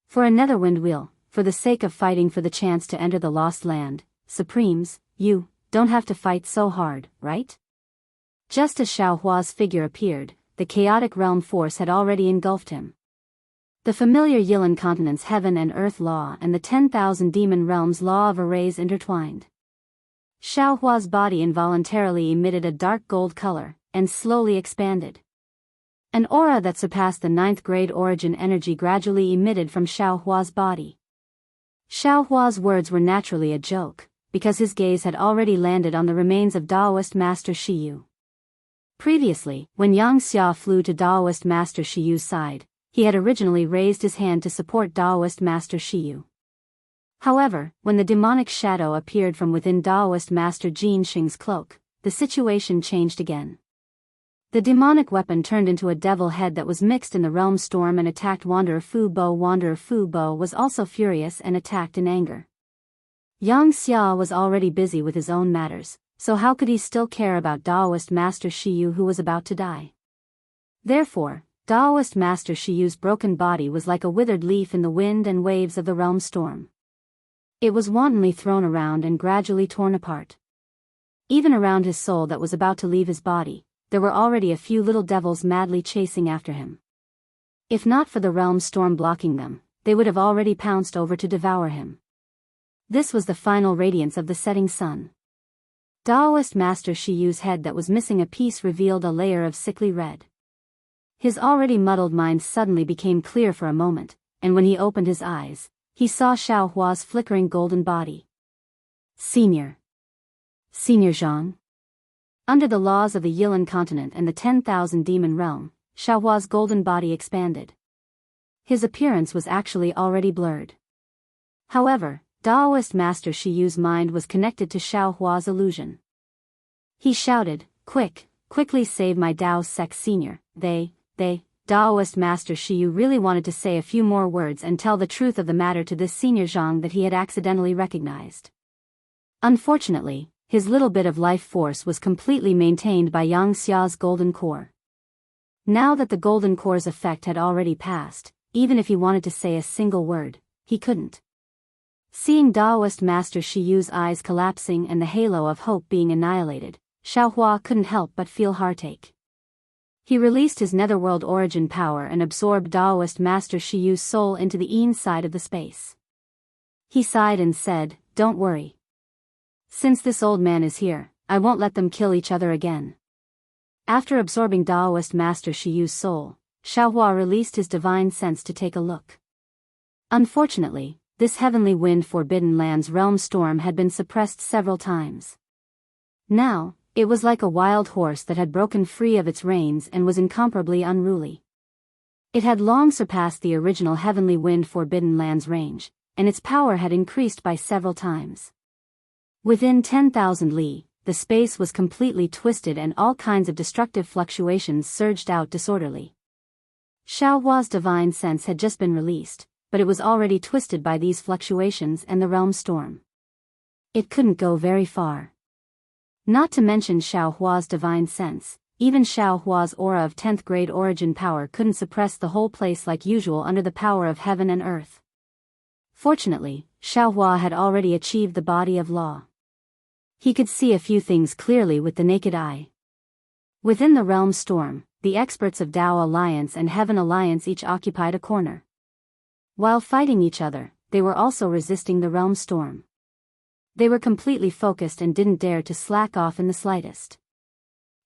For a netherwind wheel, for the sake of fighting for the chance to enter the lost land, Supremes, you don't have to fight so hard, right? Just as Xiaohua's figure appeared, the chaotic realm force had already engulfed him. The familiar Yilan continent's heaven and earth law and the 10,000 demon realms law of arrays intertwined. Xiaohua's body involuntarily emitted a dark gold color, and slowly expanded. An aura that surpassed the 9th grade origin energy gradually emitted from Xiaohua's body. Xiaohua's words were naturally a joke, because his gaze had already landed on the remains of Daoist Master Shiyu. Previously, when Xianxia flew to Daoist Master Shiyu's side, he had originally raised his hand to support Daoist Master Shiyu. However, when the demonic shadow appeared from within Daoist Master Jin Xing's cloak, the situation changed again. The demonic weapon turned into a devil head that was mixed in the realm storm and attacked Wanderer Fu Bo. Wanderer Fu Bo was also furious and attacked in anger. Xianxia was already busy with his own matters, so how could he still care about Daoist Master Shiyu who was about to die? Therefore, Daoist Master Shiyu's broken body was like a withered leaf in the wind and waves of the realm storm. It was wantonly thrown around and gradually torn apart. Even around his soul that was about to leave his body, there were already a few little devils madly chasing after him. If not for the realm storm blocking them, they would have already pounced over to devour him. This was the final radiance of the setting sun. Daoist Master Shiyu's head that was missing a piece revealed a layer of sickly red. His already muddled mind suddenly became clear for a moment, and when he opened his eyes, he saw Xiaohua's flickering golden body. Senior Zhang. Under the laws of the Yilan continent and the 10,000 demon realm, Xiaohua's golden body expanded. His appearance was actually already blurred. However, Daoist Master Shiyu's mind was connected to Xiaohua's illusion. He shouted, quickly save my Dao Sec Senior. Daoist Master Shiyu really wanted to say a few more words and tell the truth of the matter to this Senior Zhang that he had accidentally recognized. Unfortunately, his little bit of life force was completely maintained by Xiaoxia's golden core. Now that the golden core's effect had already passed, even if he wanted to say a single word, he couldn't. Seeing Daoist Master Shiyu's eyes collapsing and the halo of hope being annihilated, Xiaohua couldn't help but feel heartache. He released his netherworld origin power and absorbed Daoist Master Shiyu's soul into the inside of the space. He sighed and said, "Don't worry. Since this old man is here, I won't let them kill each other again." After absorbing Daoist Master Shiyu's soul, Xiaohua released his divine sense to take a look. Unfortunately, this heavenly wind Forbidden Land's realm storm had been suppressed several times. Now, it was like a wild horse that had broken free of its reins and was incomparably unruly. It had long surpassed the original heavenly wind Forbidden Land's range, and its power had increased by several times. Within 10,000 li, the space was completely twisted and all kinds of destructive fluctuations surged out disorderly. Xiaohua's divine sense had just been released, but it was already twisted by these fluctuations and the realm storm. It couldn't go very far. Not to mention Xiaohua's divine sense, even Xiaohua's aura of 10th grade origin power couldn't suppress the whole place like usual under the power of heaven and earth. Fortunately, Xiaohua had already achieved the body of law. He could see a few things clearly with the naked eye. Within the realm storm, the experts of Dao Alliance and Heaven Alliance each occupied a corner. While fighting each other, they were also resisting the realm storm. They were completely focused and didn't dare to slack off in the slightest.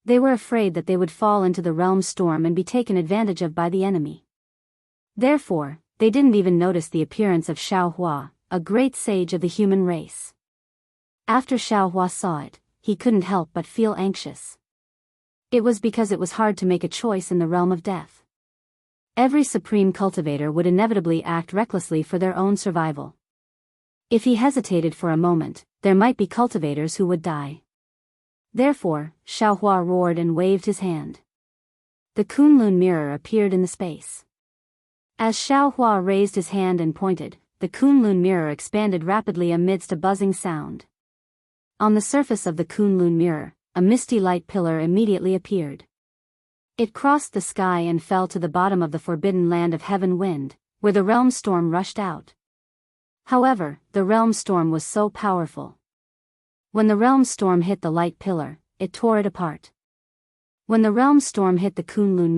They were afraid that they would fall into the realm storm and be taken advantage of by the enemy. Therefore, they didn't even notice the appearance of Xiaohua, a great sage of the human race. After Xiaohua saw it, he couldn't help but feel anxious. It was because it was hard to make a choice in the realm of death. Every supreme cultivator would inevitably act recklessly for their own survival. If he hesitated for a moment, there might be cultivators who would die. Therefore, Xiaohua roared and waved his hand. The Kunlun mirror appeared in the space. As Xiaohua raised his hand and pointed, the Kunlun mirror expanded rapidly amidst a buzzing sound. On the surface of the Kunlun mirror, a misty light pillar immediately appeared. It crossed the sky and fell to the bottom of the forbidden land of heaven wind, where the realm storm rushed out. However, the realm storm was so powerful. When the realm storm hit the light pillar, it tore it apart. When the realm storm hit the Kunlun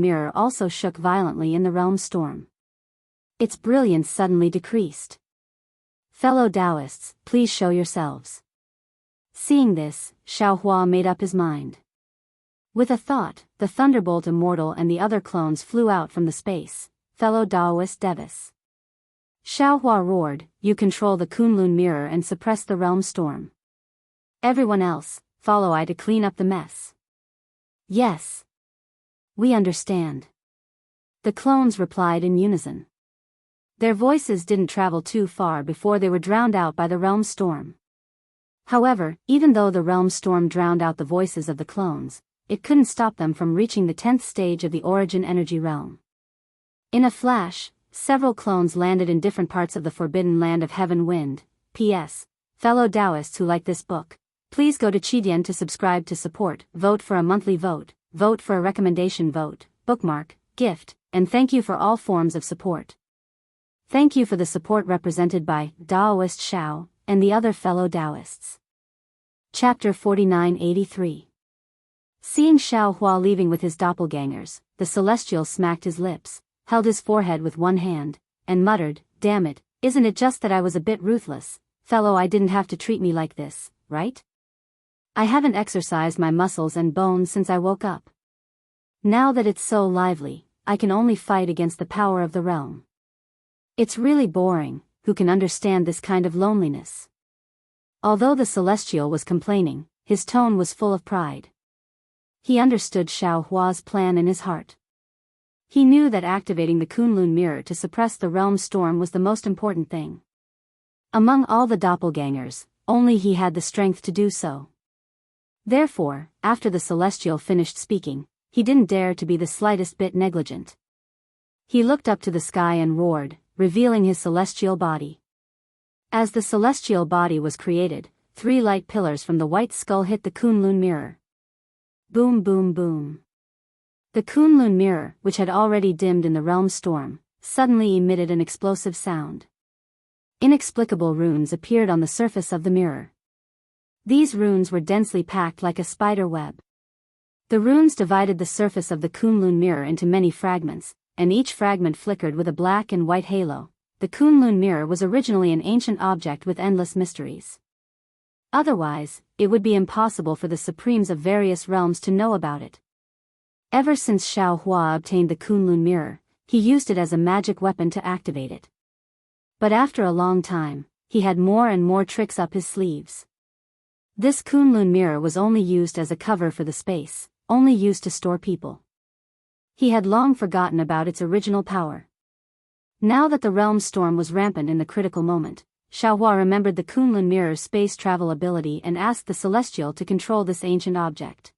mirror also shook violently in the realm storm. Its brilliance suddenly decreased. "Fellow Daoists, please show yourselves." Seeing this, Xiaohua made up his mind. With a thought, the Thunderbolt Immortal and the other clones flew out from the space. "Fellow Daoist Devis." Xiaohua roared, "You control the Kunlun mirror and suppress the realm storm. Everyone else, follow I to clean up the mess." "Yes. We understand." The clones replied in unison. Their voices didn't travel too far before they were drowned out by the realm storm. However, even though the realm storm drowned out the voices of the clones, it couldn't stop them from reaching the 10th stage of the origin energy realm. In a flash, several clones landed in different parts of the forbidden land of Heaven Wind. P.S. Fellow Daoists who like this book, please go to Qidian to subscribe to support, vote for a monthly vote, vote for a recommendation vote, bookmark, gift, and thank you for all forms of support. Thank you for the support represented by Daoist Xiao and the other fellow Daoists. Chapter 4983. Seeing Xiao Hua leaving with his doppelgangers, the Celestial smacked his lips, held his forehead with one hand, and muttered, "Damn it, isn't it just that I was a bit ruthless, fellow? I didn't have to treat me like this, right? I haven't exercised my muscles and bones since I woke up. Now that it's so lively, I can only fight against the power of the realm. It's really boring. Who can understand this kind of loneliness?" Although the Celestial was complaining, his tone was full of pride. He understood Xiao Hua's plan in his heart. He knew that activating the Kunlun mirror to suppress the realm storm was the most important thing. Among all the doppelgangers, only he had the strength to do so. Therefore, after the Celestial finished speaking, he didn't dare to be the slightest bit negligent. He looked up to the sky and roared, revealing his celestial body. As the celestial body was created, 3 light pillars from the white skull hit the Kunlun mirror. Boom boom boom. The Kunlun mirror, which had already dimmed in the realm storm, suddenly emitted an explosive sound. Inexplicable runes appeared on the surface of the mirror. These runes were densely packed like a spider web. The runes divided the surface of the Kunlun mirror into many fragments, and each fragment flickered with a black and white halo. The Kunlun mirror was originally an ancient object with endless mysteries. Otherwise, it would be impossible for the supremes of various realms to know about it. Ever since Xiao Hua obtained the Kunlun mirror, he used it as a magic weapon to activate it. But after a long time, he had more and more tricks up his sleeves. This Kunlun mirror was only used as a cover for the space, only used to store people. He had long forgotten about its original power. Now that the realm storm was rampant in the critical moment, Xiaohua remembered the Kunlun mirror's space travel ability and asked the Celestial to control this ancient object.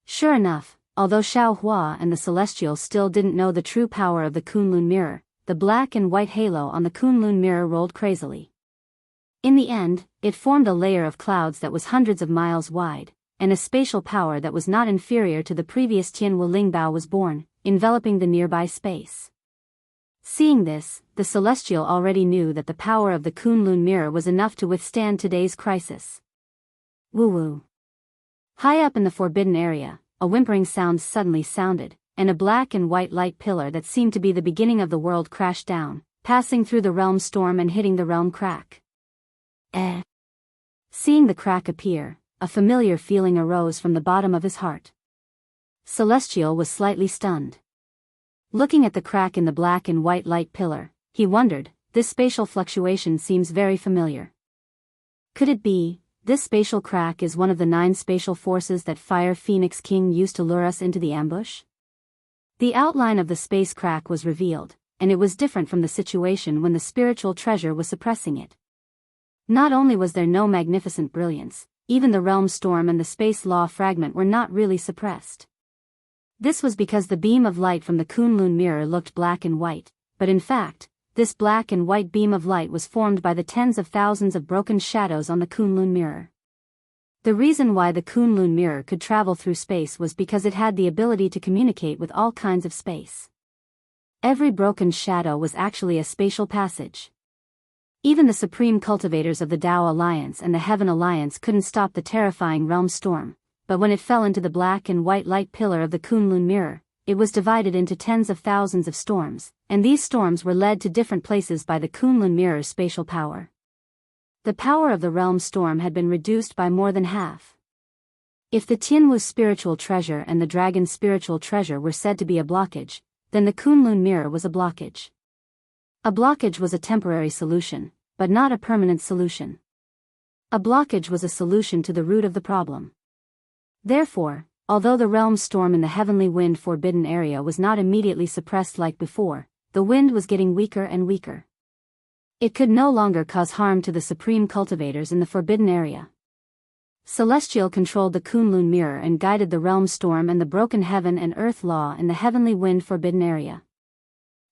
Sure enough, although Xiaohua and the Celestial still didn't know the true power of the Kunlun mirror, the black and white halo on the Kunlun mirror rolled crazily. In the end, it formed a layer of clouds that was hundreds of miles wide, and a spatial power that was not inferior to the previous Tianwu Lingbao was born, enveloping the nearby space. Seeing this, the Celestial already knew that the power of the Kunlun mirror was enough to withstand today's crisis. Woo-woo. High up in the forbidden area, a whimpering sound suddenly sounded, and a black and white light pillar that seemed to be the beginning of the world crashed down, passing through the realm storm and hitting the realm crack. Seeing the crack appear, a familiar feeling arose from the bottom of his heart. Celestial was slightly stunned. Looking at the crack in the black and white light pillar, he wondered, this spatial fluctuation seems very familiar. Could it be, this spatial crack is one of the 9 spatial forces that Fire Phoenix King used to lure us into the ambush? The outline of the space crack was revealed, and it was different from the situation when the spiritual treasure was suppressing it. Not only was there no magnificent brilliance, even the realm storm and the space law fragment were not really suppressed. This was because the beam of light from the Kunlun mirror looked black and white, but in fact, this black and white beam of light was formed by the tens of thousands of broken shadows on the Kunlun mirror. The reason why the Kunlun mirror could travel through space was because it had the ability to communicate with all kinds of space. Every broken shadow was actually a spatial passage. Even the supreme cultivators of the Tao Alliance and the Heaven Alliance couldn't stop the terrifying realm storm, but when it fell into the black and white light pillar of the Kunlun mirror, it was divided into tens of thousands of storms, and these storms were led to different places by the Kunlun mirror's spatial power. The power of the realm storm had been reduced by more than half. If the Tianwu spiritual treasure and the dragon spiritual treasure were said to be a blockage, then the Kunlun mirror was a blockage. A blockage was a temporary solution, but not a permanent solution. A blockage was a solution to the root of the problem. Therefore, although the realm storm in the heavenly wind forbidden area was not immediately suppressed like before, the wind was getting weaker and weaker. It could no longer cause harm to the supreme cultivators in the forbidden area. Celestial controlled the Kunlun mirror and guided the realm storm and the broken heaven and earth law in the heavenly wind forbidden area.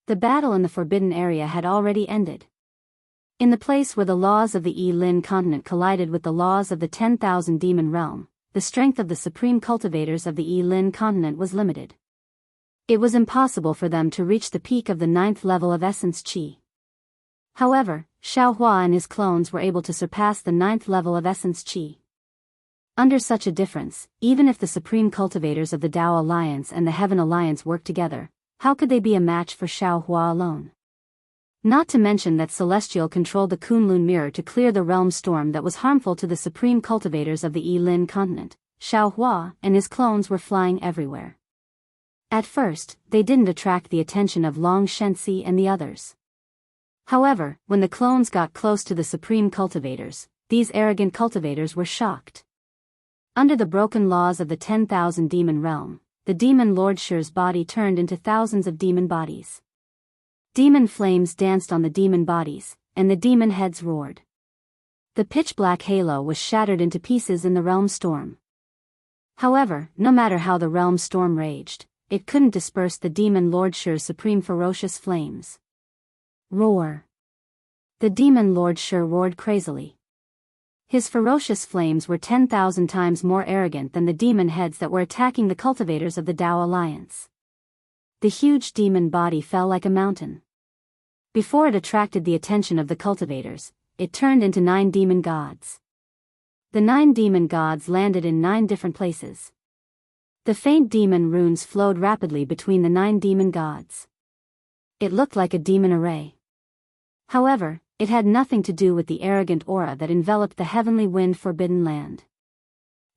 The battle in the forbidden area had already ended. In the place where the laws of the Yi-Lin continent collided with the laws of the 10,000 demon realm, the strength of the supreme cultivators of the Yi-Lin continent was limited. It was impossible for them to reach the peak of the 9th level of essence qi. However, Xiaohua and his clones were able to surpass the 9th level of essence qi. Under such a difference, even if the supreme cultivators of the Dao Alliance and the Heaven Alliance worked together, how could they be a match for Xiaohua alone? Not to mention that Celestial controlled the Kunlun mirror to clear the realm storm that was harmful to the supreme cultivators of the Yi-Lin continent. Xiaohua and his clones were flying everywhere. At first, they didn't attract the attention of Long Shenxi and the others. However, when the clones got close to the supreme cultivators, these arrogant cultivators were shocked. Under the broken laws of the 10,000 demon realm, the demon Lord Shi's body turned into thousands of demon bodies. Demon flames danced on the demon bodies, and the demon heads roared. The pitch-black halo was shattered into pieces in the realm storm. However, no matter how the realm storm raged, it couldn't disperse the demon Lord Shi's supreme ferocious flames. Roar! The demon Lord Shi roared crazily. His ferocious flames were 10,000 times more arrogant than the demon heads that were attacking the cultivators of the Dao Alliance. The huge demon body fell like a mountain. Before it attracted the attention of the cultivators, it turned into 9 demon gods. The 9 demon gods landed in 9 different places. The faint demon runes flowed rapidly between the 9 demon gods. It looked like a demon array. However, it had nothing to do with the arrogant aura that enveloped the heavenly wind forbidden land.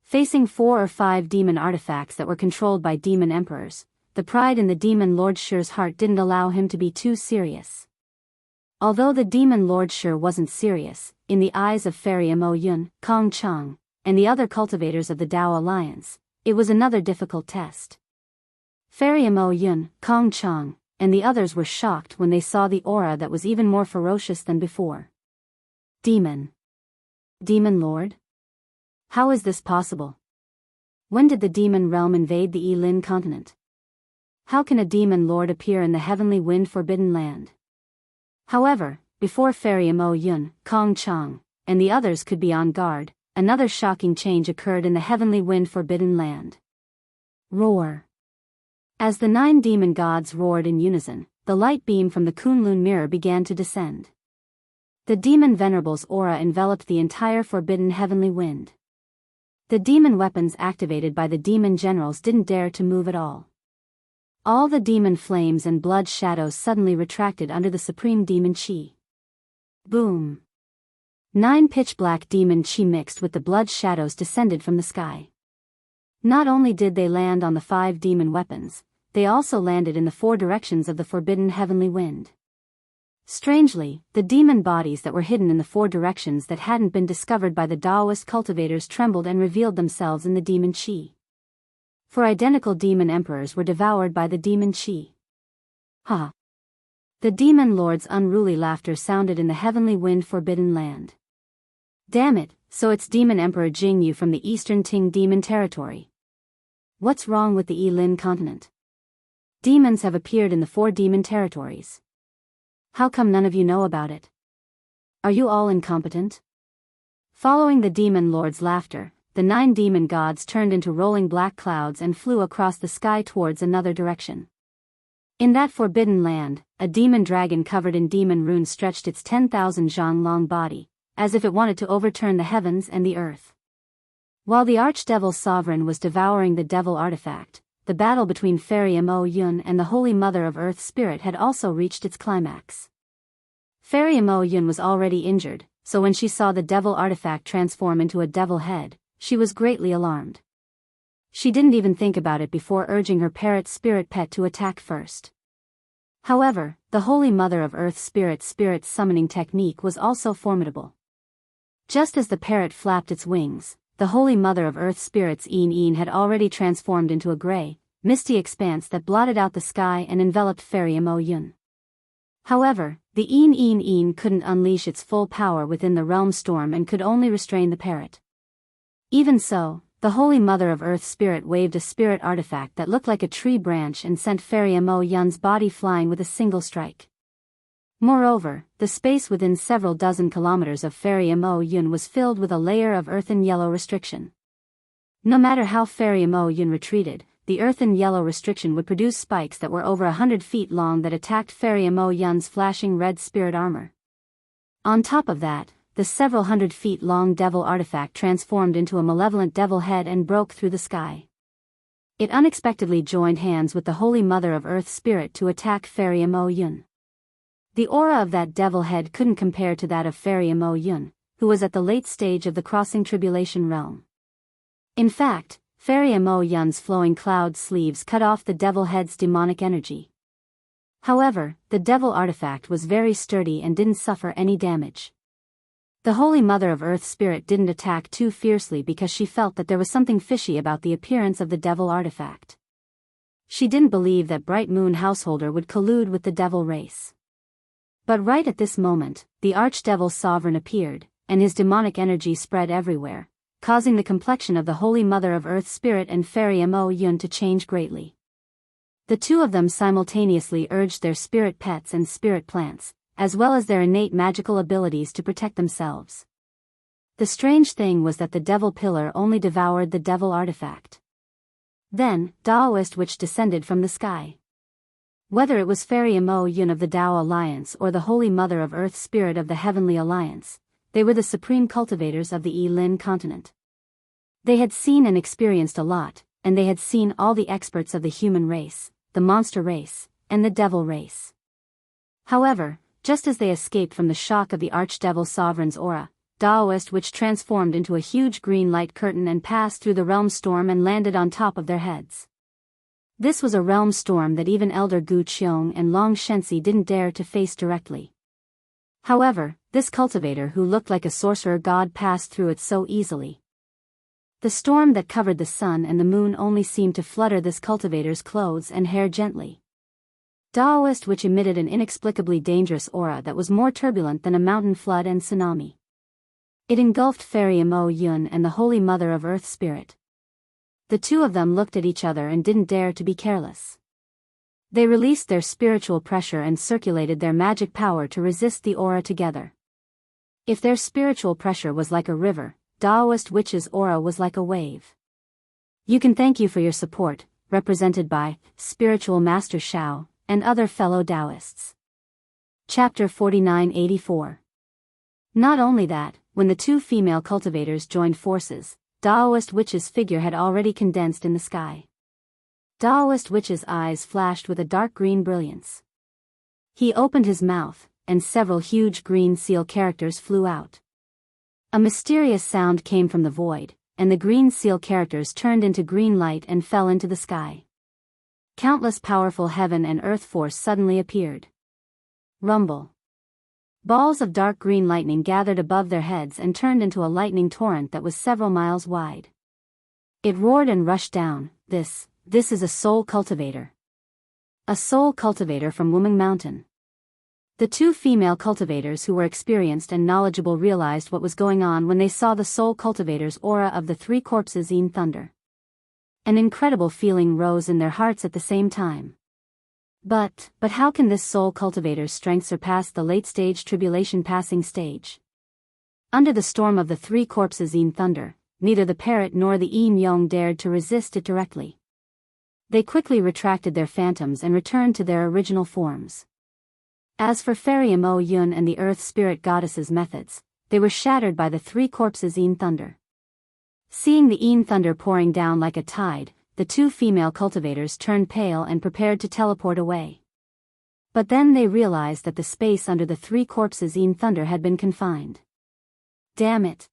Facing 4 or 5 demon artifacts that were controlled by demon emperors, the pride in the demon Lord Shi's heart didn't allow him to be too serious. Although the demon Lord Shi wasn't serious, in the eyes of Fairy Mo Yun, Kong Chang, and the other cultivators of the Dao Alliance, it was another difficult test. Fairy Mo Yun, Kong Chang, and the others were shocked when they saw the aura that was even more ferocious than before. Demon. Demon Lord? How is this possible? When did the demon realm invade the Yi-Lin continent? How can a demon lord appear in the heavenly wind forbidden land? However, before Fairy Mo Yun, Kong Chang, and the others could be on guard, another shocking change occurred in the heavenly wind forbidden land. Roar! As the 9 demon gods roared in unison, the light beam from the Kunlun mirror began to descend. The demon venerable's aura enveloped the entire forbidden heavenly wind. The demon weapons activated by the demon generals didn't dare to move at all. All the demon flames and blood shadows suddenly retracted under the supreme demon chi. Boom! 9 pitch-black demon chi mixed with the blood shadows descended from the sky. Not only did they land on the 5 demon weapons, they also landed in the 4 directions of the forbidden heavenly wind. Strangely, the demon bodies that were hidden in the 4 directions that hadn't been discovered by the Daoist cultivators trembled and revealed themselves in the demon chi. 4 identical demon emperors were devoured by the demon chi. Ha! The demon lord's unruly laughter sounded in the heavenly wind forbidden land. Damn it, so it's demon emperor Jianghu from the eastern Ting demon territory. What's wrong with the Yi-Lin continent? Demons have appeared in the 4 demon territories. How come none of you know about it? Are you all incompetent? Following the demon lord's laughter, the 9 demon gods turned into rolling black clouds and flew across the sky towards another direction. In that forbidden land, a demon dragon covered in demon runes stretched its 10,000 zhang long body, as if it wanted to overturn the heavens and the earth. While the archdevil sovereign was devouring the devil artifact, the battle between Fairy Mo Yun and the Holy Mother of Earth Spirit had also reached its climax. Fairy Mo Yun was already injured, so when she saw the devil artifact transform into a devil head, she was greatly alarmed. She didn't even think about it before urging her parrot spirit pet to attack first. However, the Holy Mother of Earth Spirit's summoning technique was also formidable. Just as the parrot flapped its wings, the Holy Mother of Earth Spirit's een had already transformed into a gray, misty expanse that blotted out the sky and enveloped Fairy Mo Yun. However, the een couldn't unleash its full power within the realm storm and could only restrain the parrot. Even so, the Holy Mother of Earth Spirit waved a spirit artifact that looked like a tree branch and sent Fairy Mo Yun's body flying with a single strike. Moreover, the space within several dozen kilometers of Fairy Mo Yun was filled with a layer of earthen yellow restriction. No matter how Fairy Mo Yun retreated, the earthen yellow restriction would produce spikes that were over 100 feet long that attacked Fairy Mo Yun's flashing red spirit armor. On top of that, the several 100 feet long devil artifact transformed into a malevolent devil head and broke through the sky. It unexpectedly joined hands with the Holy Mother of Earth Spirit to attack Fairy Mo Yun. The aura of that devil head couldn't compare to that of Fairy Mo Yun, who was at the late stage of the crossing tribulation realm. In fact, Fairy Mo Yun's flowing cloud sleeves cut off the devil head's demonic energy. However, the devil artifact was very sturdy and didn't suffer any damage. The Holy Mother of Earth Spirit didn't attack too fiercely because she felt that there was something fishy about the appearance of the devil artifact. She didn't believe that Bright Moon Householder would collude with the devil race. But right at this moment, the Archdevil Sovereign appeared, and his demonic energy spread everywhere, causing the complexion of the Holy Mother of Earth Spirit and Fairy Mo Yun to change greatly. The two of them simultaneously urged their spirit pets and spirit plants, as well as their innate magical abilities to protect themselves. The strange thing was that the Devil Pillar only devoured the Devil Artifact. Then, Daoist which descended from the sky. Whether it was Fairy Mo Yun of the Dao Alliance or the Holy Mother of Earth Spirit of the Heavenly Alliance, they were the supreme cultivators of the Yi-Lin continent. They had seen and experienced a lot, and they had seen all the experts of the human race, the monster race, and the devil race. However, just as they escaped from the shock of the Archdevil Sovereign's aura, Daoist which transformed into a huge green light curtain and passed through the realm storm and landed on top of their heads. This was a realm storm that even Elder Gu Qiong and Long Shensi didn't dare to face directly. However, this cultivator who looked like a sorcerer god passed through it so easily. The storm that covered the sun and the moon only seemed to flutter this cultivator's clothes and hair gently. Daoist which emitted an inexplicably dangerous aura that was more turbulent than a mountain flood and tsunami. It engulfed Fairy Mo Yun and the Holy Mother of Earth Spirit. The two of them looked at each other and didn't dare to be careless. They released their spiritual pressure and circulated their magic power to resist the aura together. If their spiritual pressure was like a river, Daoist Witch's aura was like a wave. You can thank you for your support, represented by Spiritual Master Shao and other fellow Daoists. Chapter 4984. Not only that, when the two female cultivators joined forces, Daoist Witch's figure had already condensed in the sky. Daoist Witch's eyes flashed with a dark green brilliance. He opened his mouth, and several huge green seal characters flew out. A mysterious sound came from the void, and the green seal characters turned into green light and fell into the sky. Countless powerful heaven and earth force suddenly appeared. Rumble. Balls of dark green lightning gathered above their heads and turned into a lightning torrent that was several miles wide. It roared and rushed down. This is a soul cultivator. A soul cultivator from Wuming Mountain. The two female cultivators who were experienced and knowledgeable realized what was going on when they saw the soul cultivator's aura of the three corpses in thunder. An incredible feeling rose in their hearts at the same time. But how can this soul cultivator's strength surpass the late-stage tribulation passing stage? Under the storm of the three corpses in thunder, neither the parrot nor the Yin Yong dared to resist it directly. They quickly retracted their phantoms and returned to their original forms. As for Fairy Mo Yun and the Earth Spirit Goddess's methods, they were shattered by the three corpses in thunder. Seeing the Yin thunder pouring down like a tide, the two female cultivators turned pale and prepared to teleport away. But then they realized that the space under the three corpses in thunder had been confined. Damn it!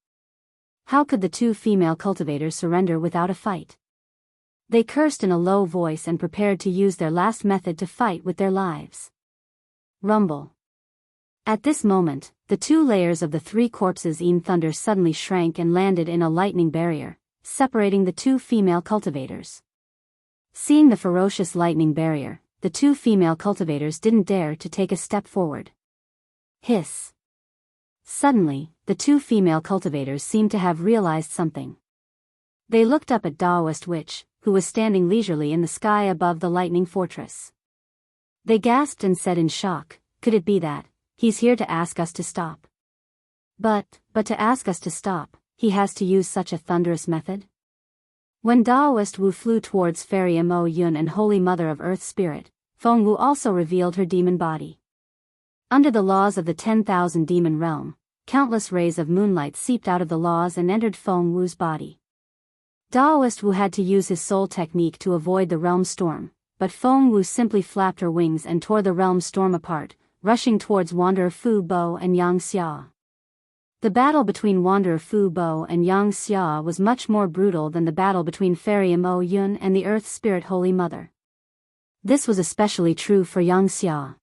How could the two female cultivators surrender without a fight? They cursed in a low voice and prepared to use their last method to fight with their lives. Rumble. At this moment, the two layers of the three corpses in thunder suddenly shrank and landed in a lightning barrier, separating the two female cultivators. Seeing the ferocious lightning barrier, the two female cultivators didn't dare to take a step forward. Hiss. Suddenly, the two female cultivators seemed to have realized something. They looked up at Daoist Witch, who was standing leisurely in the sky above the lightning fortress. They gasped and said in shock, "Could it be that he's here to ask us to stop? But to ask us to stop, he has to use such a thunderous method?" When Daoist Wu flew towards Fairy Mo Yun and Holy Mother of Earth Spirit, Feng Wu also revealed her demon body. Under the laws of the 10,000 demon realm, countless rays of moonlight seeped out of the laws and entered Feng Wu's body. Daoist Wu had to use his soul technique to avoid the realm storm, but Feng Wu simply flapped her wings and tore the realm storm apart, rushing towards Wanderer Fu Bo and Xianxia. The battle between Wanderer Fu Bo and Xianxia was much more brutal than the battle between Fairy Mo Yun and the Earth Spirit Holy Mother. This was especially true for Xianxia.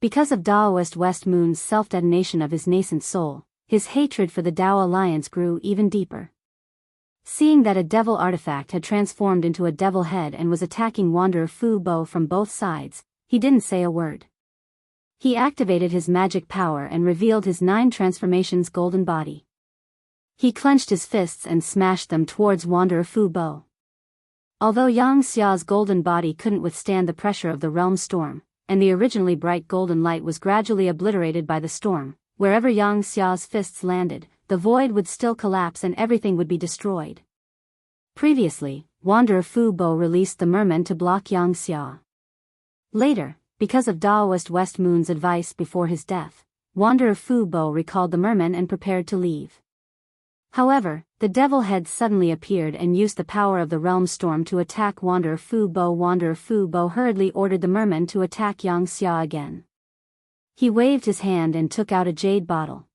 Because of Daoist West Moon's self-detonation of his nascent soul, his hatred for the Dao Alliance grew even deeper. Seeing that a devil artifact had transformed into a devil head and was attacking Wanderer Fu Bo from both sides, he didn't say a word. He activated his magic power and revealed his 9 transformations golden body. He clenched his fists and smashed them towards Wanderer Fu Bo. Although Xia's golden body couldn't withstand the pressure of the realm storm, and the originally bright golden light was gradually obliterated by the storm, wherever Xia's fists landed, the void would still collapse and everything would be destroyed. Previously, Wanderer Fu Bo released the merman to block Xianxia. Later, because of Daoist West Moon's advice before his death, Wanderer Fu Bo recalled the merman and prepared to leave. However, the devil head suddenly appeared and used the power of the realm storm to attack Wanderer Fu Bo. Wanderer Fu Bo hurriedly ordered the merman to attack Xianxia again. He waved his hand and took out a jade bottle.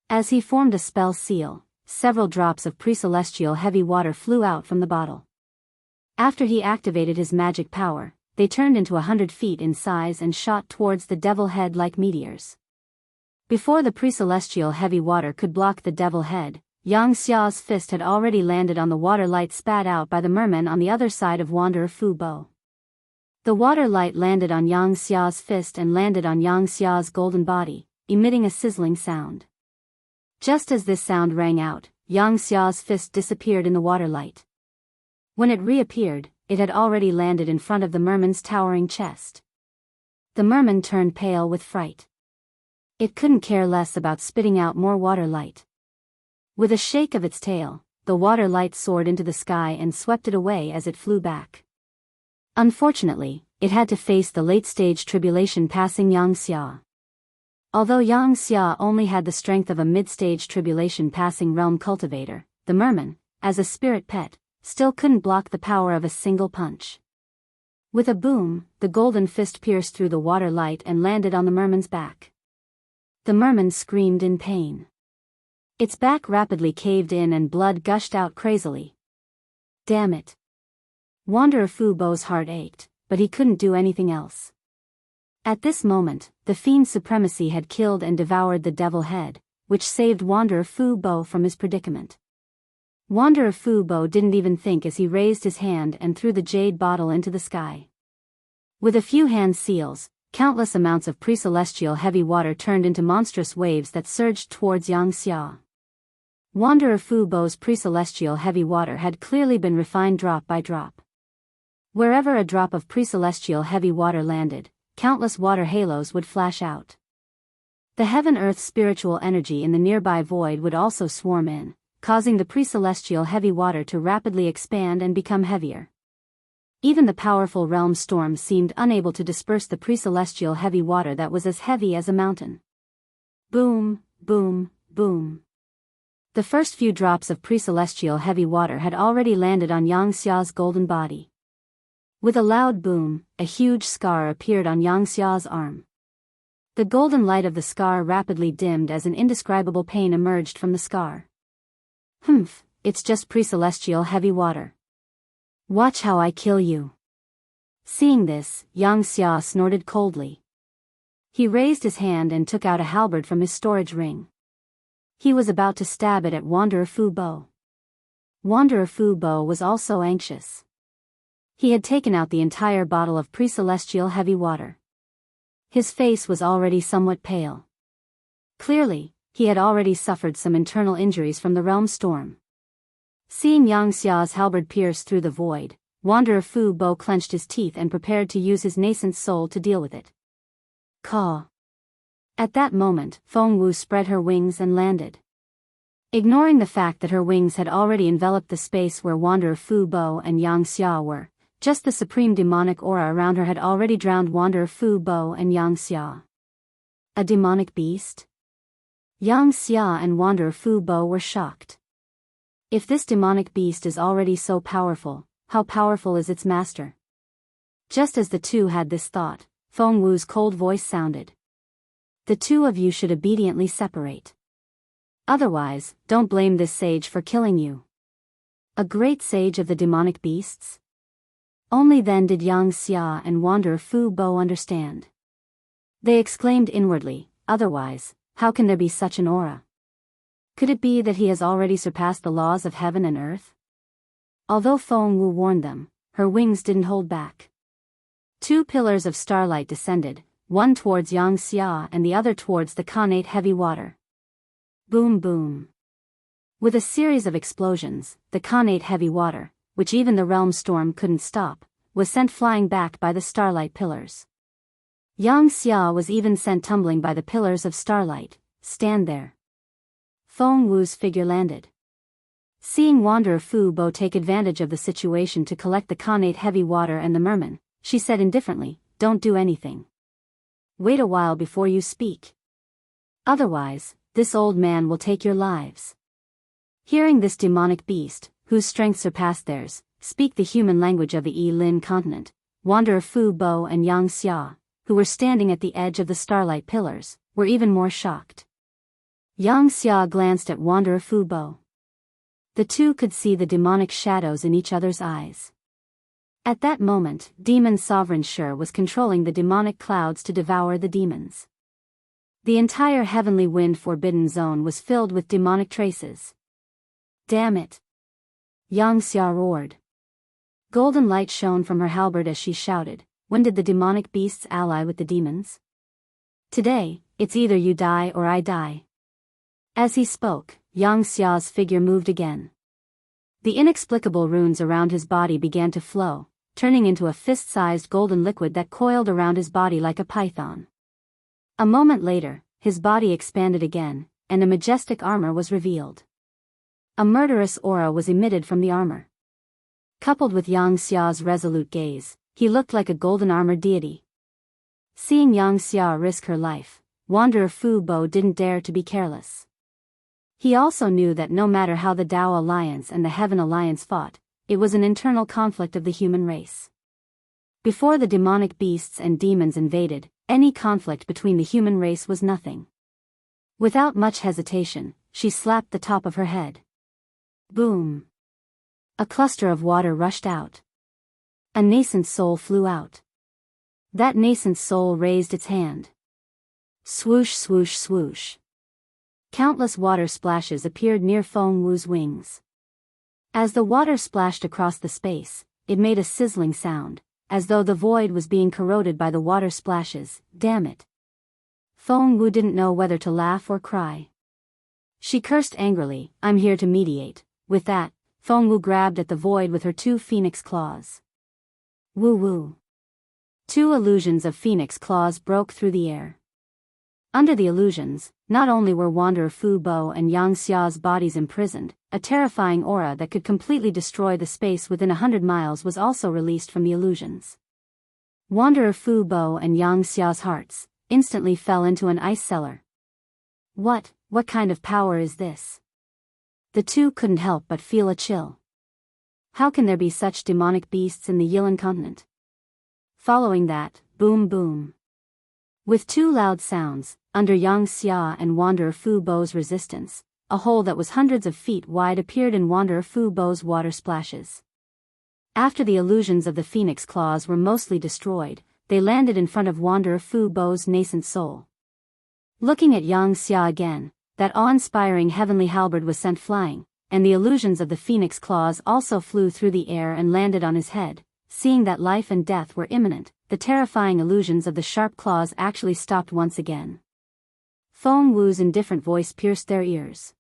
As he formed a spell seal, several drops of pre-celestial heavy water flew out from the bottle. After he activated his magic power, they turned into 100 feet in size and shot towards the devil head like meteors. Before the pre-celestial heavy water could block the devil head, Xia's fist had already landed on the water light spat out by the merman on the other side of Wanderer Fu Bo. The water light landed on Xia's fist and landed on Xia's golden body, emitting a sizzling sound. Just as this sound rang out, Xia's fist disappeared in the water light. When it reappeared, it had already landed in front of the merman's towering chest. The merman turned pale with fright. It couldn't care less about spitting out more water light. With a shake of its tail, the water light soared into the sky and swept it away as it flew back. Unfortunately, it had to face the late-stage tribulation passing Xianxia. Although Xianxia only had the strength of a mid-stage tribulation passing realm cultivator, the merman, as a spirit pet, still couldn't block the power of a single punch. With a boom, the golden fist pierced through the water light and landed on the merman's back. The merman screamed in pain. Its back rapidly caved in and blood gushed out crazily. Damn it. Wanderer Fu Bo's heart ached, but he couldn't do anything else. At this moment, the fiend's supremacy had killed and devoured the devil head, which saved Wanderer Fu Bo from his predicament. Wanderer Fu Bo didn't even think as he raised his hand and threw the jade bottle into the sky. With a few hand seals, countless amounts of pre-celestial heavy water turned into monstrous waves that surged towards Xianxia. Wanderer Fu Bo's pre-celestial heavy water had clearly been refined drop by drop. Wherever a drop of pre-celestial heavy water landed, countless water halos would flash out. The heaven-earth spiritual energy in the nearby void would also swarm in, causing the pre-celestial heavy water to rapidly expand and become heavier. Even the powerful realm storm seemed unable to disperse the pre-celestial heavy water that was as heavy as a mountain. Boom, boom, boom. The first few drops of pre-celestial heavy water had already landed on Xia's golden body. With a loud boom, a huge scar appeared on Xia's arm. The golden light of the scar rapidly dimmed as an indescribable pain emerged from the scar. Humph, it's just pre-celestial heavy water. Watch how I kill you. Seeing this, Xianxia snorted coldly. He raised his hand and took out a halberd from his storage ring. He was about to stab it at Wanderer Fu Bo. Wanderer Fu Bo was also anxious. He had taken out the entire bottle of pre-celestial heavy water. His face was already somewhat pale. Clearly, he had already suffered some internal injuries from the realm storm. Seeing Xia's halberd pierce through the void, Wanderer Fu Bo clenched his teeth and prepared to use his nascent soul to deal with it. Caw. At that moment, Feng Wu spread her wings and landed. Ignoring the fact that her wings had already enveloped the space where Wanderer Fu Bo and Xianxia were, just the supreme demonic aura around her had already drowned Wanderer Fu Bo and Xianxia. A demonic beast? Xianxia and Wanderer Fu Bo were shocked. If this demonic beast is already so powerful, how powerful is its master? Just as the two had this thought, Feng Wu's cold voice sounded. The two of you should obediently separate. Otherwise, don't blame this sage for killing you. A great sage of the demonic beasts? Only then did Xianxia and Wanderer Fu Bo understand. They exclaimed inwardly, otherwise, how can there be such an aura? Could it be that he has already surpassed the laws of heaven and earth? Although Feng Wu warned them, her wings didn't hold back. Two pillars of starlight descended, one towards Xianxia and the other towards the Khanate heavy water. Boom boom. With a series of explosions, the Khanate heavy water, which even the realm storm couldn't stop, was sent flying back by the starlight pillars. Xianxia was even sent tumbling by the pillars of starlight. Stand there. Feng Wu's figure landed. Seeing Wanderer Fu Bo take advantage of the situation to collect the Khanate heavy water and the merman, she said indifferently, don't do anything. Wait a while before you speak. Otherwise, this old man will take your lives. Hearing this demonic beast, whose strength surpassed theirs, speak the human language of the Yi-Lin continent, Wanderer Fu Bo and Xianxia, who were standing at the edge of the starlight pillars, were even more shocked. Xianxia glanced at Wanderer Fu Bo. The two could see the demonic shadows in each other's eyes. At that moment, Demon Sovereign Shur was controlling the demonic clouds to devour the demons. The entire heavenly wind forbidden zone was filled with demonic traces. Damn it! Xianxia roared. Golden light shone from her halberd as she shouted, when did the demonic beasts ally with the demons? Today, it's either you die or I die. As he spoke, Xia's figure moved again. The inexplicable runes around his body began to flow, turning into a fist-sized golden liquid that coiled around his body like a python. A moment later, his body expanded again, and a majestic armor was revealed. A murderous aura was emitted from the armor. Coupled with Xia's resolute gaze, he looked like a golden-armored deity. Seeing Xianxia risk her life, Wanderer Fu Bo didn't dare to be careless. He also knew that no matter how the Dao Alliance and the Heaven Alliance fought, it was an internal conflict of the human race. Before the demonic beasts and demons invaded, any conflict between the human race was nothing. Without much hesitation, she slapped the top of her head. Boom! A cluster of water rushed out. A nascent soul flew out. That nascent soul raised its hand. Swoosh swoosh swoosh. Countless water splashes appeared near Feng Wu's wings. As the water splashed across the space, it made a sizzling sound, as though the void was being corroded by the water splashes. Damn it! Feng Wu didn't know whether to laugh or cry. She cursed angrily, I'm here to mediate. With that, Feng Wu grabbed at the void with her two phoenix claws. Woo woo. Two illusions of phoenix claws broke through the air. Under the illusions, not only were Wanderer Fu Bo and Xia's bodies imprisoned, a terrifying aura that could completely destroy the space within 100 miles was also released from the illusions. Wanderer Fu Bo and Xia's hearts instantly fell into an ice cellar. What kind of power is this? The two couldn't help but feel a chill. How can there be such demonic beasts in the Yilan continent? Following that, boom boom. With two loud sounds, under Xianxia and Wanderer Fu Bo's resistance, a hole that was hundreds of feet wide appeared in Wanderer Fu Bo's water splashes. After the illusions of the phoenix claws were mostly destroyed, they landed in front of Wanderer Fu Bo's nascent soul. Looking at Xianxia again, that awe-inspiring heavenly halberd was sent flying, and the illusions of the phoenix claws also flew through the air and landed on his head. Seeing that life and death were imminent, the terrifying illusions of the sharp claws actually stopped once again. Feng Wu's indifferent voice pierced their ears.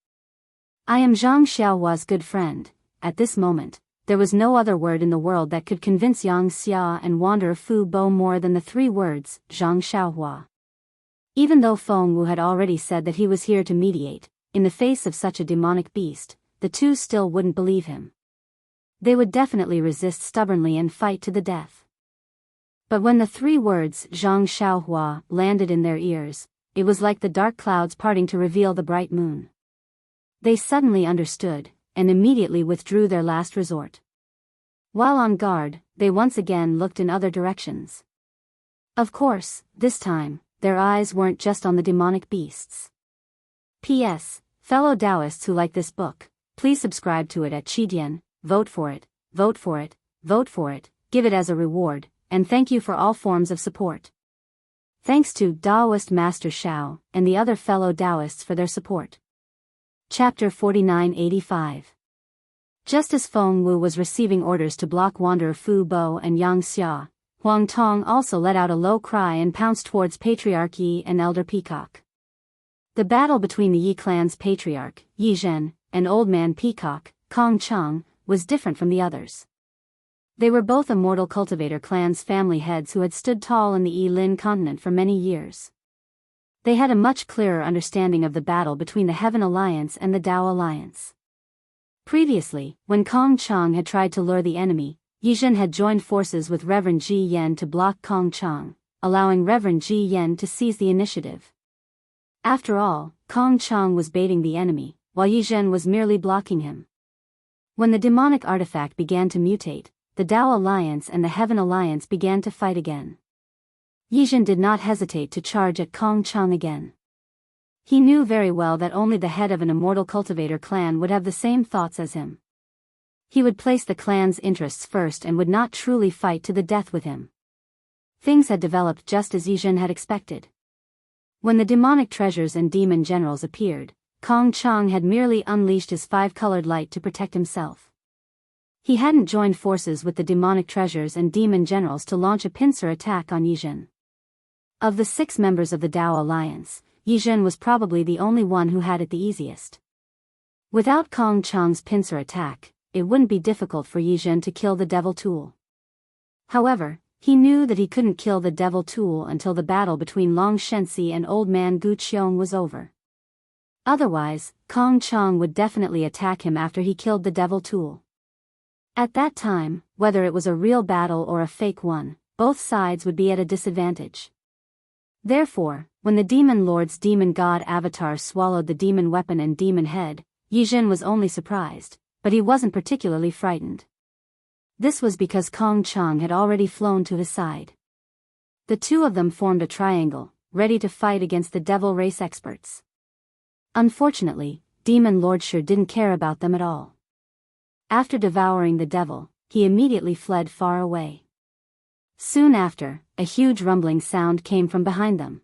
"I am Zhang Xiaohua's good friend." At this moment, there was no other word in the world that could convince Xianxia and Wanderer Fu Bo more than the 3 words, Zhang Xiaohua. Even though Feng Wu had already said that he was here to mediate, in the face of such a demonic beast, the two still wouldn't believe him. They would definitely resist stubbornly and fight to the death. But when the 3 words Zhang Xiaohua landed in their ears, it was like the dark clouds parting to reveal the bright moon. They suddenly understood, and immediately withdrew their last resort. While on guard, they once again looked in other directions. Of course, this time, their eyes weren't just on the demonic beasts. P.S. Fellow Daoists who like this book, please subscribe to it at Qidian, vote for it, vote for it, vote for it, give it as a reward, and thank you for all forms of support. Thanks to Daoist Master Shao and the other fellow Daoists for their support. Chapter 4985. Just as Feng Wu was receiving orders to block Wanderer Fu Bo and Xianxia, Huang Tong also let out a low cry and pounced towards Patriarch Yi and Elder Peacock. The battle between the Yi clan's Patriarch, Yi Zhen, and Old Man Peacock, Kong Chang, was different from the others. They were both immortal Cultivator clan's family heads who had stood tall in the Yi Lin continent for many years. They had a much clearer understanding of the battle between the Heaven Alliance and the Dao Alliance. Previously, when Kong Chang had tried to lure the enemy, Yi Zhen had joined forces with Reverend Ji Yen to block Kong Chang, allowing Reverend Ji Yen to seize the initiative. After all, Kong Chang was baiting the enemy, while Yi Zhen was merely blocking him. When the demonic artifact began to mutate, the Dao Alliance and the Heaven Alliance began to fight again. Yi Zhen did not hesitate to charge at Kong Chang again. He knew very well that only the head of an immortal cultivator clan would have the same thoughts as him. He would place the clan's interests first and would not truly fight to the death with him. Things had developed just as Yi Zhen had expected. When the demonic treasures and demon generals appeared, Kong Chang had merely unleashed his 5-colored light to protect himself. He hadn't joined forces with the demonic treasures and demon generals to launch a pincer attack on Yi Zhen. Of the 6 members of the Dao Alliance, Yi Zhen was probably the only one who had it the easiest. Without Kong Chang's pincer attack, it wouldn't be difficult for Yi Zhen to kill the Devil Tool. However, he knew that he couldn't kill the Devil Tool until the battle between Long Shenxi and Old Man Gu Qiong was over. Otherwise, Kong Chang would definitely attack him after he killed the Devil Tool. At that time, whether it was a real battle or a fake one, both sides would be at a disadvantage. Therefore, when the Demon Lord's demon god avatar swallowed the demon weapon and demon head, Yi Zhen was only surprised, but he wasn't particularly frightened. This was because Kong Chang had already flown to his side. The two of them formed a triangle, ready to fight against the devil race experts. Unfortunately, Demon Lord sure didn't care about them at all. After devouring the devil, he immediately fled far away. Soon after, a huge rumbling sound came from behind them.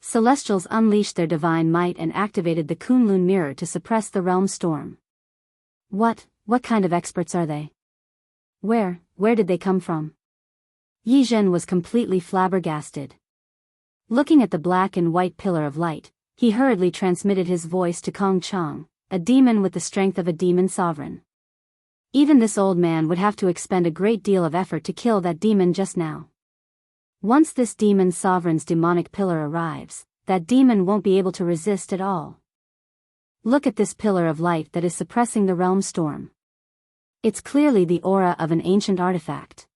Celestials unleashed their divine might and activated the Kunlun mirror to suppress the realm storm. What kind of experts are they? Where did they come from? Yi Zhen was completely flabbergasted. Looking at the black and white pillar of light, he hurriedly transmitted his voice to Kong Chang, a demon with the strength of a demon sovereign. Even this old man would have to expend a great deal of effort to kill that demon just now. Once this demon sovereign's demonic pillar arrives, that demon won't be able to resist at all. Look at this pillar of light that is suppressing the realm storm. It's clearly the aura of an ancient artifact.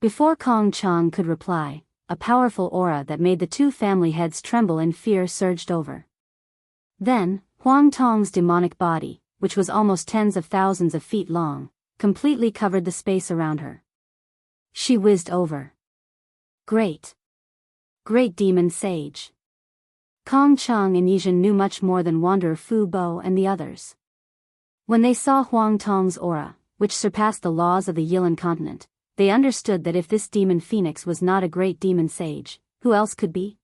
Before Kong Chang could reply, a powerful aura that made the 2 family heads tremble in fear surged over. Then, Huang Tong's demonic body, which was almost tens of thousands of feet long, completely covered the space around her. She whizzed over. Great demon sage. Kong Chang and Yi Zhen knew much more than Wanderer Fu Bo and the others. When they saw Huang Tong's aura, which surpassed the laws of the Yilin continent, they understood that if this demon phoenix was not a great demon sage, who else could be?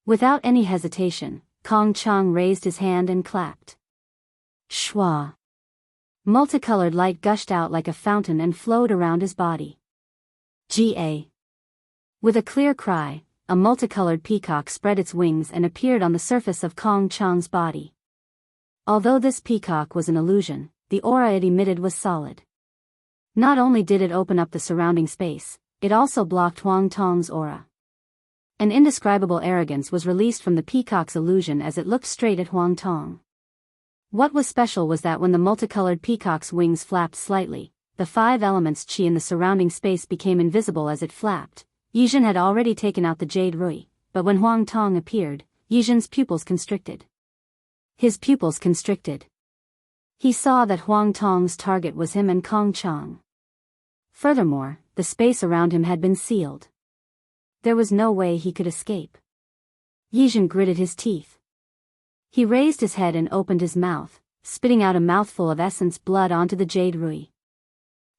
Without any hesitation, Kong Chang raised his hand and clapped. Shwa! Multicolored light gushed out like a fountain and flowed around his body. Ga! With a clear cry, a multicolored peacock spread its wings and appeared on the surface of Kong Chang's body. Although this peacock was an illusion, the aura it emitted was solid. Not only did it open up the surrounding space, it also blocked Huang Tong's aura. An indescribable arrogance was released from the peacock's illusion as it looked straight at Huang Tong. What was special was that when the multicolored peacock's wings flapped slightly, the 5 elements qi in the surrounding space became invisible as it flapped. Yizhen had already taken out the jade rui, but when Huang Tong appeared, Yizhen's pupils constricted. His pupils constricted. He saw that Huang Tong's target was him and Kong Chang. Furthermore, the space around him had been sealed. There was no way he could escape. Yizhen gritted his teeth. He raised his head and opened his mouth, spitting out a mouthful of essence blood onto the jade rui.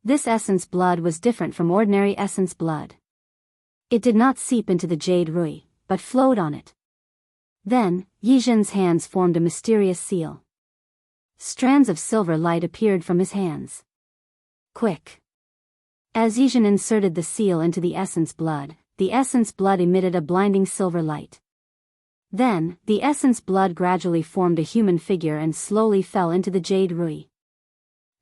This essence blood was different from ordinary essence blood. It did not seep into the jade rui, but flowed on it. Then, Yizhen's hands formed a mysterious seal. Strands of silver light appeared from his hands. Quick! As Yizhen inserted the seal into the essence blood emitted a blinding silver light. Then, the essence blood gradually formed a human figure and slowly fell into the jade rui.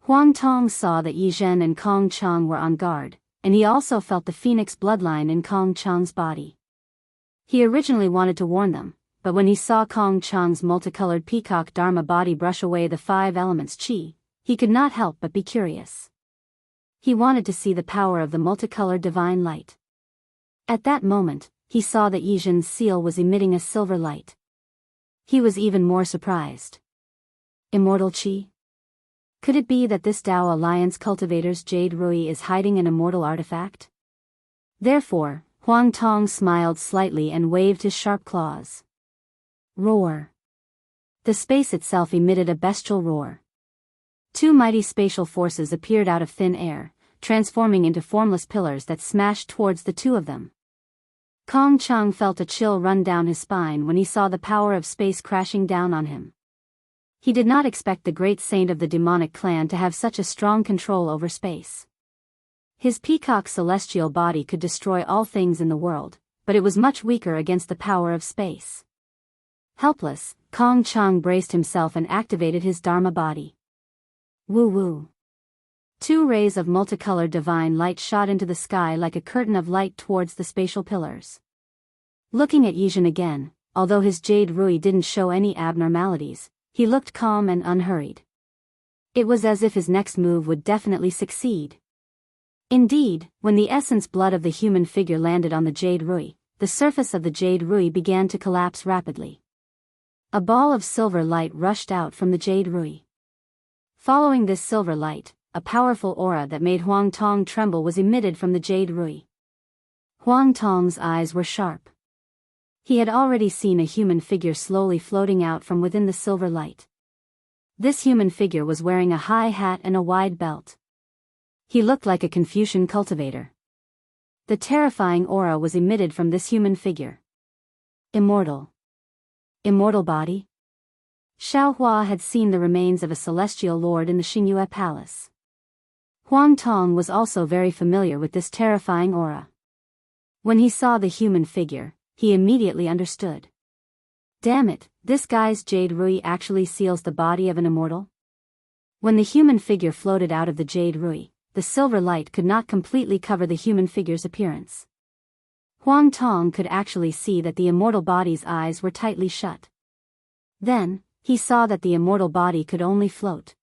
Huang Tong saw that Yizhen and Kong Chang were on guard, and he also felt the phoenix bloodline in Kong Chang's body. He originally wanted to warn them, but when he saw Kong Chang's multicolored peacock dharma body brush away the 5 elements qi, he could not help but be curious. He wanted to see the power of the multicolored divine light. At that moment, he saw that Yizhen's seal was emitting a silver light. He was even more surprised. Immortal qi? Could it be that this Dao Alliance cultivator's jade rui is hiding an immortal artifact? Therefore, Huang Tong smiled slightly and waved his sharp claws. Roar! The space itself emitted a bestial roar. 2 mighty spatial forces appeared out of thin air, transforming into formless pillars that smashed towards the 2 of them. Kong Chang felt a chill run down his spine when he saw the power of space crashing down on him. He did not expect the great saint of the demonic clan to have such a strong control over space. His peacock celestial body could destroy all things in the world, but it was much weaker against the power of space. Helpless, Kong Chang braced himself and activated his dharma body. Woo-woo. 2 rays of multicolored divine light shot into the sky like a curtain of light towards the spatial pillars. Looking at Yizhen again, although his jade rui didn't show any abnormalities, he looked calm and unhurried. It was as if his next move would definitely succeed. Indeed, when the essence blood of the human figure landed on the jade rui, the surface of the jade rui began to collapse rapidly. A ball of silver light rushed out from the jade rui. Following this silver light, a powerful aura that made Huang Tong tremble was emitted from the jade rui. Huang Tong's eyes were sharp. He had already seen a human figure slowly floating out from within the silver light. This human figure was wearing a high hat and a wide belt. He looked like a Confucian cultivator. The terrifying aura was emitted from this human figure. Immortal. Immortal body? Xiao Hua had seen the remains of a celestial lord in the Xingyue palace. Huang Tong was also very familiar with this terrifying aura. When he saw the human figure, he immediately understood. Damn it, this guy's jade rui actually seals the body of an immortal? When the human figure floated out of the jade rui, the silver light could not completely cover the human figure's appearance. Huang Tong could actually see that the immortal body's eyes were tightly shut. Then, he saw that the immortal body could only float.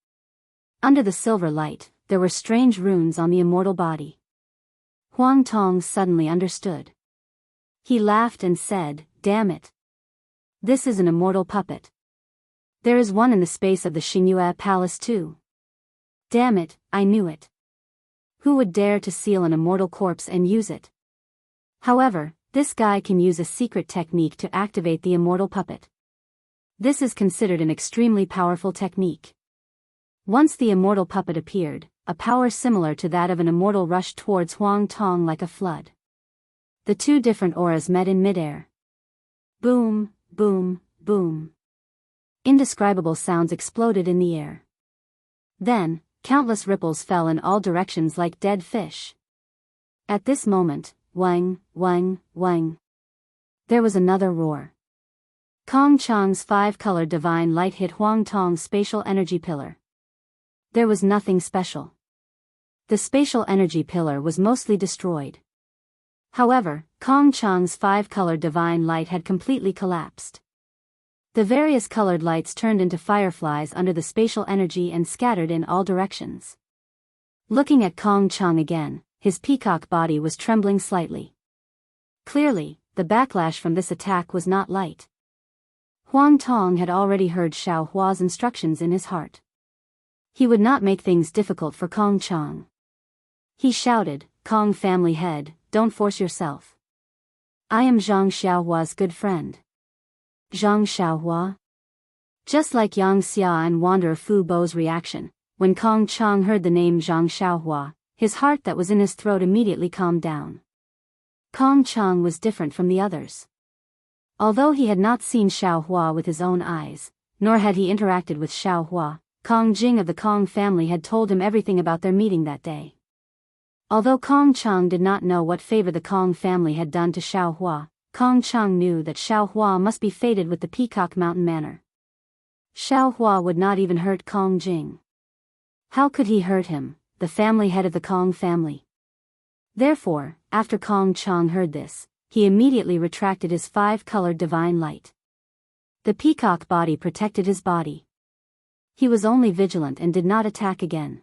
Under the silver light, there were strange runes on the immortal body. Huang Tong suddenly understood. He laughed and said, "Damn it. This is an immortal puppet. There is one in the space of the Xingyue palace too. Damn it, I knew it. Who would dare to seal an immortal corpse and use it? However, this guy can use a secret technique to activate the immortal puppet. This is considered an extremely powerful technique. Once the immortal puppet appeared, a power similar to that of an immortal rushed towards Huang Tong like a flood. The two different auras met in midair. Boom, boom, boom. Indescribable sounds exploded in the air. Then, countless ripples fell in all directions like dead fish. At this moment, wang, wang, wang. There was another roar. Kong Chang's five-colored divine light hit Huang Tong's spatial energy pillar. There was nothing special. The spatial energy pillar was mostly destroyed. However, Kong Chang's five-colored divine light had completely collapsed. The various colored lights turned into fireflies under the spatial energy and scattered in all directions. Looking at Kong Chang again, his peacock body was trembling slightly. Clearly, the backlash from this attack was not light. Huang Tong had already heard Xiao Hua's instructions in his heart. He would not make things difficult for Kong Chang. He shouted, "Kong family head, don't force yourself. I am Zhang Xiaohua's good friend." Zhang Xiaohua? Just like Yang Xia and Wanderer Fu Bo's reaction, when Kong Chang heard the name Zhang Xiaohua, his heart that was in his throat immediately calmed down. Kong Chang was different from the others. Although he had not seen Xiaohua with his own eyes, nor had he interacted with Xiaohua, Kong Jing of the Kong family had told him everything about their meeting that day. Although Kong Chang did not know what favor the Kong family had done to Xiaohua, Kong Chang knew that Xiaohua must be fated with the Peacock Mountain Manor. Xiaohua would not even hurt Kong Jing. How could he hurt him, the family head of the Kong family? Therefore, after Kong Chang heard this, he immediately retracted his five-colored divine light. The peacock body protected his body. He was only vigilant and did not attack again.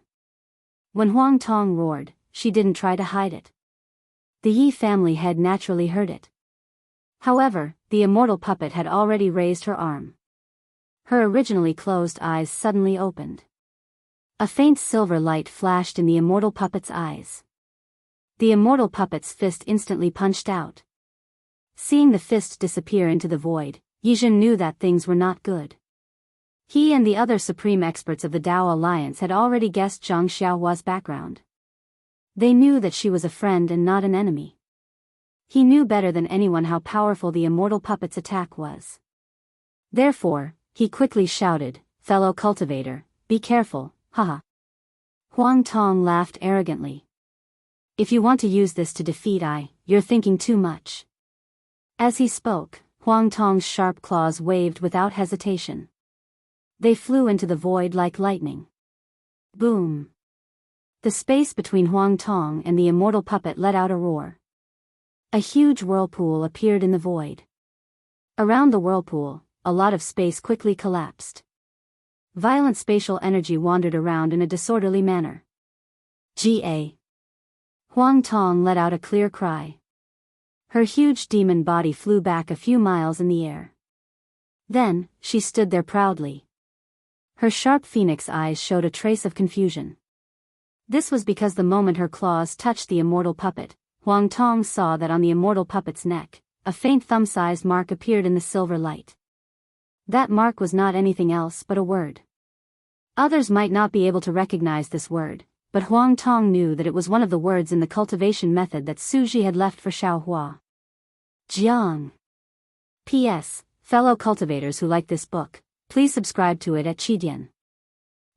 When Huang Tong roared, she didn't try to hide it. The Yi family head naturally heard it. However, the immortal puppet had already raised her arm. Her originally closed eyes suddenly opened. A faint silver light flashed in the immortal puppet's eyes. The immortal puppet's fist instantly punched out. Seeing the fist disappear into the void, Yizhen knew that things were not good. He and the other supreme experts of the Dao Alliance had already guessed Zhang Xiaohua's background. They knew that she was a friend and not an enemy. He knew better than anyone how powerful the immortal puppet's attack was. Therefore, he quickly shouted, "Fellow cultivator, be careful, haha." Huang Tong laughed arrogantly. "If you want to use this to defeat you're thinking too much." As he spoke, Huang Tong's sharp claws waved without hesitation. They flew into the void like lightning. Boom! The space between Huang Tong and the immortal puppet let out a roar. A huge whirlpool appeared in the void. Around the whirlpool, a lot of space quickly collapsed. Violent spatial energy wandered around in a disorderly manner. Ga! Huang Tong let out a clear cry. Her huge demon body flew back a few miles in the air. Then, she stood there proudly. Her sharp phoenix eyes showed a trace of confusion. This was because the moment her claws touched the immortal puppet, Huang Tong saw that on the immortal puppet's neck, a faint thumb-sized mark appeared in the silver light. That mark was not anything else but a word. Others might not be able to recognize this word, but Huang Tong knew that it was one of the words in the cultivation method that Suji had left for Xiaohua. Jiang. P.S. Fellow cultivators who like this book, please subscribe to it at Qidian.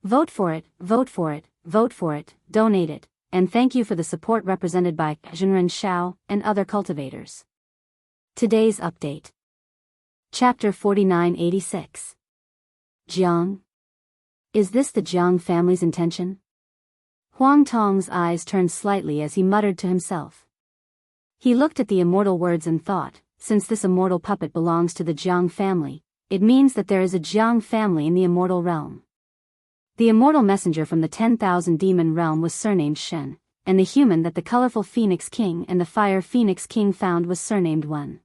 Vote for it, vote for it, vote for it, donate it, and thank you for the support represented by Zhenren Xiao and other cultivators. Today's update. Chapter 4986. Jiang? Is this the Jiang family's intention? Huang Tong's eyes turned slightly as he muttered to himself. He looked at the immortal words and thought, since this immortal puppet belongs to the Jiang family, it means that there is a Jiang family in the immortal realm. The immortal messenger from the 10,000 demon realm was surnamed Shen, and the human that the colorful Phoenix King and the Fire Phoenix King found was surnamed Wen.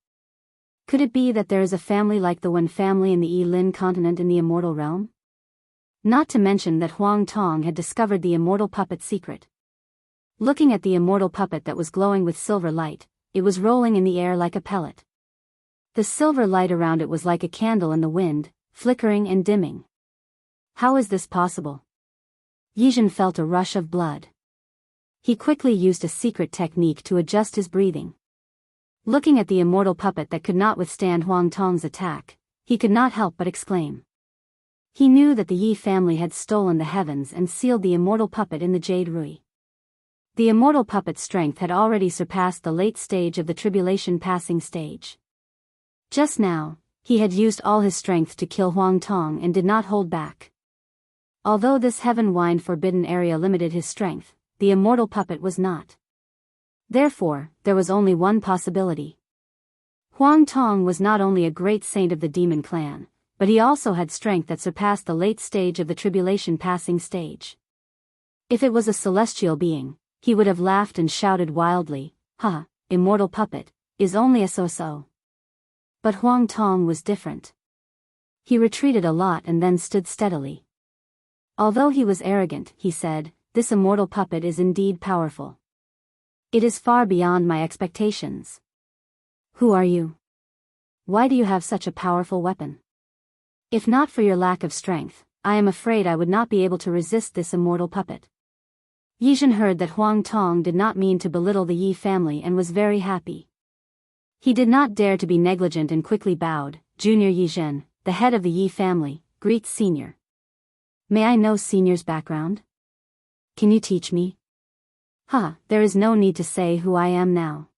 Could it be that there is a family like the Wen family in the Yi-Lin continent in the immortal realm? Not to mention that Huang Tong had discovered the immortal puppet's secret. Looking at the immortal puppet that was glowing with silver light, it was rolling in the air like a pellet. The silver light around it was like a candle in the wind, flickering and dimming. How is this possible? Yizhen felt a rush of blood. He quickly used a secret technique to adjust his breathing. Looking at the immortal puppet that could not withstand Huang Tong's attack, he could not help but exclaim. He knew that the Yi family had stolen the heavens and sealed the immortal puppet in the Jade Rui. The immortal puppet's strength had already surpassed the late stage of the tribulation passing stage. Just now, he had used all his strength to kill Huang Tong and did not hold back. Although this heaven-wine forbidden area limited his strength, the immortal puppet was not. Therefore, there was only one possibility. Huang Tong was not only a great saint of the demon clan, but he also had strength that surpassed the late stage of the tribulation passing stage. If it was a celestial being, he would have laughed and shouted wildly, "Ha, immortal puppet, is only a so-so." But Huang Tong was different. He retreated a lot and then stood steadily. Although he was arrogant, he said, "This immortal puppet is indeed powerful. It is far beyond my expectations." "Who are you? Why do you have such a powerful weapon? If not for your lack of strength, I am afraid I would not be able to resist this immortal puppet." Yizhen heard that Huang Tong did not mean to belittle the Yi family and was very happy. He did not dare to be negligent and quickly bowed. "Junior Yizhen, the head of the Yi family, greets Senior. May I know Senior's background? Can you teach me?" There is no need to say who I am now.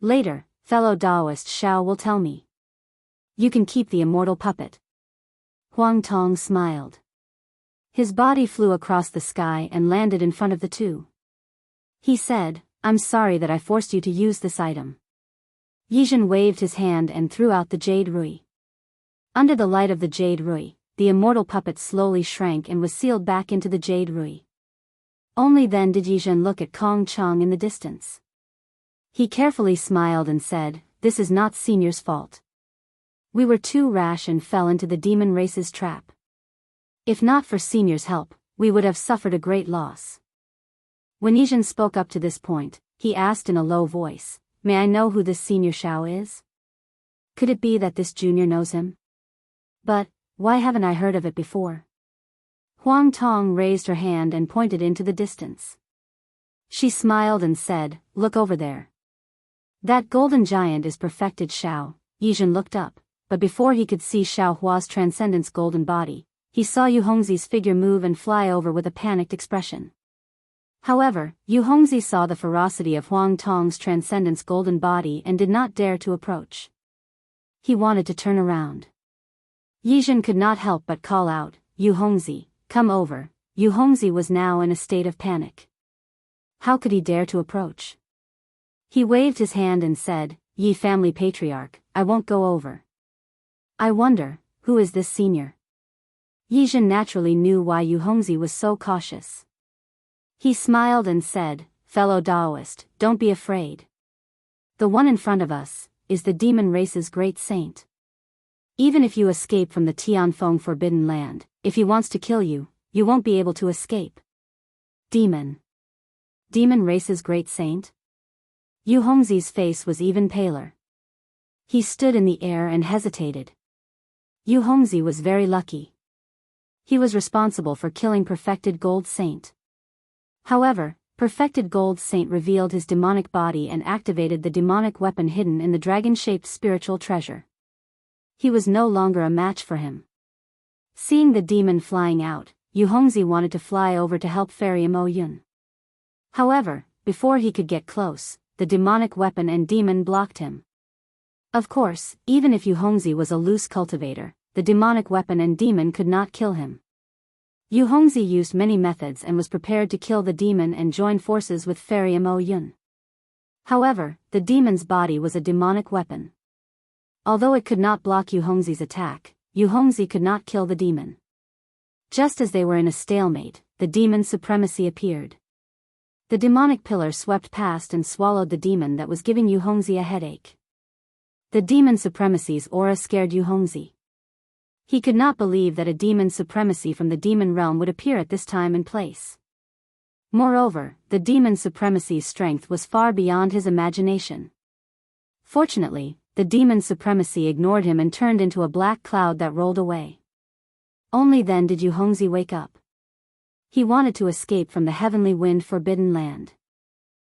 Later, fellow Daoist Xiao will tell me. You can keep the immortal puppet." Huang Tong smiled. His body flew across the sky and landed in front of the two. He said, "I'm sorry that I forced you to use this item." Yizhen waved his hand and threw out the Jade Rui. Under the light of the Jade Rui, the immortal puppet slowly shrank and was sealed back into the Jade Rui. Only then did Yizhen look at Kong Chong in the distance. He carefully smiled and said, "This is not Senior's fault. We were too rash and fell into the demon race's trap. If not for Senior's help, we would have suffered a great loss." When Yizhen spoke up to this point, he asked in a low voice, "May I know who this Senior Xiao is? Could it be that this junior knows him? But, why haven't I heard of it before?" Huang Tong raised her hand and pointed into the distance. She smiled and said, "Look over there. That golden giant is perfected Xiao." Yizhen looked up, but before he could see Xiao Hua's transcendence golden body, he saw Yu Hongzi's figure move and fly over with a panicked expression. However, Yu Hongzi saw the ferocity of Huang Tong's transcendence golden body and did not dare to approach. He wanted to turn around. Yizhen could not help but call out, "Yu Hongzi, come over." Yu Hongzi was now in a state of panic. How could he dare to approach? He waved his hand and said, "Yi family patriarch, I won't go over." "I wonder, who is this senior?" Yizhen naturally knew why Yu Hongzi was so cautious. He smiled and said, "Fellow Daoist, don't be afraid. The one in front of us is the demon race's great saint. Even if you escape from the Tianfeng forbidden land, if he wants to kill you, you won't be able to escape." Demon race's great saint? Yu Hongzi's face was even paler. He stood in the air and hesitated. Yu Hongzi was very lucky. He was responsible for killing Perfected Gold Saint. However, Perfected Gold Saint revealed his demonic body and activated the demonic weapon hidden in the dragon-shaped spiritual treasure. He was no longer a match for him. Seeing the demon flying out, Yu Hongzi wanted to fly over to help Fairy Mo Yun. However, before he could get close, the demonic weapon and demon blocked him. Of course, even if Yu Hongzi was a loose cultivator, the demonic weapon and demon could not kill him. Yu Hongzi used many methods and was prepared to kill the demon and join forces with Fairy Mo Yun. However, the demon's body was a demonic weapon. Although it could not block Yu Hongzi's attack, Yu Hongzi could not kill the demon. Just as they were in a stalemate, the demon's supremacy appeared. The demonic pillar swept past and swallowed the demon that was giving Yu Hongzi a headache. The demon supremacy's aura scared Yu Hongzi. He could not believe that a demon supremacy from the demon realm would appear at this time and place. Moreover, the demon supremacy's strength was far beyond his imagination. Fortunately, the demon supremacy ignored him and turned into a black cloud that rolled away. Only then did Yu Hongzi wake up. He wanted to escape from the heavenly wind forbidden land.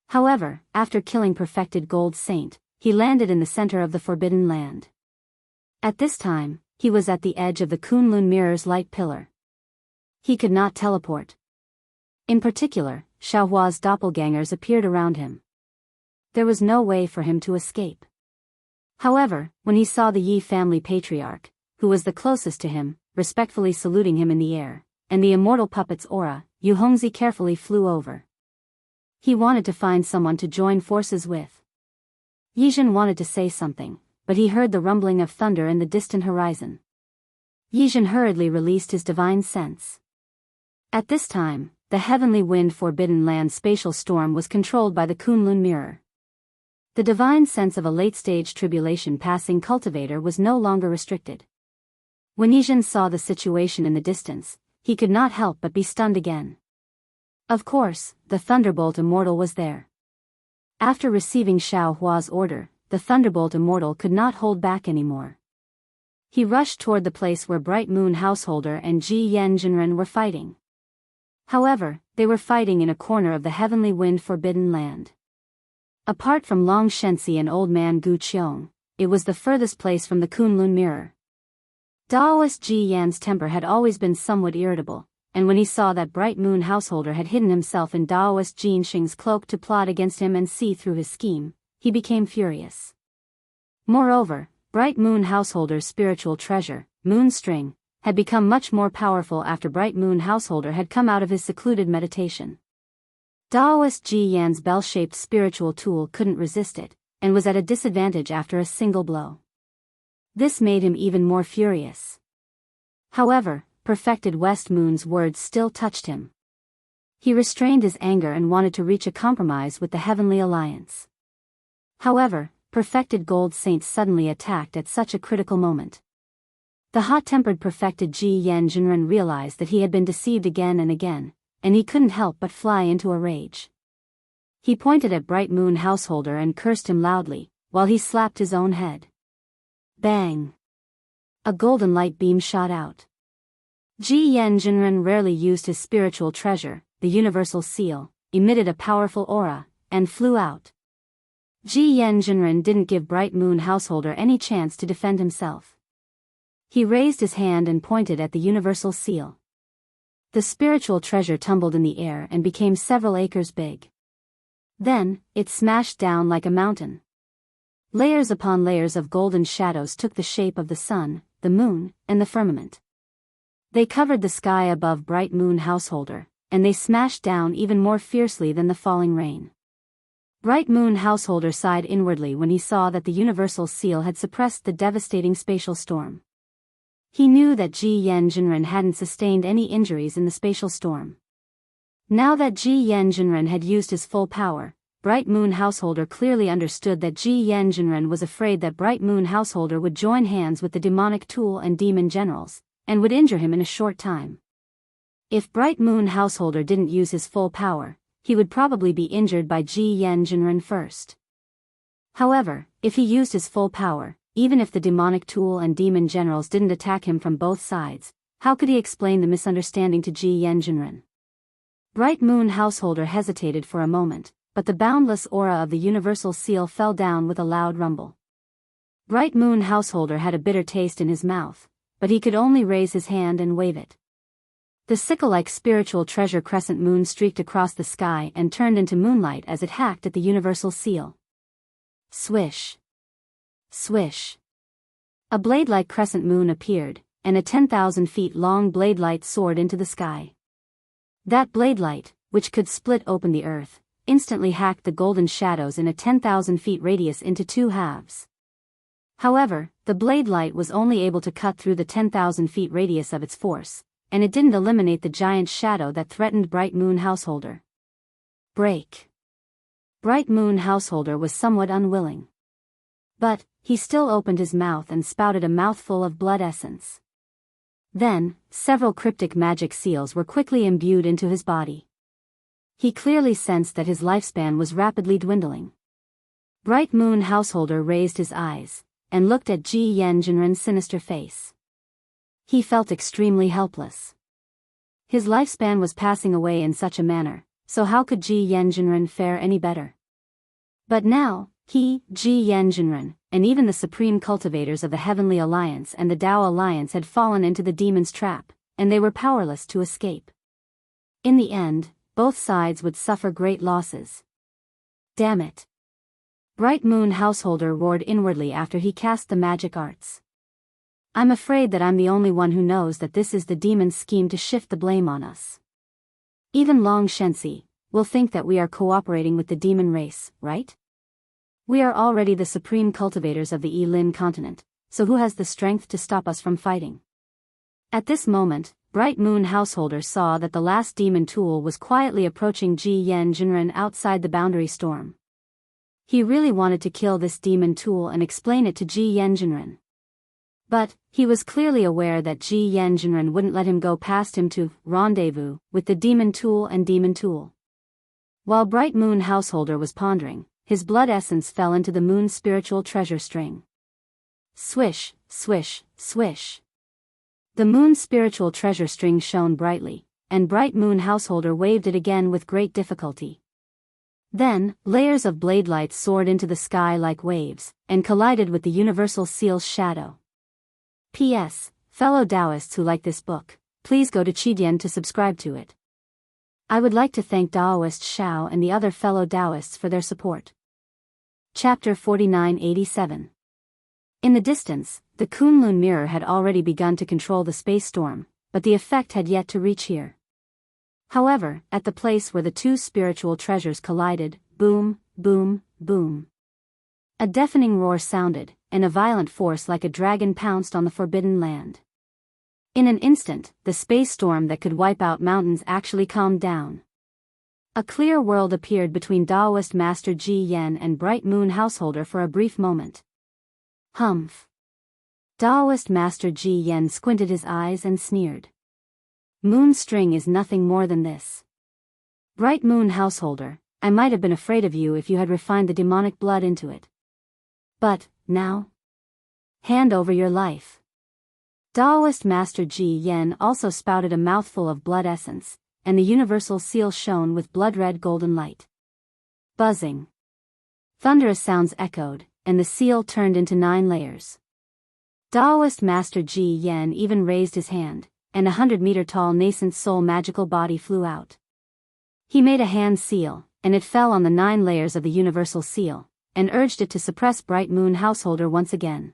However, after killing perfected Gold Saint, he landed in the center of the forbidden land. At this time, he was at the edge of the Kunlun Mirror's light pillar. He could not teleport. In particular, Xiaohua's doppelgangers appeared around him. There was no way for him to escape. However, when he saw the Yi family patriarch, who was the closest to him, respectfully saluting him in the air, and the immortal puppet's aura, Yu Hongzi carefully flew over. He wanted to find someone to join forces with. Yizhen wanted to say something, but he heard the rumbling of thunder in the distant horizon. Yizhen hurriedly released his divine sense. At this time, the heavenly wind forbidden land spatial storm was controlled by the Kunlun mirror. The divine sense of a late-stage tribulation passing cultivator was no longer restricted. When Yizhen saw the situation in the distance, he could not help but be stunned again. Of course, the Thunderbolt Immortal was there. After receiving Xiao Hua's order, the Thunderbolt Immortal could not hold back anymore. He rushed toward the place where Bright Moon Householder and Ji Yen Jinren were fighting. However, they were fighting in a corner of the heavenly wind forbidden land. Apart from Long Shenxi and Old Man Gu Qiong, it was the furthest place from the Kunlun mirror. Daoist Ji Yan's temper had always been somewhat irritable, and when he saw that Bright Moon Householder had hidden himself in Daoist Jinxing's cloak to plot against him and see through his scheme, he became furious. Moreover, Bright Moon Householder's spiritual treasure, Moonstring, had become much more powerful after Bright Moon Householder had come out of his secluded meditation. Daoist Ji Yan's bell-shaped spiritual tool couldn't resist it, and was at a disadvantage after a single blow. This made him even more furious. However, Perfected West Moon's words still touched him. He restrained his anger and wanted to reach a compromise with the Heavenly Alliance. However, Perfected Gold Saint suddenly attacked at such a critical moment. The hot-tempered Perfected Ji Yen Jinren realized that he had been deceived again and again, and he couldn't help but fly into a rage. He pointed at Bright Moon Householder and cursed him loudly, while he slapped his own head. Bang! A golden light beam shot out. Ji Yen Jinren rarely used his spiritual treasure, the Universal Seal, emitted a powerful aura, and flew out. Ji Yen Jinren didn't give Bright Moon Householder any chance to defend himself. He raised his hand and pointed at the Universal Seal. The spiritual treasure tumbled in the air and became several acres big. Then, it smashed down like a mountain. Layers upon layers of golden shadows took the shape of the sun, the moon, and the firmament. They covered the sky above Bright Moon Householder, and they smashed down even more fiercely than the falling rain. Bright Moon Householder sighed inwardly when he saw that the Universal Seal had suppressed the devastating spatial storm. He knew that Ji Yen Jinren hadn't sustained any injuries in the spatial storm. Now that Ji Yen Jinren had used his full power, Bright Moon Householder clearly understood that Ji Yen Jinren was afraid that Bright Moon Householder would join hands with the demonic tool and demon generals, and would injure him in a short time. If Bright Moon Householder didn't use his full power, he would probably be injured by Ji Yen Jinren first. However, if he used his full power, even if the demonic tool and demon generals didn't attack him from both sides, how could he explain the misunderstanding to Ji Yen Jinren? Bright Moon Householder hesitated for a moment, but the boundless aura of the Universal Seal fell down with a loud rumble. Bright Moon Householder had a bitter taste in his mouth, but he could only raise his hand and wave it. The sickle-like spiritual treasure crescent moon streaked across the sky and turned into moonlight as it hacked at the Universal Seal. Swish! Swish! A blade-like crescent moon appeared, and a 10,000 feet long blade light soared into the sky. That blade light, which could split open the earth, instantly hacked the golden shadows in a 10,000 feet radius into two halves. However, the blade light was only able to cut through the 10,000 feet radius of its force, and it didn't eliminate the giant shadow that threatened Bright Moon Householder. Break! Bright Moon Householder was somewhat unwilling. But, he still opened his mouth and spouted a mouthful of blood essence. Then, several cryptic magic seals were quickly imbued into his body. He clearly sensed that his lifespan was rapidly dwindling. Bright Moon Householder raised his eyes, and looked at Ji Yen Jinren's sinister face. He felt extremely helpless. His lifespan was passing away in such a manner, so how could Ji Yanjinren fare any better? But now, he, Ji Yanjinren, and even the supreme cultivators of the Heavenly Alliance and the Tao Alliance had fallen into the demon's trap, and they were powerless to escape. In the end, both sides would suffer great losses. Damn it. Bright Moon Householder roared inwardly after he cast the magic arts. I'm afraid that I'm the only one who knows that this is the demon's scheme to shift the blame on us. Even Long Shenxi will think that we are cooperating with the demon race, right? We are already the supreme cultivators of the Yilin continent, so who has the strength to stop us from fighting? At this moment, Bright Moon Householder saw that the last demon tool was quietly approaching Ji Yan Jinren outside the boundary storm. He really wanted to kill this demon tool and explain it to Ji Yan Jinren. But, he was clearly aware that Ji Yan Jinren wouldn't let him go past him to rendezvous with the demon tool and demon tool. While Bright Moon Householder was pondering, his blood essence fell into the moon's spiritual treasure string. Swish, swish, swish. The moon's spiritual treasure string shone brightly, and Bright Moon Householder waved it again with great difficulty. Then, layers of blade lights soared into the sky like waves, and collided with the universal seal's shadow. P.S. Fellow Daoists who like this book, please go to Qidian to subscribe to it. I would like to thank Daoist Xiao and the other fellow Daoists for their support. Chapter 4987. In the distance, the Kunlun mirror had already begun to control the space storm, but the effect had yet to reach here. However, at the place where the two spiritual treasures collided, boom, boom, boom. A deafening roar sounded, and a violent force like a dragon pounced on the forbidden land. In an instant, the space storm that could wipe out mountains actually calmed down. A clear world appeared between Daoist Master Ji Yan and Bright Moon Householder for a brief moment. Humph. Daoist Master Ji Yan squinted his eyes and sneered. Moon string is nothing more than this. Bright Moon Householder, I might have been afraid of you if you had refined the demonic blood into it. But, now? Hand over your life. Daoist Master Ji Yan also spouted a mouthful of blood essence, and the universal seal shone with blood-red golden light. Buzzing. Thunderous sounds echoed, and the seal turned into 9 layers. Daoist Master Ji Yan even raised his hand, and a 100-meter-tall nascent soul magical body flew out. He made a hand seal, and it fell on the 9 layers of the universal seal, and urged it to suppress Bright Moon Householder once again.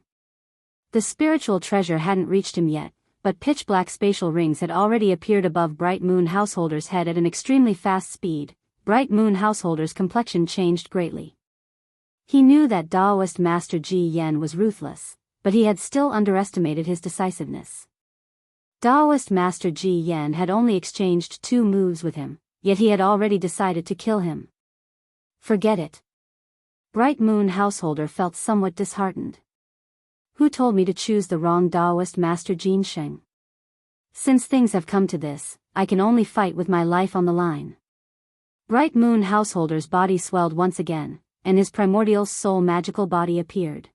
The spiritual treasure hadn't reached him yet, but pitch-black spatial rings had already appeared above Bright Moon Householder's head at an extremely fast speed. Bright Moon Householder's complexion changed greatly. He knew that Daoist Master Ji Yan was ruthless, but he had still underestimated his decisiveness. Daoist Master Ji Yan had only exchanged 2 moves with him, yet he had already decided to kill him. Forget it. Bright Moon Householder felt somewhat disheartened. Who told me to choose the wrong Daoist Master Jin Sheng? Since things have come to this, I can only fight with my life on the line. Bright Moon Householder's body swelled once again, and his primordial soul magical body appeared.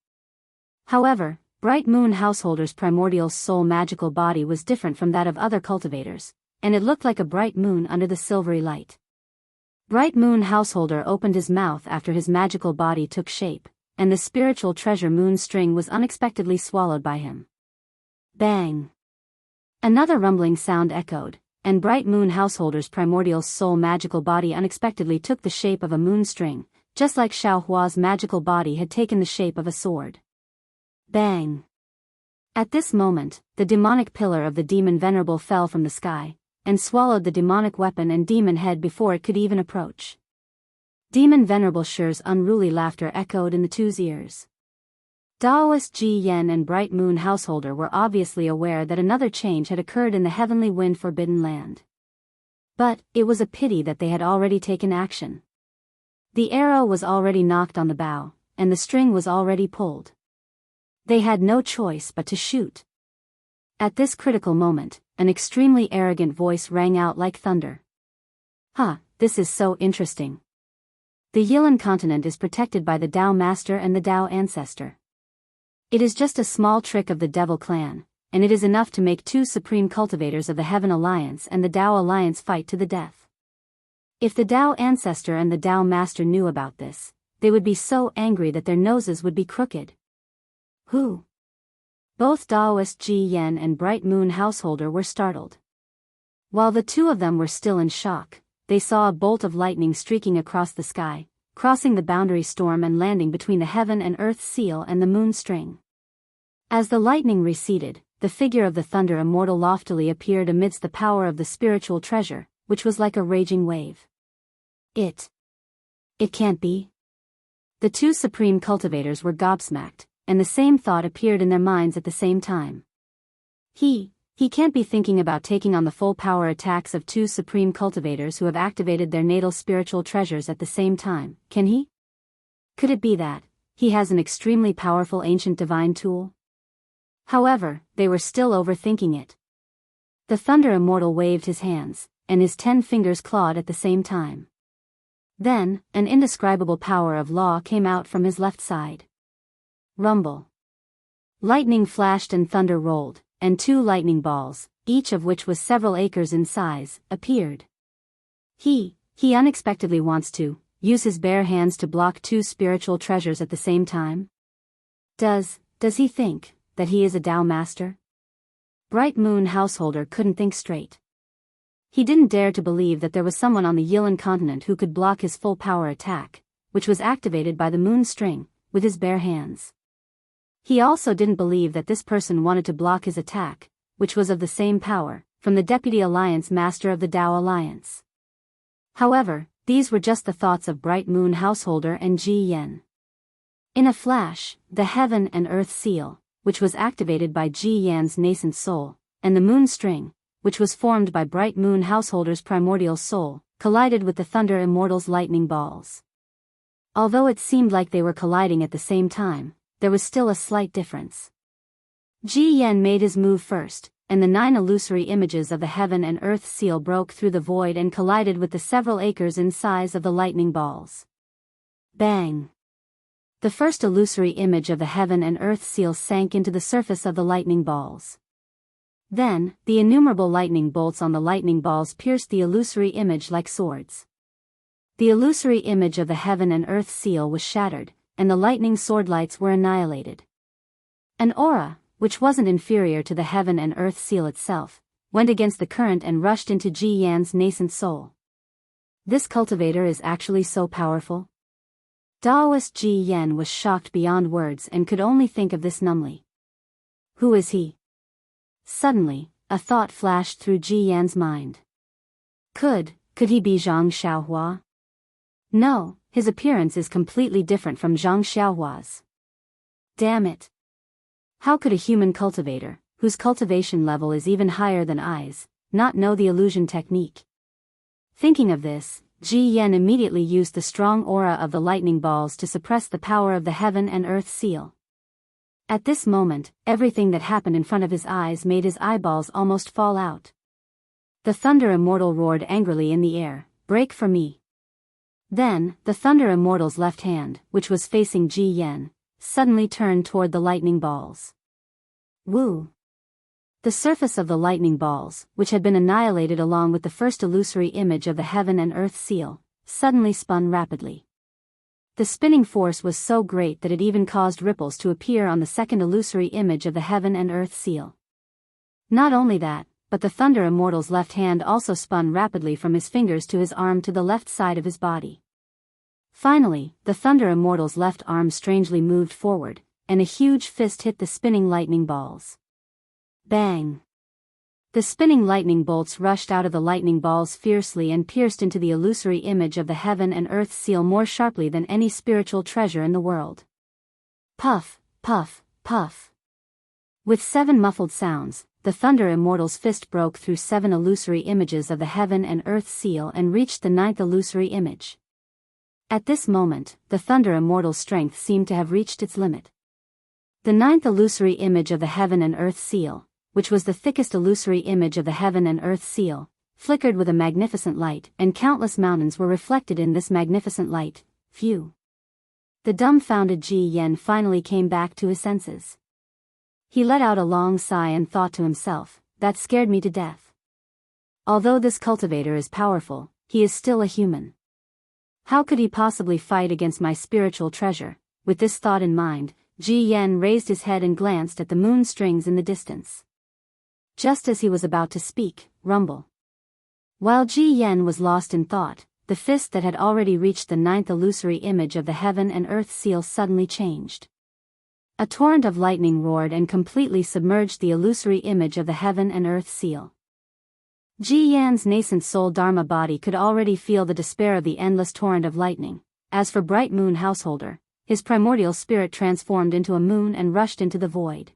However, Bright Moon Householder's primordial soul magical body was different from that of other cultivators, and it looked like a bright moon under the silvery light. Bright Moon Householder opened his mouth after his magical body took shape, and the spiritual treasure moon string was unexpectedly swallowed by him. Bang! Another rumbling sound echoed, and Bright Moon Householder's primordial soul magical body unexpectedly took the shape of a moon string, just like Xiao Hua's magical body had taken the shape of a sword. Bang! At this moment, the demonic pillar of the demon Venerable fell from the sky, and swallowed the demonic weapon and demon head before it could even approach. Demon Venerable Shi's unruly laughter echoed in the two's ears. Daoist Ji Yan and Bright Moon Householder were obviously aware that another change had occurred in the heavenly wind forbidden land. But, it was a pity that they had already taken action. The arrow was already knocked on the bow, and the string was already pulled. They had no choice but to shoot. At this critical moment, an extremely arrogant voice rang out like thunder. This is so interesting. The Yilin continent is protected by the Tao Master and the Tao Ancestor. It is just a small trick of the Devil Clan, and it is enough to make two supreme cultivators of the Heaven Alliance and the Dao Alliance fight to the death. If the Dao Ancestor and the Dao Master knew about this, they would be so angry that their noses would be crooked. Who? Both Daoist Ji Yan and Bright Moon Householder were startled. While the two of them were still in shock, they saw a bolt of lightning streaking across the sky, crossing the boundary storm and landing between the Heaven and Earth seal and the moon string. As the lightning receded, the figure of the Thunder Immortal loftily appeared amidst the power of the spiritual treasure, which was like a raging wave. It can't be. The two supreme cultivators were gobsmacked, and the same thought appeared in their minds at the same time. He can't be thinking about taking on the full power attacks of two supreme cultivators who have activated their natal spiritual treasures at the same time, can he? Could it be that he has an extremely powerful ancient divine tool? However, they were still overthinking it. The Thunder Immortal waved his hands, and his 10 fingers clawed at the same time. Then, an indescribable power of law came out from his left side. Rumble. Lightning flashed and thunder rolled, and 2 lightning balls, each of which was several acres in size, appeared. He unexpectedly wants to use his bare hands to block 2 spiritual treasures at the same time? Does he think that he is a Dao Master? Bright Moon Householder couldn't think straight. He didn't dare to believe that there was someone on the Yilan continent who could block his full power attack, which was activated by the moon string, with his bare hands. He also didn't believe that this person wanted to block his attack, which was of the same power, from the Deputy Alliance Master of the Dao Alliance. However, these were just the thoughts of Bright Moon Householder and Ji Yan. In a flash, the Heaven and Earth seal, which was activated by Ji Yan's nascent soul, and the moon string, which was formed by Bright Moon Householder's primordial soul, collided with the Thunder Immortal's lightning balls. Although it seemed like they were colliding at the same time, there was still a slight difference. Ji Yan made his move first, and the 9 illusory images of the Heaven and Earth seal broke through the void and collided with the several acres in size of the lightning balls. Bang! The first illusory image of the Heaven and Earth seal sank into the surface of the lightning balls. Then, the innumerable lightning bolts on the lightning balls pierced the illusory image like swords. The illusory image of the Heaven and Earth seal was shattered, and the lightning swordlights were annihilated. An aura, which wasn't inferior to the Heaven and Earth seal itself, went against the current and rushed into Ji Yan's nascent soul. This cultivator is actually so powerful? Daoist Ji Yan was shocked beyond words and could only think of this numbly. Who is he? Suddenly, a thought flashed through Ji Yan's mind. Could he be Zhang Xiaohua? No, his appearance is completely different from Zhang Xiaohua's. Damn it. How could a human cultivator, whose cultivation level is even higher than I's, not know the illusion technique? Thinking of this, Ji Yan immediately used the strong aura of the lightning balls to suppress the power of the Heaven and Earth seal. At this moment, everything that happened in front of his eyes made his eyeballs almost fall out. The Thunder Immortal roared angrily in the air, "Break for me." Then, the Thunder Immortal's left hand, which was facing Ji Yan, suddenly turned toward the lightning balls. Woo! The surface of the lightning balls, which had been annihilated along with the first illusory image of the Heaven and Earth seal, suddenly spun rapidly. The spinning force was so great that it even caused ripples to appear on the second illusory image of the Heaven and Earth seal. Not only that, but the Thunder Immortal's left hand also spun rapidly from his fingers to his arm to the left side of his body. Finally, the Thunder Immortal's left arm strangely moved forward, and a huge fist hit the spinning lightning balls. Bang! The spinning lightning bolts rushed out of the lightning balls fiercely and pierced into the illusory image of the Heaven and Earth seal more sharply than any spiritual treasure in the world. Puff, puff, puff. With 7 muffled sounds, the Thunder Immortal's fist broke through 7 illusory images of the Heaven and Earth seal and reached the 9th illusory image. At this moment, the Thunder Immortal's strength seemed to have reached its limit. The 9th illusory image of the Heaven and Earth seal, which was the thickest illusory image of the Heaven and Earth seal, flickered with a magnificent light, and countless mountains were reflected in this magnificent light. Phew! The dumbfounded Ji Yan finally came back to his senses. He let out a long sigh and thought to himself, that scared me to death. Although this cultivator is powerful, he is still a human. How could he possibly fight against my spiritual treasure? With this thought in mind, Ji Yan raised his head and glanced at the moon strings in the distance. Just as he was about to speak, rumble. While Ji Yan was lost in thought, the fist that had already reached the 9th illusory image of the heaven and earth seal suddenly changed. A torrent of lightning roared and completely submerged the illusory image of the heaven and earth seal. Ji Yan's nascent soul dharma body could already feel the despair of the endless torrent of lightning. As for Bright Moon Householder, his primordial spirit transformed into a moon and rushed into the void.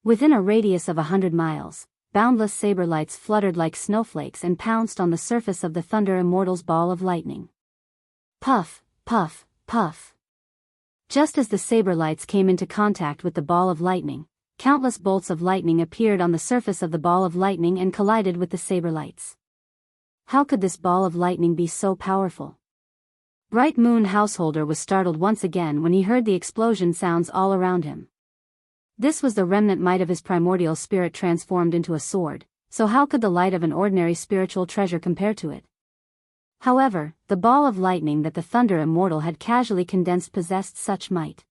Within a radius of 100 miles, boundless saber lights fluttered like snowflakes and pounced on the surface of the Thunder Immortal's ball of lightning. Puff, puff, puff. Just as the saber lights came into contact with the ball of lightning, countless bolts of lightning appeared on the surface of the ball of lightning and collided with the saber lights. How could this ball of lightning be so powerful? Bright Moon Householder was startled once again when he heard the explosion sounds all around him. This was the remnant might of his primordial spirit transformed into a sword, so how could the light of an ordinary spiritual treasure compare to it? However, the ball of lightning that the Thunder Immortal had casually condensed possessed such might.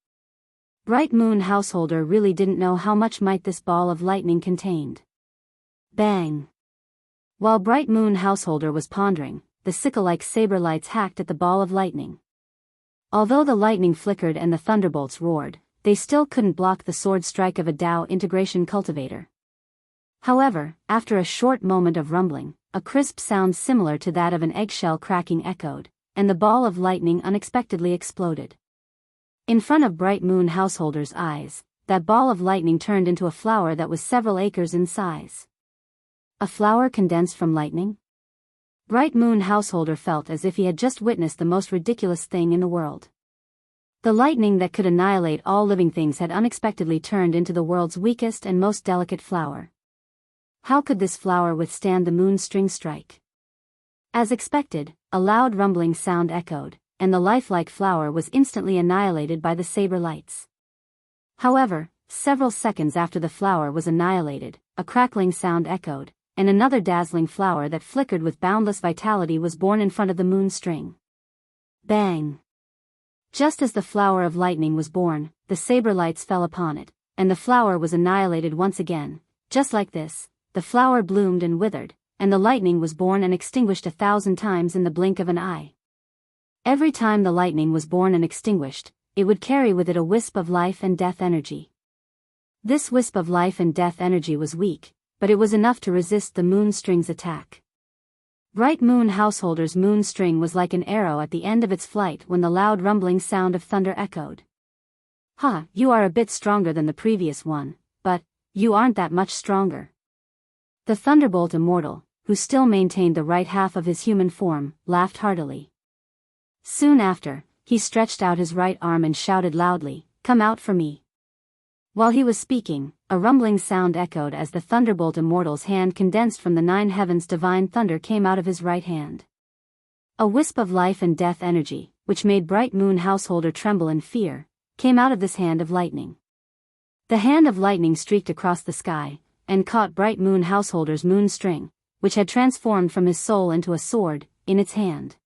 Bright Moon Householder really didn't know how much might this ball of lightning contained. Bang! While Bright Moon Householder was pondering, the sickle-like saber lights hacked at the ball of lightning. Although the lightning flickered and the thunderbolts roared, they still couldn't block the sword strike of a Dao integration cultivator. However, after a short moment of rumbling, a crisp sound similar to that of an eggshell cracking echoed, and the ball of lightning unexpectedly exploded. In front of Bright Moon Householder's eyes, that ball of lightning turned into a flower that was several acres in size. A flower condensed from lightning? Bright Moon Householder felt as if he had just witnessed the most ridiculous thing in the world. The lightning that could annihilate all living things had unexpectedly turned into the world's weakest and most delicate flower. How could this flower withstand the moon string strike? As expected, a loud rumbling sound echoed, and the lifelike flower was instantly annihilated by the saber lights. However, several seconds after the flower was annihilated, a crackling sound echoed, and another dazzling flower that flickered with boundless vitality was born in front of the moon string. Bang! Just as the flower of lightning was born, the saber lights fell upon it, and the flower was annihilated once again. Just like this, the flower bloomed and withered, and the lightning was born and extinguished 1,000 times in the blink of an eye. Every time the lightning was born and extinguished, it would carry with it a wisp of life and death energy. This wisp of life and death energy was weak, but it was enough to resist the moon string's attack. Bright Moon Householder's moon string was like an arrow at the end of its flight when the loud rumbling sound of thunder echoed. "Ha, you are a bit stronger than the previous one, but you aren't that much stronger." The Thunderbolt Immortal, who still maintained the right half of his human form, laughed heartily. Soon after, he stretched out his right arm and shouted loudly, "Come out for me." While he was speaking, a rumbling sound echoed as the Thunderbolt Immortal's hand condensed from the 9 heavens divine thunder came out of his right hand. A wisp of life and death energy, which made Bright Moon Householder tremble in fear, came out of this hand of lightning. The hand of lightning streaked across the sky, and caught Bright Moon Householder's moon string, which had transformed from his soul into a sword, in its hand.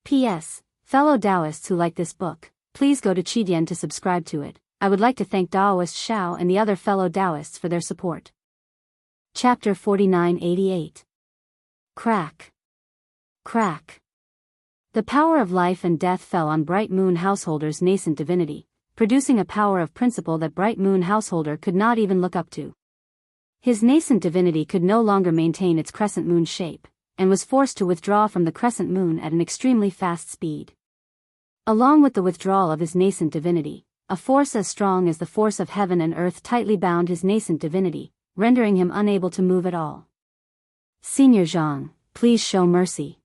P.S. Fellow Daoists who like this book, please go to Qidian to subscribe to it. I would like to thank Daoist Xiao and the other fellow Daoists for their support. Chapter 4988. Crack. Crack. The power of life and death fell on Bright Moon Householder's nascent divinity, producing a power of principle that Bright Moon Householder could not even look up to. His nascent divinity could no longer maintain its crescent moon shape, and was forced to withdraw from the crescent moon at an extremely fast speed. Along with the withdrawal of his nascent divinity, a force as strong as the force of heaven and earth tightly bound his nascent divinity, rendering him unable to move at all. "Senior Zhang, please show mercy."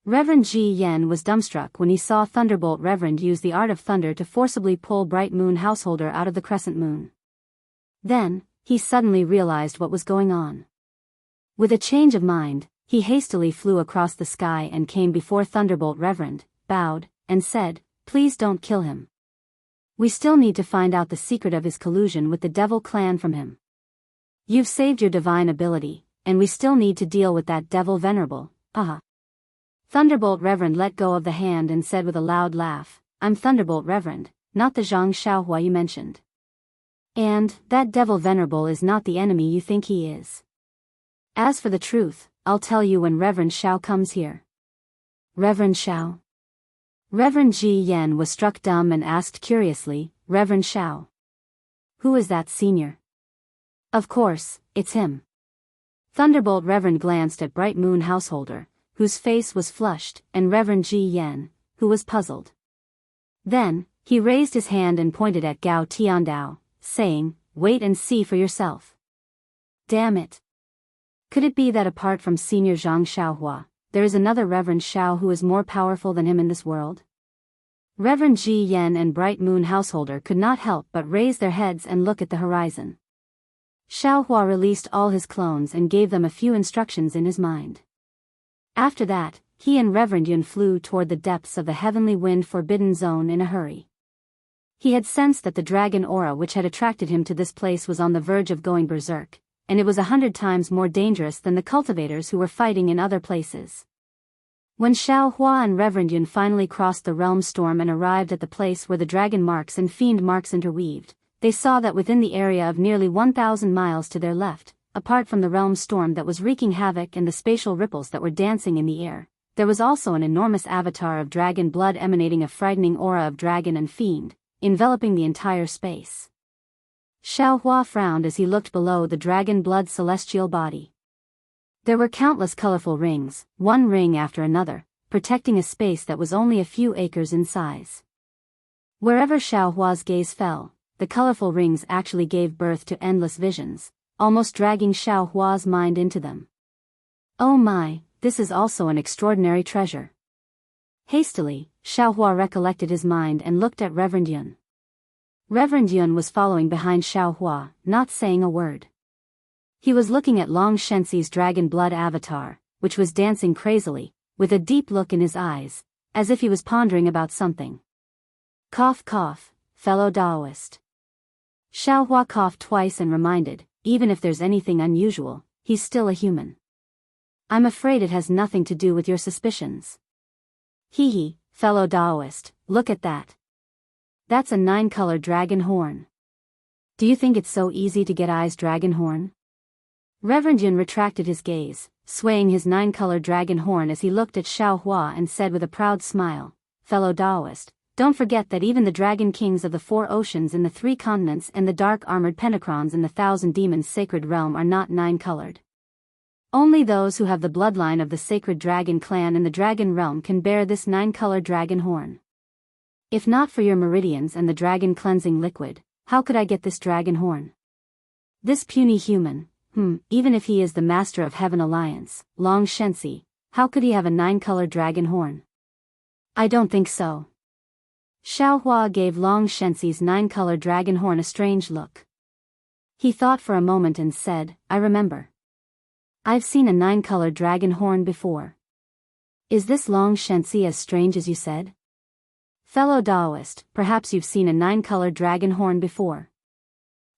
Reverend Ji Yan was dumbstruck when he saw Thunderbolt Reverend use the art of thunder to forcibly pull Bright Moon Householder out of the crescent moon. Then, he suddenly realized what was going on. With a change of mind, he hastily flew across the sky and came before Thunderbolt Reverend, bowed, and said, "Please don't kill him." We still need to find out the secret of his collusion with the devil clan from him. You've saved your divine ability, and we still need to deal with that devil venerable, Thunderbolt Reverend let go of the hand and said with a loud laugh, I'm Thunderbolt Reverend, not the Zhang Xiaohua you mentioned. And, that devil venerable is not the enemy you think he is. As for the truth, I'll tell you when Reverend Xiao comes here. Reverend Xiao? Reverend Ji Yen was struck dumb and asked curiously, Reverend Xiao? Who is that senior? Of course, it's him. Thunderbolt Reverend glanced at Bright Moon Householder, whose face was flushed, and Reverend Ji Yen, who was puzzled. Then, he raised his hand and pointed at Gao Tiandao, saying, wait and see for yourself. Damn it. Could it be that apart from Senior Zhang Xiaohua, there is another Reverend Xiao who is more powerful than him in this world? Reverend Ji Yen and Bright Moon Householder could not help but raise their heads and look at the horizon. Xiaohua released all his clones and gave them a few instructions in his mind. After that, he and Reverend Yun flew toward the depths of the heavenly wind forbidden zone in a hurry. He had sensed that the dragon aura which had attracted him to this place was on the verge of going berserk, and it was 100 times more dangerous than the cultivators who were fighting in other places. When Xiaohua and Reverend Yun finally crossed the realm storm and arrived at the place where the dragon marks and fiend marks interweaved, they saw that within the area of nearly 1,000 miles to their left, apart from the realm storm that was wreaking havoc and the spatial ripples that were dancing in the air, there was also an enormous avatar of dragon blood emanating a frightening aura of dragon and fiend, enveloping the entire space. Xiaohua frowned as he looked below the dragon blood celestial body. There were countless colorful rings, one ring after another, protecting a space that was only a few acres in size. Wherever Xiaohua's gaze fell, the colorful rings actually gave birth to endless visions, almost dragging Xiaohua's mind into them. Oh my, this is also an extraordinary treasure. Hastily, Xiaohua recollected his mind and looked at Reverend Yun. Reverend Yun was following behind Xiaohua, not saying a word. He was looking at Long Shenxi's dragon blood avatar, which was dancing crazily, with a deep look in his eyes, as if he was pondering about something. Cough cough, fellow Daoist. Xiaohua coughed twice and reminded, even if there's anything unusual, he's still a human. I'm afraid it has nothing to do with your suspicions. Hee, fellow Daoist, look at that. That's a 9-color dragon horn. Do you think it's so easy to get Ai's dragon horn? Reverend Yun retracted his gaze, swaying his 9-color dragon horn as he looked at Xiaohua and said with a proud smile, fellow Daoist, don't forget that even the dragon kings of the 4 oceans in the 3 continents and the dark-armored pentacrons in the 1,000 demons sacred realm are not 9-colored. Only those who have the bloodline of the sacred dragon clan in the dragon realm can bear this 9-color dragon horn. If not for your meridians and the dragon cleansing liquid, how could I get this dragon horn? This puny human, even if he is the master of Heaven Alliance, Long Shenxi, how could he have a 9-color dragon horn? I don't think so. Xiaohua gave Long Shenxi's 9-color dragon horn a strange look. He thought for a moment and said, I remember. I've seen a 9-color dragon horn before. Is this Long Shenxi as strange as you said? Fellow Daoist, perhaps you've seen a 9-color dragon horn before.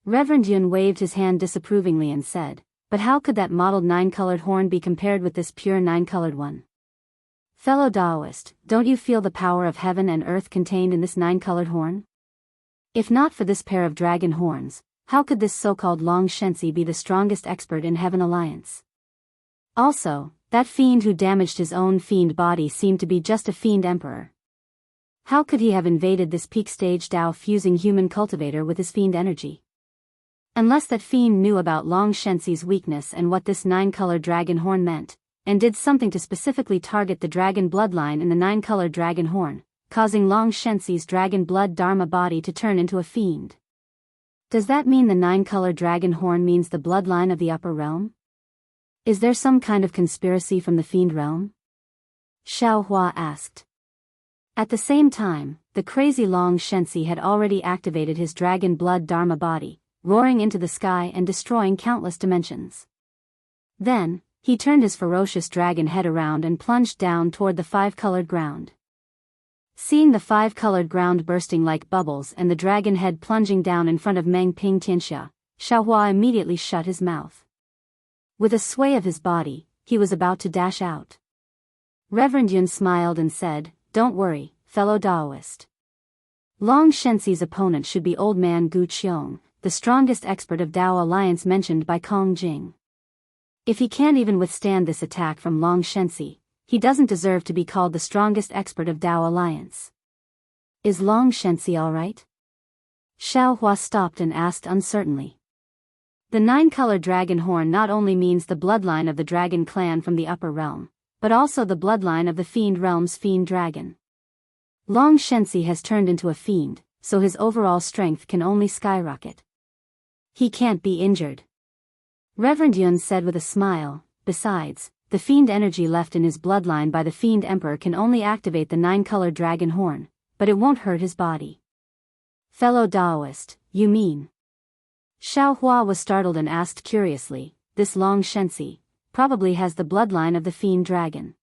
Reverend Yun waved his hand disapprovingly and said, but how could that modeled 9-colored horn be compared with this pure 9-colored one? Fellow Daoist, don't you feel the power of heaven and earth contained in this 9-colored horn? If not for this pair of dragon horns, how could this so-called Long Shenxi be the strongest expert in Heaven Alliance? Also, that fiend who damaged his own fiend body seemed to be just a fiend emperor. How could he have invaded this peak stage Dao fusing human cultivator with his fiend energy? Unless that fiend knew about Long Shenxi's weakness and what this 9-colored dragon horn meant, and did something to specifically target the dragon bloodline in the 9-colored dragon horn, causing Long Shenxi's dragon blood dharma body to turn into a fiend. Does that mean the 9-colored dragon horn means the bloodline of the upper realm? Is there some kind of conspiracy from the fiend realm? Xiaohua asked. At the same time, the crazy Long Shenxi had already activated his dragon blood dharma body, roaring into the sky and destroying countless dimensions. Then, he turned his ferocious dragon head around and plunged down toward the 5-colored ground. Seeing the five-colored ground bursting like bubbles and the dragon head plunging down in front of Meng Xianxia, Xiaohua immediately shut his mouth. With a sway of his body, he was about to dash out. Reverend Yun smiled and said, "Don't worry, fellow Daoist. Long Shenxi's opponent should be old man Gu Qiong, the strongest expert of Dao Alliance mentioned by Kong Jing. If he can't even withstand this attack from Long Shenxi, he doesn't deserve to be called the strongest expert of Dao Alliance. Is Long Shenxi all right?" Xiaohua stopped and asked uncertainly. The nine-colored dragon horn not only means the bloodline of the dragon clan from the upper realm, but also the bloodline of the fiend realm's fiend dragon. Long Shenxi has turned into a fiend, so his overall strength can only skyrocket. He can't be injured. Reverend Yun said with a smile. Besides, the fiend energy left in his bloodline by the fiend emperor can only activate the nine-colored dragon horn, but it won't hurt his body. Fellow Daoist, you mean? Xiaohua was startled and asked curiously, this Long Shenxi probably has the bloodline of the fiend dragon.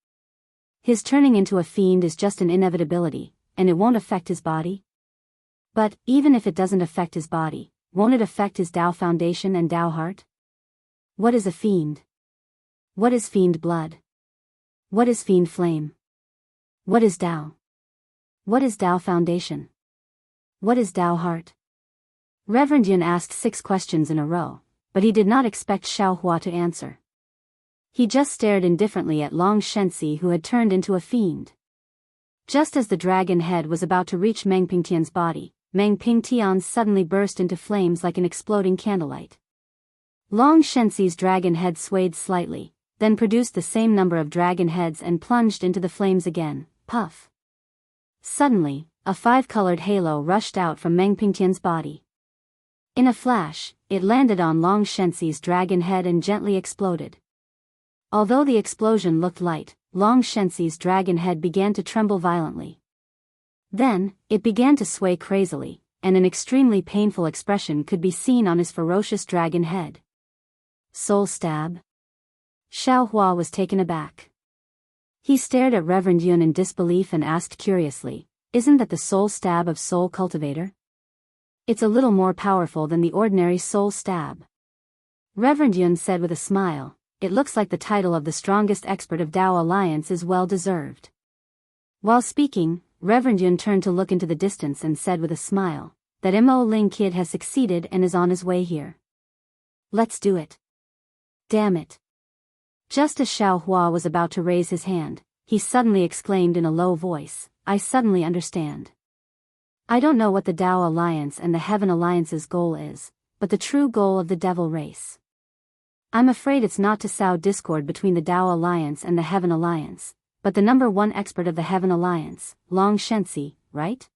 His turning into a fiend is just an inevitability, and it won't affect his body? But, even if it doesn't affect his body, won't it affect his Dao foundation and Dao heart? What is a fiend? What is fiend blood? What is fiend flame? What is Dao? What is Dao foundation? What is Dao heart? Reverend Yun asked 6 questions in a row, but he did not expect Xiaohua to answer. He just stared indifferently at Long Shenxi, who had turned into a fiend. Just as the dragon head was about to reach Meng Pingtian's body, Meng Pingtian suddenly burst into flames like an exploding candlelight. Long Shenxi's dragon head swayed slightly, then produced the same number of dragon heads and plunged into the flames again. Puff. Suddenly, a 5-colored halo rushed out from Meng Pingtian's body. In a flash, it landed on Long Shenxi's dragon head and gently exploded. Although the explosion looked light, Long Shenxi's dragon head began to tremble violently. Then, it began to sway crazily, and an extremely painful expression could be seen on his ferocious dragon head. Soul stab? Xiaohua was taken aback. He stared at Reverend Yun in disbelief and asked curiously, "Isn't that the soul stab of Soul Cultivator? It's a little more powerful than the ordinary soul stab." Reverend Yun said with a smile, "It looks like the title of the strongest expert of Dao Alliance is well deserved." While speaking, Reverend Yun turned to look into the distance and said with a smile, "That Mo Ling kid has succeeded and is on his way here. Let's do it. Damn it." Just as Xiaohua was about to raise his hand, he suddenly exclaimed in a low voice, "I suddenly understand. I don't know what the Dao Alliance and the Heaven Alliance's goal is, but the true goal of the Devil race. I'm afraid it's not to sow discord between the Dao Alliance and the Heaven Alliance, but the number 1 expert of the Heaven Alliance, Long Shenxi, right?"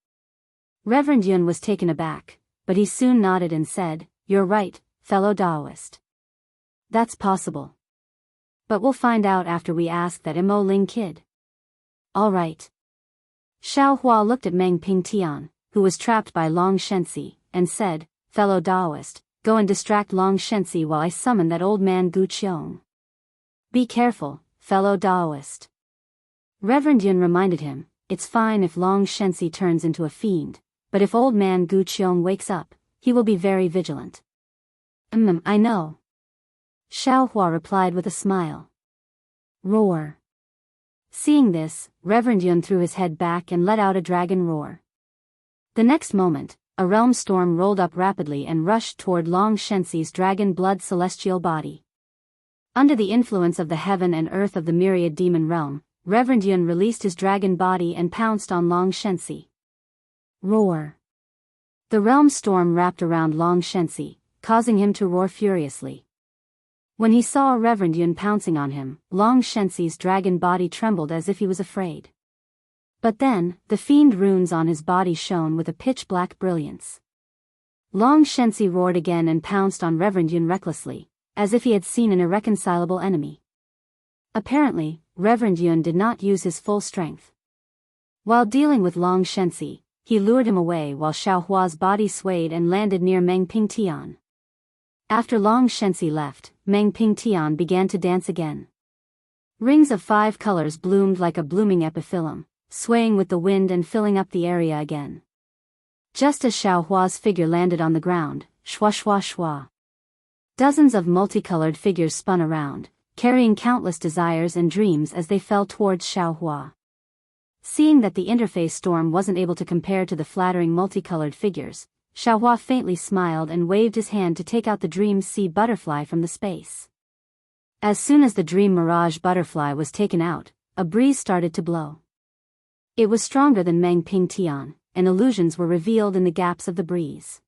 Reverend Yun was taken aback, but he soon nodded and said, "You're right, fellow Daoist. That's possible. But we'll find out after we ask that Mo Ling kid." "All right." Xiaohua looked at Meng Pingtian, who was trapped by Long Shenxi, and said, "Fellow Daoist, go and distract Long Shenxi while I summon that old man Gu Qiong. Be careful, fellow Daoist." Reverend Yun reminded him, "It's fine if Long Shenxi turns into a fiend, but if old man Gu Qiong wakes up, he will be very vigilant." I know." Xiaohua replied with a smile. Roar. Seeing this, Reverend Yun threw his head back and let out a dragon roar. The next moment, a realm storm rolled up rapidly and rushed toward Long Shenxi's dragon blood celestial body. Under the influence of the heaven and earth of the myriad demon realm, Reverend Yun released his dragon body and pounced on Long Shenxi. Roar. The realm storm wrapped around Long Shenxi, causing him to roar furiously. When he saw Reverend Yun pouncing on him, Long Shenxi's dragon body trembled as if he was afraid. But then, the fiend runes on his body shone with a pitch-black brilliance. Long Shenxi roared again and pounced on Reverend Yun recklessly, as if he had seen an irreconcilable enemy. Apparently, Reverend Yun did not use his full strength. While dealing with Long Shenxi, he lured him away while Xiaohua's body swayed and landed near Meng Pingtian. After Long Shenxi left, Meng Pingtian began to dance again. Rings of 5 colors bloomed like a blooming epiphyllum, swaying with the wind and filling up the area again. Just as Xiaohua's figure landed on the ground, shwa shwa shwa. Dozens of multicolored figures spun around, carrying countless desires and dreams as they fell towards Xiaohua. Seeing that the interface storm wasn't able to compare to the flattering multicolored figures, Xiaohua faintly smiled and waved his hand to take out the dream sea butterfly from the space. As soon as the dream mirage butterfly was taken out, a breeze started to blow. It was stronger than Meng Ping Tian, and illusions were revealed in the gaps of the breeze.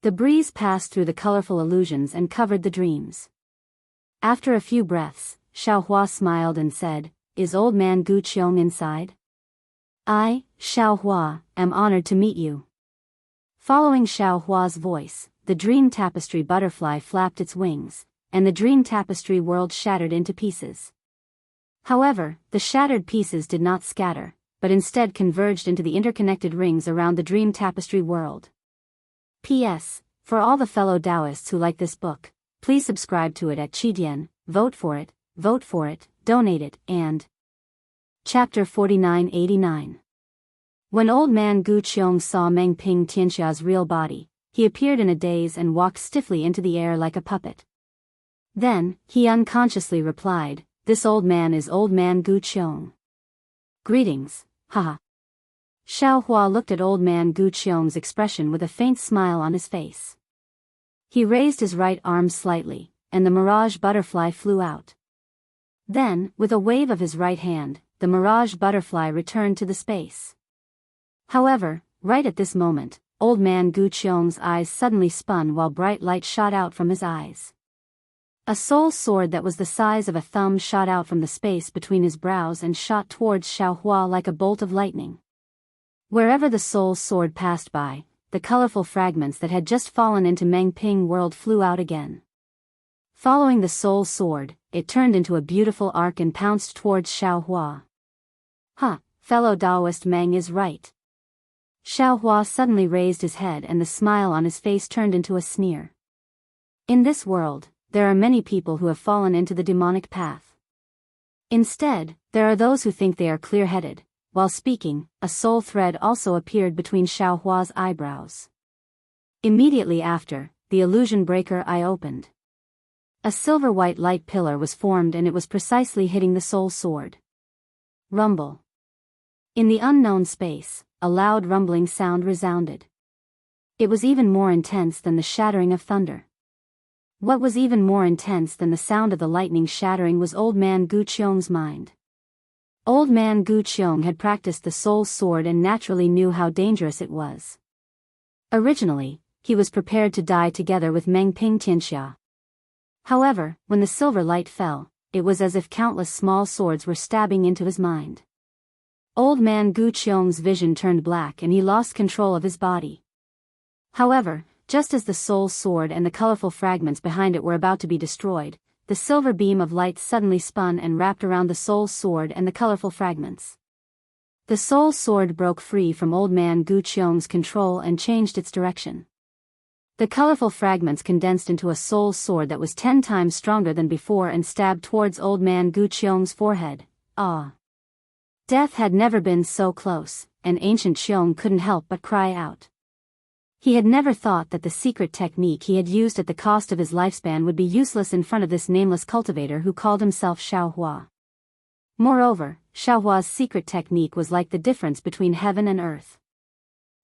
The breeze passed through the colorful illusions and covered the dreams. After a few breaths, Xiaohua smiled and said, "Is old man Gu Qiong inside?" "I, Xiaohua, am honored to meet you." Following Xiaohua's voice, the dream tapestry butterfly flapped its wings, and the dream tapestry world shattered into pieces. However, the shattered pieces did not scatter, but instead converged into the interconnected rings around the dream tapestry world. P.S. For all the fellow Daoists who like this book, please subscribe to it at Qidian, vote for it, donate it, and... Chapter 4989. When old man Gu Qiong saw Meng Ping Tianxia's real body, he appeared in a daze and walked stiffly into the air like a puppet. Then, he unconsciously replied, "This old man is old man Gu Qiong." "Greetings, haha." Xiaohua looked at old man Gu Qiong's expression with a faint smile on his face. He raised his right arm slightly, and the mirage butterfly flew out. Then, with a wave of his right hand, the mirage butterfly returned to the space. However, right at this moment, old man Gu Qiong's eyes suddenly spun while bright light shot out from his eyes. A soul sword that was the size of a thumb shot out from the space between his brows and shot towards Xiaohua like a bolt of lightning. Wherever the soul sword passed by, the colorful fragments that had just fallen into Meng Ping world flew out again. Following the soul sword, it turned into a beautiful arc and pounced towards Xiaohua. "Huh, fellow Daoist Meng is right." Xiaohua suddenly raised his head and the smile on his face turned into a sneer. In this world, there are many people who have fallen into the demonic path. Instead, there are those who think they are clear-headed. While speaking, a soul thread also appeared between Xiaohua's eyebrows. Immediately after, the illusion breaker eye opened. A silver-white light pillar was formed and it was precisely hitting the soul sword. Rumble. In the unknown space, a loud rumbling sound resounded. It was even more intense than the shattering of thunder. What was even more intense than the sound of the lightning shattering was old man Gu Qiong's mind. Old man Gu Qiong had practiced the soul sword and naturally knew how dangerous it was. Originally, he was prepared to die together with Meng Ping Tianxia. However, when the silver light fell, it was as if countless small swords were stabbing into his mind. Old man Gu Qiong's vision turned black and he lost control of his body. However, just as the soul sword and the colorful fragments behind it were about to be destroyed, the silver beam of light suddenly spun and wrapped around the soul sword and the colorful fragments. The soul sword broke free from old man Gu Qiong's control and changed its direction. The colorful fragments condensed into a soul sword that was 10 times stronger than before and stabbed towards old man Gu Qiong's forehead. Ah! Death had never been so close, and ancient Qiong couldn't help but cry out. He had never thought that the secret technique he had used at the cost of his lifespan would be useless in front of this nameless cultivator who called himself Xiaohua. Moreover, Xiaohua's secret technique was like the difference between heaven and earth.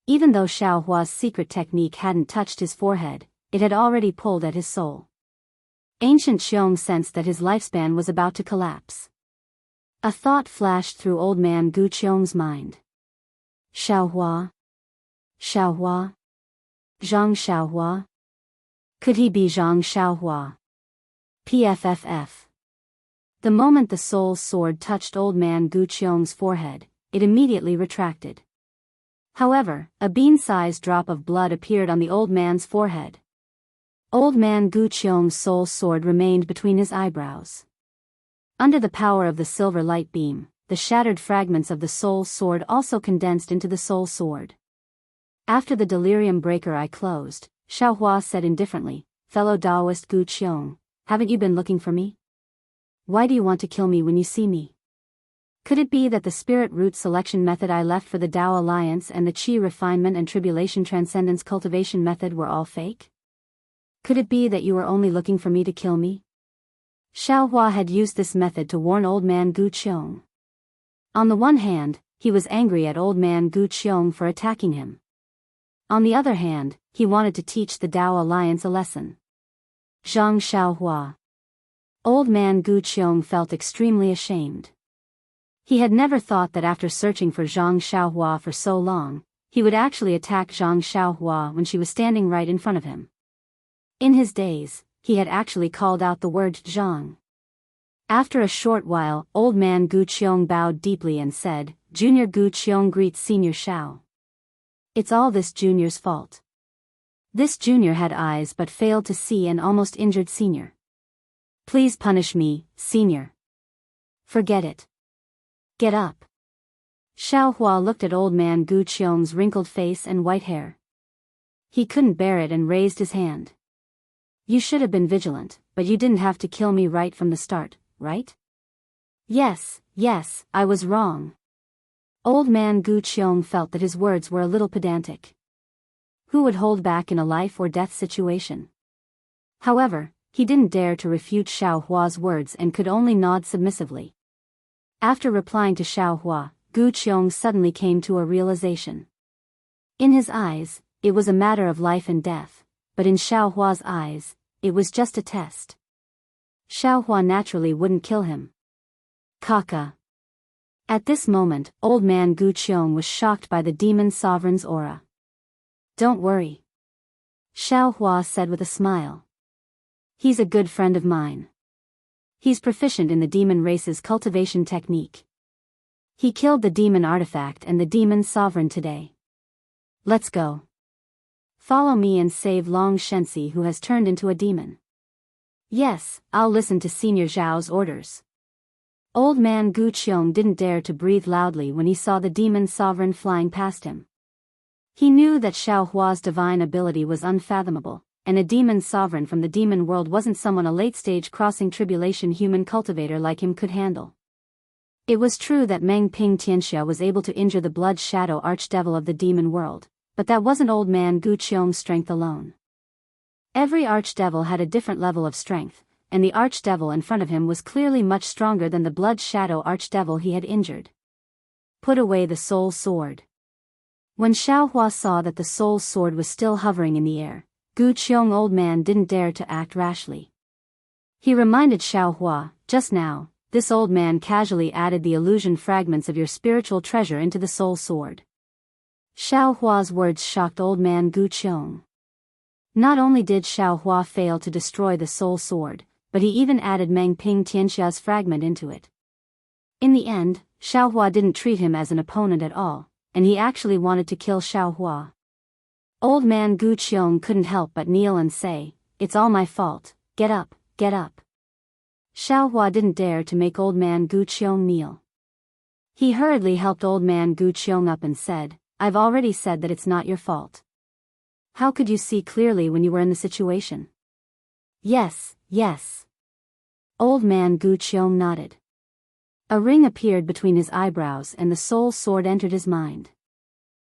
Even though Xiaohua's secret technique hadn't touched his forehead, it had already pulled at his soul. Ancient Qiong sensed that his lifespan was about to collapse. A thought flashed through old man Gu Qiong's mind. Xiaohua? Xiaohua? Zhang Xiaohua? Could he be Zhang Xiaohua? PFFF. The moment the soul sword touched old man Gu Qiong's forehead, it immediately retracted. However, a bean-sized drop of blood appeared on the old man's forehead. Old man Gu Qiong's soul sword remained between his eyebrows. Under the power of the silver light beam, the shattered fragments of the soul sword also condensed into the soul sword. After the delirium breaker eye closed, Xiaohua said indifferently, "Fellow Daoist Gu Qiong, haven't you been looking for me? Why do you want to kill me when you see me?" Could it be that the spirit root selection method I left for the Tao Alliance and the Qi refinement and tribulation transcendence cultivation method were all fake? Could it be that you were only looking for me to kill me? Xiaohua had used this method to warn old man Gu Qiong. On the one hand, he was angry at old man Gu Qiong for attacking him. On the other hand, he wanted to teach the Tao Alliance a lesson. Zhang Xiaohua. Old man Gu Qiong felt extremely ashamed. He had never thought that after searching for Zhang Xiaohua for so long, he would actually attack Zhang Xiaohua when she was standing right in front of him. In his days, he had actually called out the word Zhang. After a short while, old man Gu Qiong bowed deeply and said, Junior Gu Qiong greets Senior Xiao. It's all this junior's fault. This junior had eyes but failed to see and almost injured Senior. Please punish me, Senior. Forget it. Get up. Xiaohua looked at old man Gu Qiong's wrinkled face and white hair. He couldn't bear it and raised his hand. You should have been vigilant, but you didn't have to kill me right from the start, right? Yes, I was wrong. Old man Gu Qiong felt that his words were a little pedantic. Who would hold back in a life or death situation? However, he didn't dare to refute Xiaohua's words and could only nod submissively. After replying to Xiaohua, Gu Qiong suddenly came to a realization. In his eyes, it was a matter of life and death. But in Xiaohua's eyes, it was just a test. Xiaohua naturally wouldn't kill him. Kaka. At this moment, old man Gu Qiong was shocked by the demon sovereign's aura. Don't worry. Xiaohua said with a smile. He's a good friend of mine. He's proficient in the demon race's cultivation technique. He killed the demon artifact and the demon sovereign today. Let's go. Follow me and save Long Shensi who has turned into a demon. Yes, I'll listen to Senior Zhao's orders. Old man Gu Qiong didn't dare to breathe loudly when he saw the demon sovereign flying past him. He knew that Xiaohua's divine ability was unfathomable, and a demon sovereign from the demon world wasn't someone a late-stage crossing tribulation human cultivator like him could handle. It was true that Meng Ping Tianxia was able to injure the blood shadow archdevil of the demon world. But that wasn't old man Gu Qiong's strength alone. Every archdevil had a different level of strength, and the archdevil in front of him was clearly much stronger than the blood shadow archdevil he had injured. Put away the soul sword. When Xiaohua saw that the soul sword was still hovering in the air, Gu Qiong old man didn't dare to act rashly. He reminded Xiaohua, just now, this old man casually added the illusion fragments of your spiritual treasure into the soul sword. Xiaohua's words shocked old man Gu Qiong. Not only did Xiaohua fail to destroy the soul sword, but he even added Meng Ping Tianxia's fragment into it. In the end, Xiaohua didn't treat him as an opponent at all, and he actually wanted to kill Xiaohua. Old man Gu Qiong couldn't help but kneel and say, It's all my fault, get up, get up. Xiaohua didn't dare to make old man Gu Qiong kneel. He hurriedly helped old man Gu Qiong up and said, I've already said that it's not your fault. How could you see clearly when you were in the situation? Yes. Old man Gu Qiong nodded. A ring appeared between his eyebrows and the soul sword entered his mind.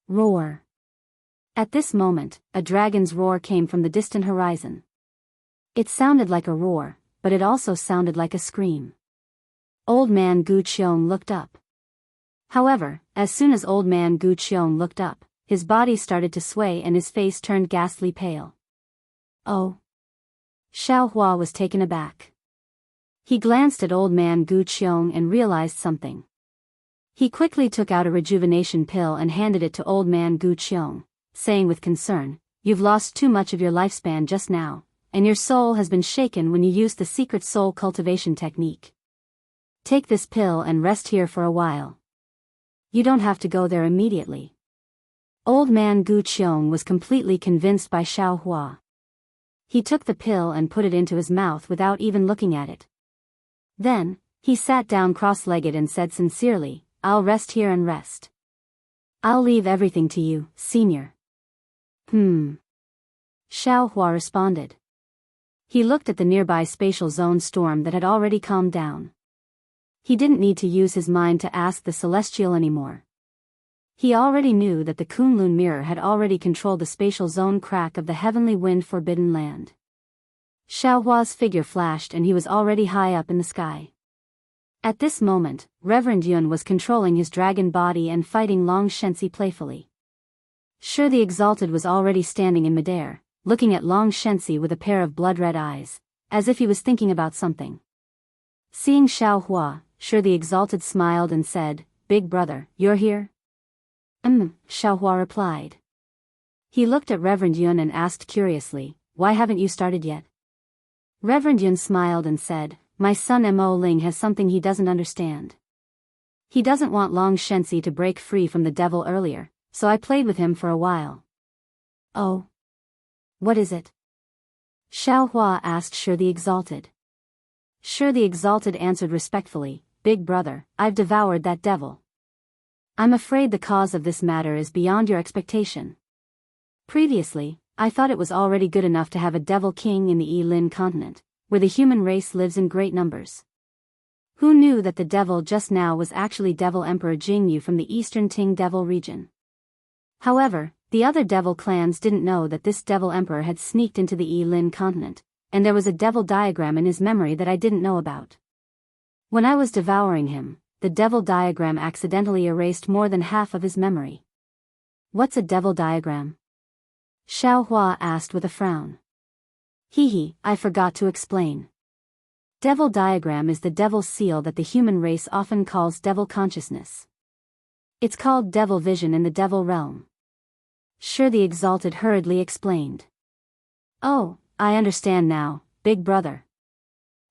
Roar. At this moment, a dragon's roar came from the distant horizon. It sounded like a roar, but it also sounded like a scream. Old man Gu Qiong looked up. However, as soon as old man Gu Qiong looked up, his body started to sway and his face turned ghastly pale. Oh. Xiaohua was taken aback. He glanced at old man Gu Qiong and realized something. He quickly took out a rejuvenation pill and handed it to old man Gu Qiong, saying with concern, You've lost too much of your lifespan just now, and your soul has been shaken when you used the secret soul cultivation technique. Take this pill and rest here for a while. You don't have to go there immediately. Old man Gu Qiong was completely convinced by Xiaohua. He took the pill and put it into his mouth without even looking at it. Then, he sat down cross-legged and said sincerely, I'll rest here and rest. I'll leave everything to you, Senior. Xiaohua responded. He looked at the nearby spatial zone storm that had already calmed down. He didn't need to use his mind to ask the Celestial anymore. He already knew that the Kunlun mirror had already controlled the spatial zone crack of the heavenly wind forbidden land. Xiaohua's figure flashed and he was already high up in the sky. At this moment, Reverend Yun was controlling his dragon body and fighting Long Shenxi playfully. Sure, the Exalted was already standing in midair, looking at Long Shenxi with a pair of blood-red eyes, as if he was thinking about something. Seeing Xiaohua, Sure the Exalted smiled and said, "Big brother, you're here?" Xiaohua replied. He looked at Reverend Yun and asked curiously, "Why haven't you started yet?" Reverend Yun smiled and said, "My son Mo Ling has something he doesn't understand. He doesn't want Long Shenxi to break free from the devil earlier, so I played with him for a while." "Oh? What is it?" Xiaohua asked Sure the Exalted. Sure the Exalted answered respectfully, "Big brother, I've devoured that devil. I'm afraid the cause of this matter is beyond your expectation. Previously, I thought it was already good enough to have a devil king in the Yilin continent, where the human race lives in great numbers. Who knew that the devil just now was actually Devil Emperor Jianghu from the eastern Ting Devil region? However, the other devil clans didn't know that this Devil Emperor had sneaked into the Yilin continent, and there was a devil diagram in his memory that I didn't know about. When I was devouring him, the devil diagram accidentally erased more than half of his memory." "What's a devil diagram?" Xiaohua asked with a frown. I forgot to explain. Devil diagram is the devil seal that the human race often calls devil consciousness. It's called devil vision in the devil realm." Sure the Exalted hurriedly explained. "Oh, I understand now, big brother."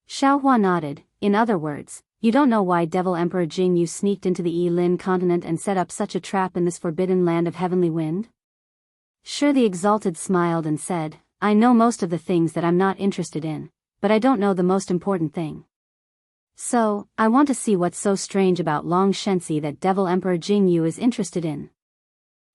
Xiaohua nodded. "In other words, you don't know why Devil Emperor Jianghu sneaked into the Yilin continent and set up such a trap in this forbidden land of heavenly wind?" Sure the Exalted smiled and said, "I know most of the things that I'm not interested in, but I don't know the most important thing. So, I want to see what's so strange about Long Shenxi that Devil Emperor Jianghu is interested in."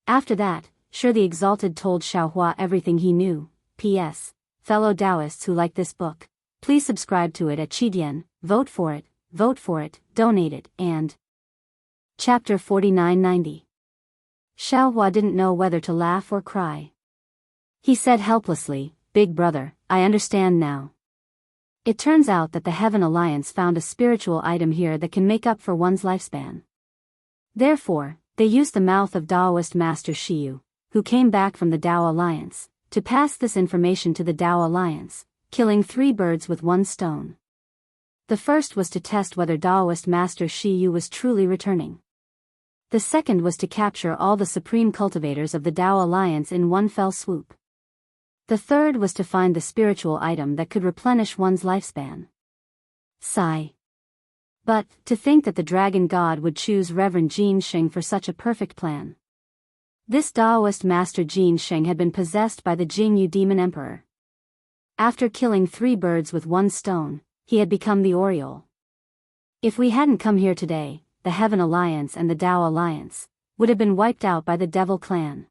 After that, Sure the Exalted told Xiaohua everything he knew. P.S. Fellow Daoists who like this book, please subscribe to it at Qidian, vote for it, donate it, and... Chapter 4990. Xiaohua didn't know whether to laugh or cry. He said helplessly, "Big brother, I understand now. It turns out that the Heaven Alliance found a spiritual item here that can make up for one's lifespan. Therefore, they used the mouth of Daoist Master Shiyu, who came back from the Dao Alliance, to pass this information to the Dao Alliance, killing 3 birds with 1 stone. The first was to test whether Daoist Master Shiyu was truly returning. The second was to capture all the supreme cultivators of the Dao Alliance in one fell swoop. The third was to find the spiritual item that could replenish one's lifespan." Sigh. But, to think that the Dragon God would choose Reverend Jin Sheng for such a perfect plan. This Daoist Master Jin Sheng had been possessed by the Jianghu Demon Emperor. After killing 3 birds with 1 stone, he had become the Oriole. If we hadn't come here today, the Heaven Alliance and the Dao Alliance would have been wiped out by the Devil Clan.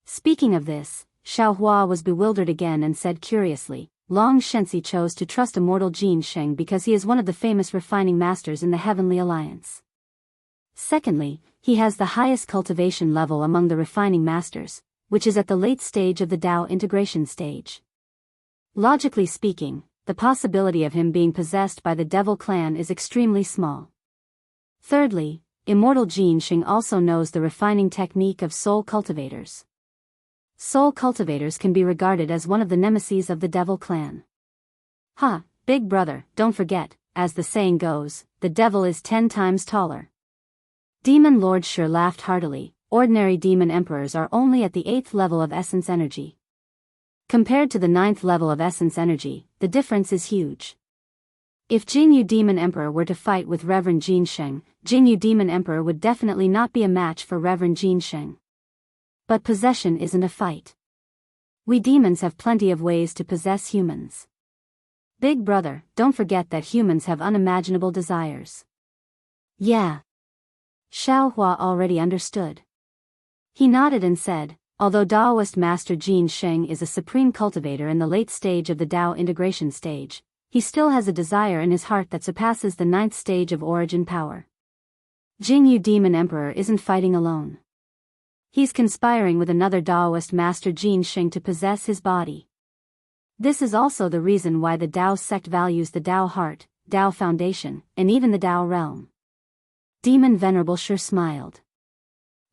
Speaking of this, Xiaohua was bewildered again and said curiously, "Long Shenxi chose to trust immortal Jin Sheng because he is one of the famous refining masters in the Heavenly Alliance. Secondly, he has the highest cultivation level among the refining masters, which is at the late stage of the Dao integration stage. Logically speaking, the possibility of him being possessed by the Devil Clan is extremely small. Thirdly, immortal Jin Sheng also knows the refining technique of soul cultivators. Soul cultivators can be regarded as one of the nemeses of the Devil Clan. Big brother, don't forget, as the saying goes, the devil is 10 times taller." Demon Lord Sure laughed heartily. Ordinary demon emperors are only at the 8th level of essence energy. Compared to the 9th level of essence energy, the difference is huge. If Jianghu Demon Emperor were to fight with Reverend Jin Sheng, Jianghu Demon Emperor would definitely not be a match for Reverend Jin Sheng. But possession isn't a fight. We demons have plenty of ways to possess humans. Big brother, don't forget that humans have unimaginable desires. Yeah. Xiaohua already understood. He nodded and said, "Although Daoist Master Jin Sheng is a supreme cultivator in the late stage of the Dao integration stage, he still has a desire in his heart that surpasses the 9th stage of origin power. Jianghu Demon Emperor isn't fighting alone. He's conspiring with another Daoist master Jin Sheng to possess his body. This is also the reason why the Dao sect values the Dao heart, Dao foundation, and even the Dao realm. Demon Venerable Shi smiled.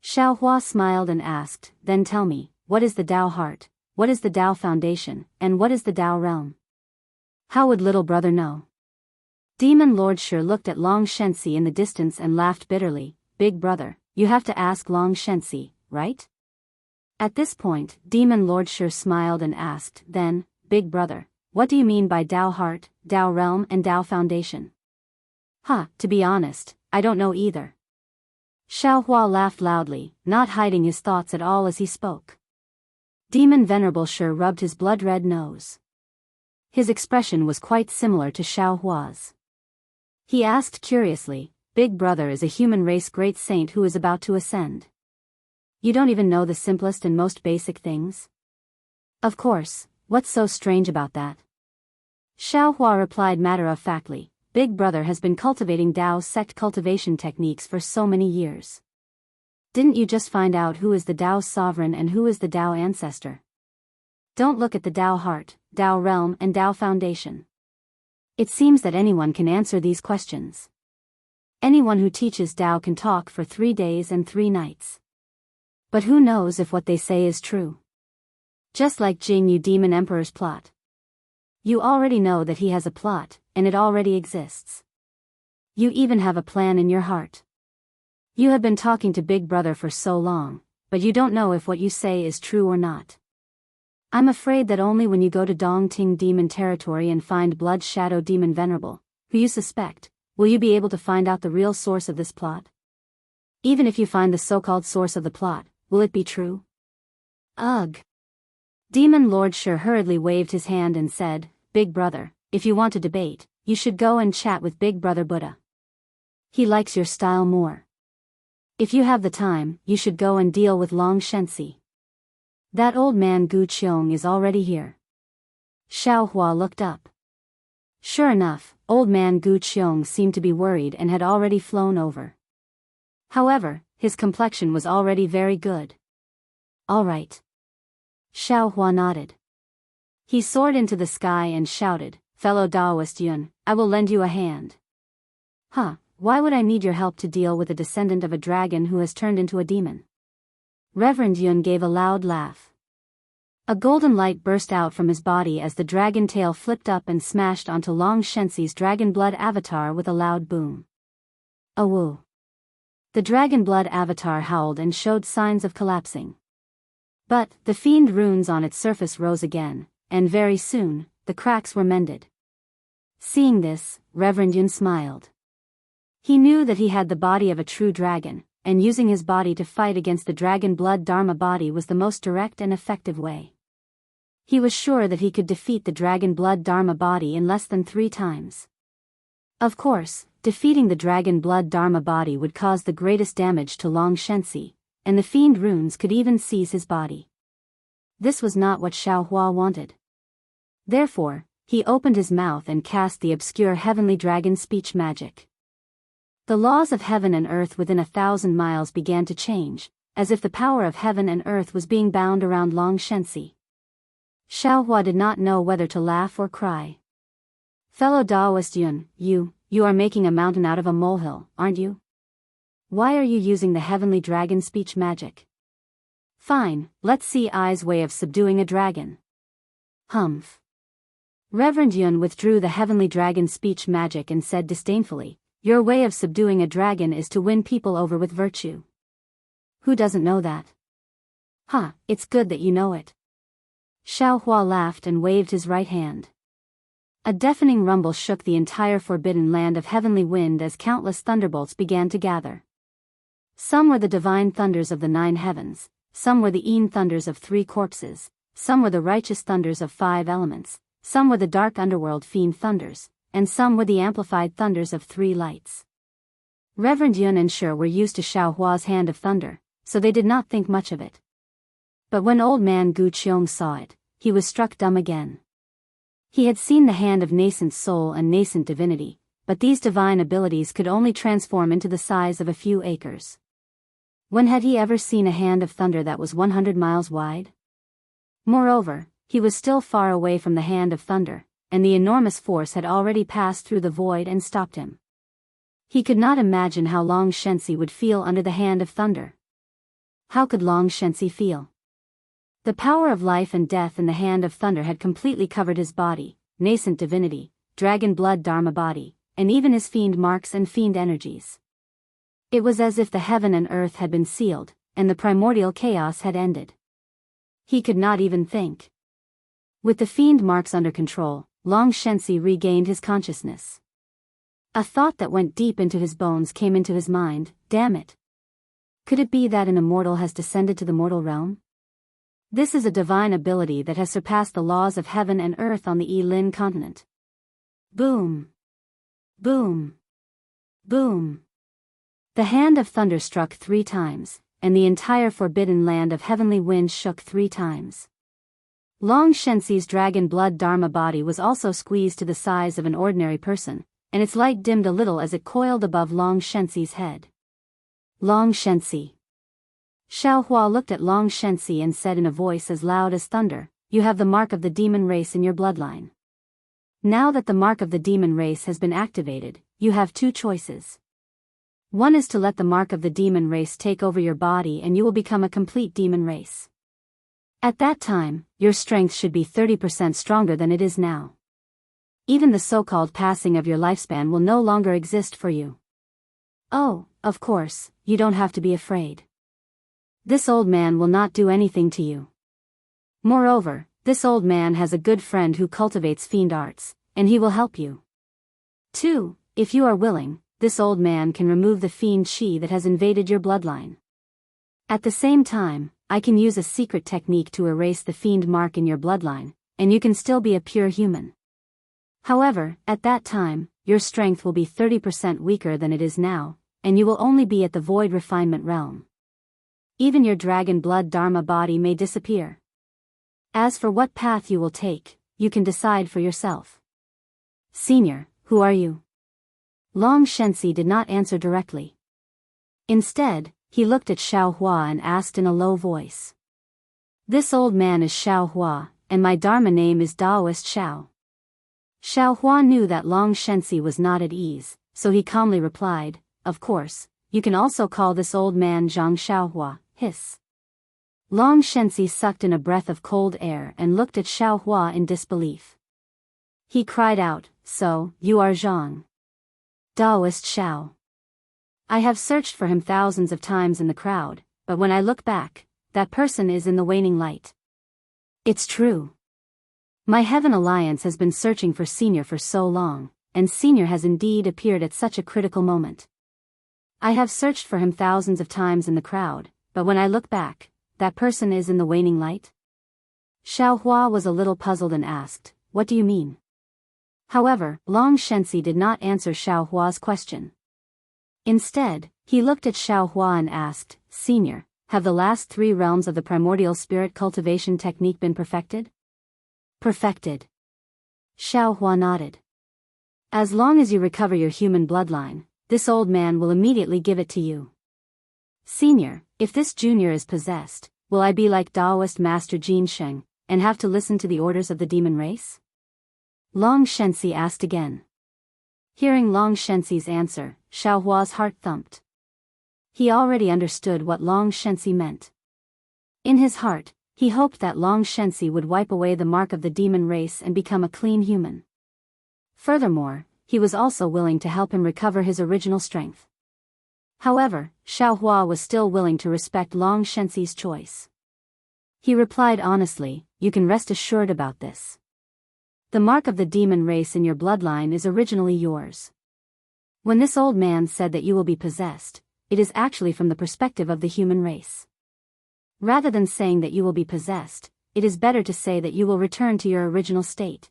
Xiaohua smiled and asked, then tell me, what is the Dao heart, what is the Dao foundation, and what is the Dao realm? How would little brother know? Demon Lord Shi looked at Long Shenxi in the distance and laughed bitterly. Big brother, you have to ask Long Shenxi, right? At this point, Demon Lord Shi smiled and asked, then, big brother, what do you mean by Dao heart, Dao realm and Dao foundation? To be honest, I don't know either. Xiaohua laughed loudly, not hiding his thoughts at all as he spoke. Demon Venerable Shi rubbed his blood-red nose. His expression was quite similar to Xiaohua's. He asked curiously, big brother is a human race great saint who is about to ascend. You don't even know the simplest and most basic things? Of course, what's so strange about that? Xiaohua replied matter-of-factly, big brother has been cultivating Dao sect cultivation techniques for so many years. Didn't you just find out who is the Dao sovereign and who is the Dao ancestor? Don't look at the Dao heart, Dao realm and Dao foundation. It seems that anyone can answer these questions. Anyone who teaches Dao can talk for 3 days and 3 nights. But who knows if what they say is true? Just like Jianghu Demon Emperor's plot. You already know that he has a plot, and it already exists. You even have a plan in your heart. You have been talking to Big Brother for so long, but you don't know if what you say is true or not. I'm afraid that only when you go to Dongting Demon territory and find Blood Shadow Demon Venerable, who you suspect, will you be able to find out the real source of this plot? Even if you find the so-called source of the plot, will it be true? Ugh. Demon Lord Shi hurriedly waved his hand and said, Big brother, if you want to debate, you should go and chat with Big Brother Buddha. He likes your style more. If you have the time, you should go and deal with Long Shenxi. That old man Gu Qiong is already here. Xiaohua looked up. Sure enough, old man Gu Qiong seemed to be worried and had already flown over. However, his complexion was already very good. All right. Xiaohua nodded. He soared into the sky and shouted, fellow Daoist Yun, I will lend you a hand. Why would I need your help to deal with a descendant of a dragon who has turned into a demon? Reverend Yun gave a loud laugh. A golden light burst out from his body as the dragon tail flipped up and smashed onto Long Shenxi's dragon blood avatar with a loud boom. Awoo. The dragon blood avatar howled and showed signs of collapsing. But, the fiend runes on its surface rose again, and very soon, the cracks were mended. Seeing this, Reverend Yun smiled. He knew that he had the body of a true dragon, and using his body to fight against the dragon blood Dharma body was the most direct and effective way. He was sure that he could defeat the dragon blood Dharma body in less than 3 times. Of course, defeating the dragon blood Dharma body would cause the greatest damage to Long Shenxi, and the fiend runes could even seize his body. This was not what Xiaohua wanted. Therefore, he opened his mouth and cast the obscure heavenly dragon speech magic. The laws of heaven and earth within 1,000 miles began to change, as if the power of heaven and earth was being bound around Long Shenxi. Xiaohua did not know whether to laugh or cry. Fellow Daoist Yun, you are making a mountain out of a molehill, aren't you? Why are you using the heavenly dragon speech magic? Fine, let's see I's way of subduing a dragon. Humph. Reverend Yun withdrew the heavenly dragon speech magic and said disdainfully, your way of subduing a dragon is to win people over with virtue. Who doesn't know that? It's good that you know it. Xiaohua laughed and waved his right hand. A deafening rumble shook the entire forbidden land of heavenly wind as countless thunderbolts began to gather. Some were the divine thunders of the 9 heavens, some were the Yin thunders of 3 corpses, some were the righteous thunders of 5 elements, some were the dark underworld fiend thunders, and some were the amplified thunders of 3 lights. Reverend Yun and Shi were used to Xiaohua's hand of thunder, so they did not think much of it. But when old man Gu Qiong saw it, he was struck dumb again. He had seen the hand of nascent soul and nascent divinity, but these divine abilities could only transform into the size of a few acres. When had he ever seen a hand of thunder that was 100 miles wide? Moreover, he was still far away from the hand of thunder, and the enormous force had already passed through the void and stopped him. He could not imagine how Long Shensi would feel under the hand of thunder. How could Long Shensi feel? The power of life and death in the hand of thunder had completely covered his body, nascent divinity, dragon blood dharma body, and even his fiend marks and fiend energies. It was as if the heaven and earth had been sealed, and the primordial chaos had ended. He could not even think. With the fiend marks under control, Long Shensi regained his consciousness. A thought that went deep into his bones came into his mind. Damn it! Could it be that an immortal has descended to the mortal realm? This is a divine ability that has surpassed the laws of heaven and earth on the Yilin continent. Boom! Boom! Boom! The hand of thunder struck 3 times, and the entire forbidden land of heavenly wind shook 3 times. Long Shensi's dragon blood dharma body was also squeezed to the size of an ordinary person, and its light dimmed a little as it coiled above Long Shensi's head. Long Shensi. Xiao Hua looked at Long Shensi and said in a voice as loud as thunder, "You have the mark of the demon race in your bloodline. Now that the mark of the demon race has been activated, you have 2 choices. One is to let the mark of the demon race take over your body and you will become a complete demon race. At that time, your strength should be 30% stronger than it is now. Even the so-called passing of your lifespan will no longer exist for you. Oh, of course, you don't have to be afraid. This old man will not do anything to you. Moreover, this old man has a good friend who cultivates fiend arts, and he will help you. 2. If you are willing, this old man can remove the fiend chi that has invaded your bloodline. At the same time, I can use a secret technique to erase the fiend mark in your bloodline, and you can still be a pure human. However, at that time, your strength will be 30% weaker than it is now, and you will only be at the void refinement realm. Even your dragon blood dharma body may disappear. As for what path you will take, you can decide for yourself." "Senior, who are you?" Long Shensi did not answer directly. Instead, he looked at Xiao Hua and asked in a low voice. "This old man is Xiao Hua, and my dharma name is Daoist Xiao." Xiao Hua knew that Long Shensi was not at ease, so he calmly replied, "Of course, you can also call this old man Zhang Xiaohua." Hiss. Long Shensi sucked in a breath of cold air and looked at Xiao Hua in disbelief. He cried out, "So, you are Zhang Daoist Xiao. I have searched for him thousands of times in the crowd, but when I look back, that person is in the waning light. It's true. My Heaven Alliance has been searching for Senior for so long, and Senior has indeed appeared at such a critical moment. I have searched for him thousands of times in the crowd, but when I look back, that person is in the waning light?" Xiao Hua was a little puzzled and asked, "What do you mean?" However, Long Shensi did not answer Xiao Hua's question. Instead, he looked at Xiao Hua and asked, "Senior, have the last 3 realms of the primordial spirit cultivation technique been perfected?" "Perfected." Xiao Hua nodded. "As long as you recover your human bloodline, this old man will immediately give it to you." "Senior, if this junior is possessed, will I be like Daoist Master Jin Sheng, and have to listen to the orders of the demon race?" Long Shensi asked again. Hearing Long Shensi's answer, Xiao Hua's heart thumped. He already understood what Long Shensi meant. In his heart, he hoped that Long Shensi would wipe away the mark of the demon race and become a clean human. Furthermore, he was also willing to help him recover his original strength. However, Xiao Hua was still willing to respect Long Shensi's choice. He replied honestly, "You can rest assured about this. The mark of the demon race in your bloodline is originally yours. When this old man said that you will be possessed, it is actually from the perspective of the human race. Rather than saying that you will be possessed, it is better to say that you will return to your original state.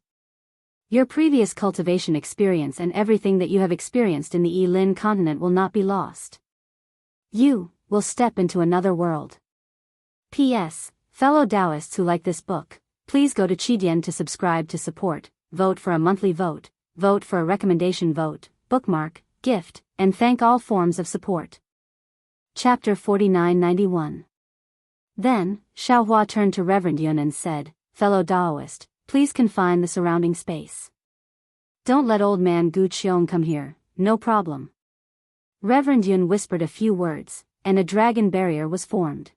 Your previous cultivation experience and everything that you have experienced in the Yilin continent will not be lost. You will step into another world." P.S. Fellow Daoists who like this book, please go to Qidian to subscribe to support. vote for a monthly vote, vote for a recommendation vote, bookmark, gift, and thank all forms of support. Chapter 4991. Then, Xiaohua turned to Reverend Yun and said, "Fellow Daoist, please confine the surrounding space. Don't let old man Gu Qiong come here, no problem." Reverend Yun whispered a few words, and a dragon barrier was formed.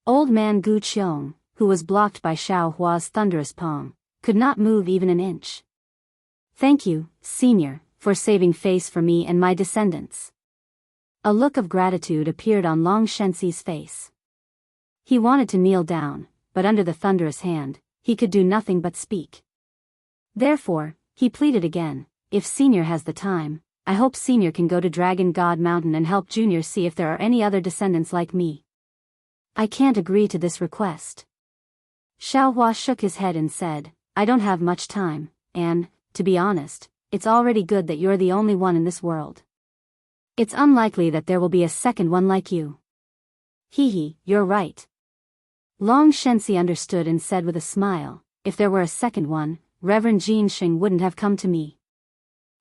Old man Gu Qiong, who was blocked by Xiaohua's thunderous palm, could not move even an inch. "Thank you, Senior, for saving face for me and my descendants." A look of gratitude appeared on Long Shenxi's face. He wanted to kneel down, but under the thunderous hand, he could do nothing but speak. Therefore, he pleaded again, "If Senior has the time, I hope Senior can go to Dragon God Mountain and help Junior see if there are any other descendants like me. I can't agree to this request." Xiaohua shook his head and said, "I don't have much time, and, to be honest, it's already good that you're the only one in this world. It's unlikely that there will be a second one like you." "Hee, you're right." Long Shenxi understood and said with a smile, "If there were a second one, Reverend Jianxing wouldn't have come to me."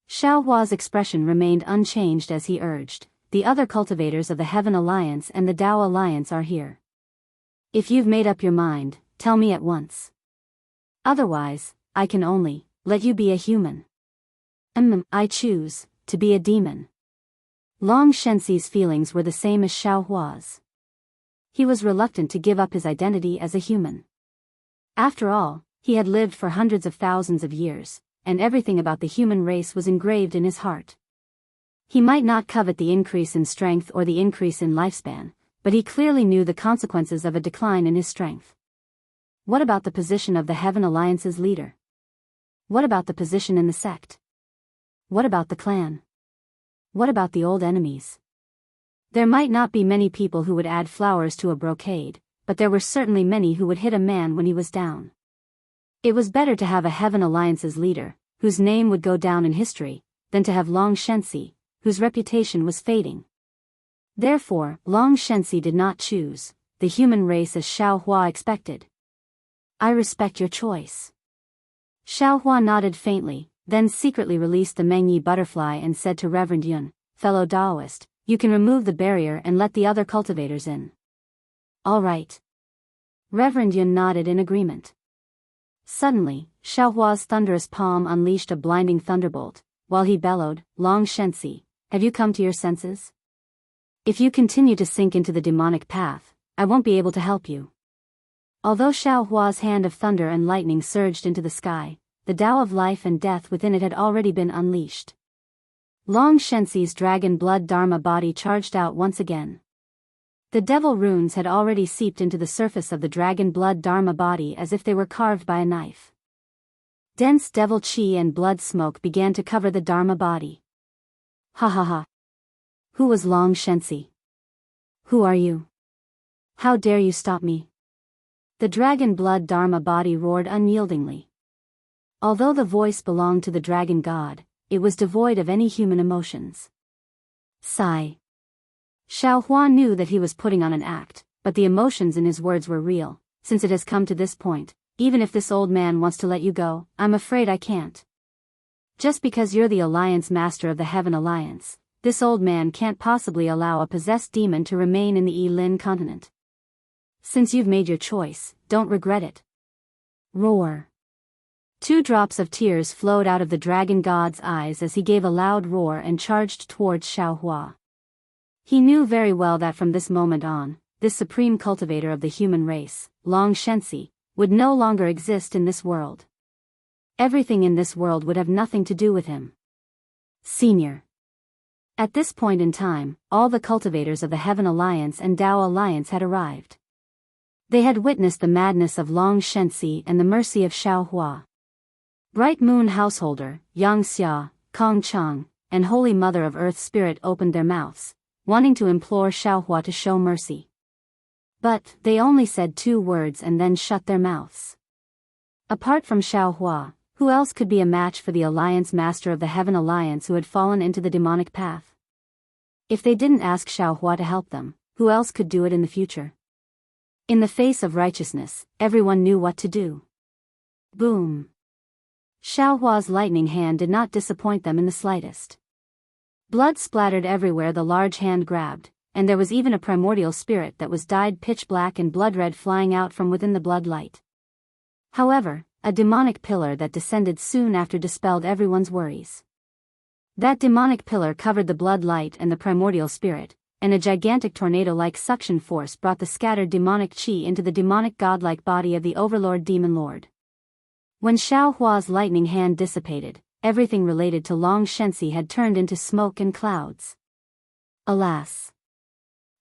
Xiaohua's expression remained unchanged as he urged, "The other cultivators of the Heaven Alliance and the Dao Alliance are here. If you've made up your mind, tell me at once. Otherwise, I can only let you be a human." I choose to be a demon." Long Shenxi's feelings were the same as Xiaohua's. He was reluctant to give up his identity as a human. After all, he had lived for hundreds of thousands of years, and everything about the human race was engraved in his heart. He might not covet the increase in strength or the increase in lifespan, but he clearly knew the consequences of a decline in his strength. What about the position of the Heaven Alliance's leader? What about the position in the sect? What about the clan? What about the old enemies? There might not be many people who would add flowers to a brocade, but there were certainly many who would hit a man when he was down. It was better to have a Heaven Alliance's leader, whose name would go down in history, than to have Long Shenxi, whose reputation was fading. Therefore, Long Shenxi did not choose the human race as Xiaohua expected. "I respect your choice." Xiaohua nodded faintly, then secretly released the Mengyi butterfly and said to Reverend Yun, "Fellow Daoist, you can remove the barrier and let the other cultivators in." "All right." Reverend Yun nodded in agreement. Suddenly, Xiaohua's thunderous palm unleashed a blinding thunderbolt, while he bellowed, "Long Shenxi, have you come to your senses? If you continue to sink into the demonic path, I won't be able to help you." Although Xiaohua's hand of thunder and lightning surged into the sky, the Tao of life and death within it had already been unleashed. Long Shenxi's dragon blood Dharma body charged out once again. The devil runes had already seeped into the surface of the dragon blood Dharma body as if they were carved by a knife. Dense devil chi and blood smoke began to cover the Dharma body. "Ha ha ha. Who was Long Shenxi? Who are you? How dare you stop me?" The dragon blood Dharma body roared unyieldingly. Although the voice belonged to the dragon god, it was devoid of any human emotions. Sigh. Xiaohua knew that he was putting on an act, but the emotions in his words were real. "Since it has come to this point, even if this old man wants to let you go, I'm afraid I can't. Just because you're the Alliance Master of the Heaven Alliance, this old man can't possibly allow a possessed demon to remain in the Yilin continent. Since you've made your choice, don't regret it." Roar. 2 drops of tears flowed out of the dragon god's eyes as he gave a loud roar and charged towards Xiaohua. He knew very well that from this moment on, this supreme cultivator of the human race, Long Shenxi, would no longer exist in this world. Everything in this world would have nothing to do with him. Senior. At this point in time, all the cultivators of the Heaven Alliance and Dao Alliance had arrived. They had witnessed the madness of Long Shenxi and the mercy of Xiaohua. Bright Moon Householder, Xianxia, Kong Chang, and Holy Mother of Earth Spirit opened their mouths, wanting to implore Xiaohua to show mercy. But they only said 2 words and then shut their mouths. Apart from Xiaohua, who else could be a match for the Alliance Master of the Heaven Alliance who had fallen into the demonic path? If they didn't ask Xiaohua to help them, who else could do it in the future? In the face of righteousness, everyone knew what to do. Boom. Xiaohua's lightning hand did not disappoint them in the slightest. Blood splattered everywhere the large hand grabbed, and there was even a primordial spirit that was dyed pitch black and blood red flying out from within the blood light. However, a demonic pillar that descended soon after dispelled everyone's worries. That demonic pillar covered the blood light and the primordial spirit, and a gigantic tornado-like suction force brought the scattered demonic chi into the demonic godlike body of the overlord demon lord. When Xiaohua's lightning hand dissipated, everything related to Long Shensi had turned into smoke and clouds. Alas!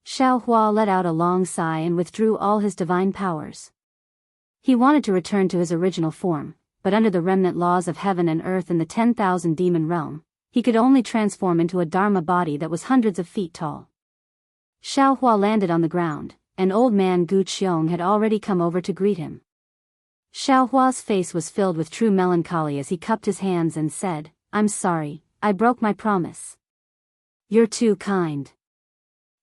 Xiaohua let out a long sigh and withdrew all his divine powers. He wanted to return to his original form, but under the remnant laws of heaven and earth in the 10,000 demon realm, he could only transform into a dharma body that was hundreds of feet tall. Xiaohua landed on the ground, and old man Gu Qiong had already come over to greet him. Xiaohua's face was filled with true melancholy as he cupped his hands and said, "I'm sorry, I broke my promise." "You're too kind."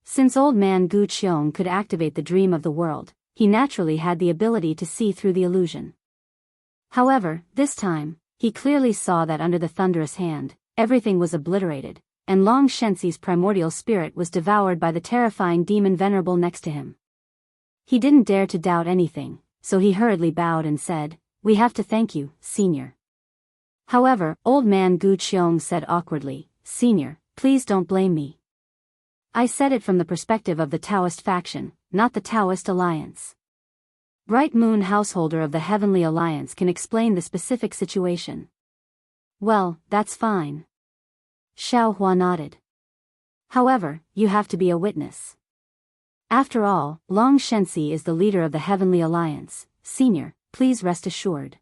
Since old man Gu Qiong could activate the dream of the world, he naturally had the ability to see through the illusion. However, this time, he clearly saw that under the thunderous hand, everything was obliterated, and Long Shensi's primordial spirit was devoured by the terrifying demon venerable next to him. He didn't dare to doubt anything, so he hurriedly bowed and said, "We have to thank you, Senior." However, old man Gu Qiong said awkwardly, "Senior, please don't blame me. I said it from the perspective of the Daoist faction, not the Daoist alliance. Bright Moon Householder of the Heavenly Alliance can explain the specific situation." "Well, that's fine." Xiaohua nodded. "However, you have to be a witness. After all, Long Shensi is the leader of the Heavenly Alliance. Senior, please rest assured."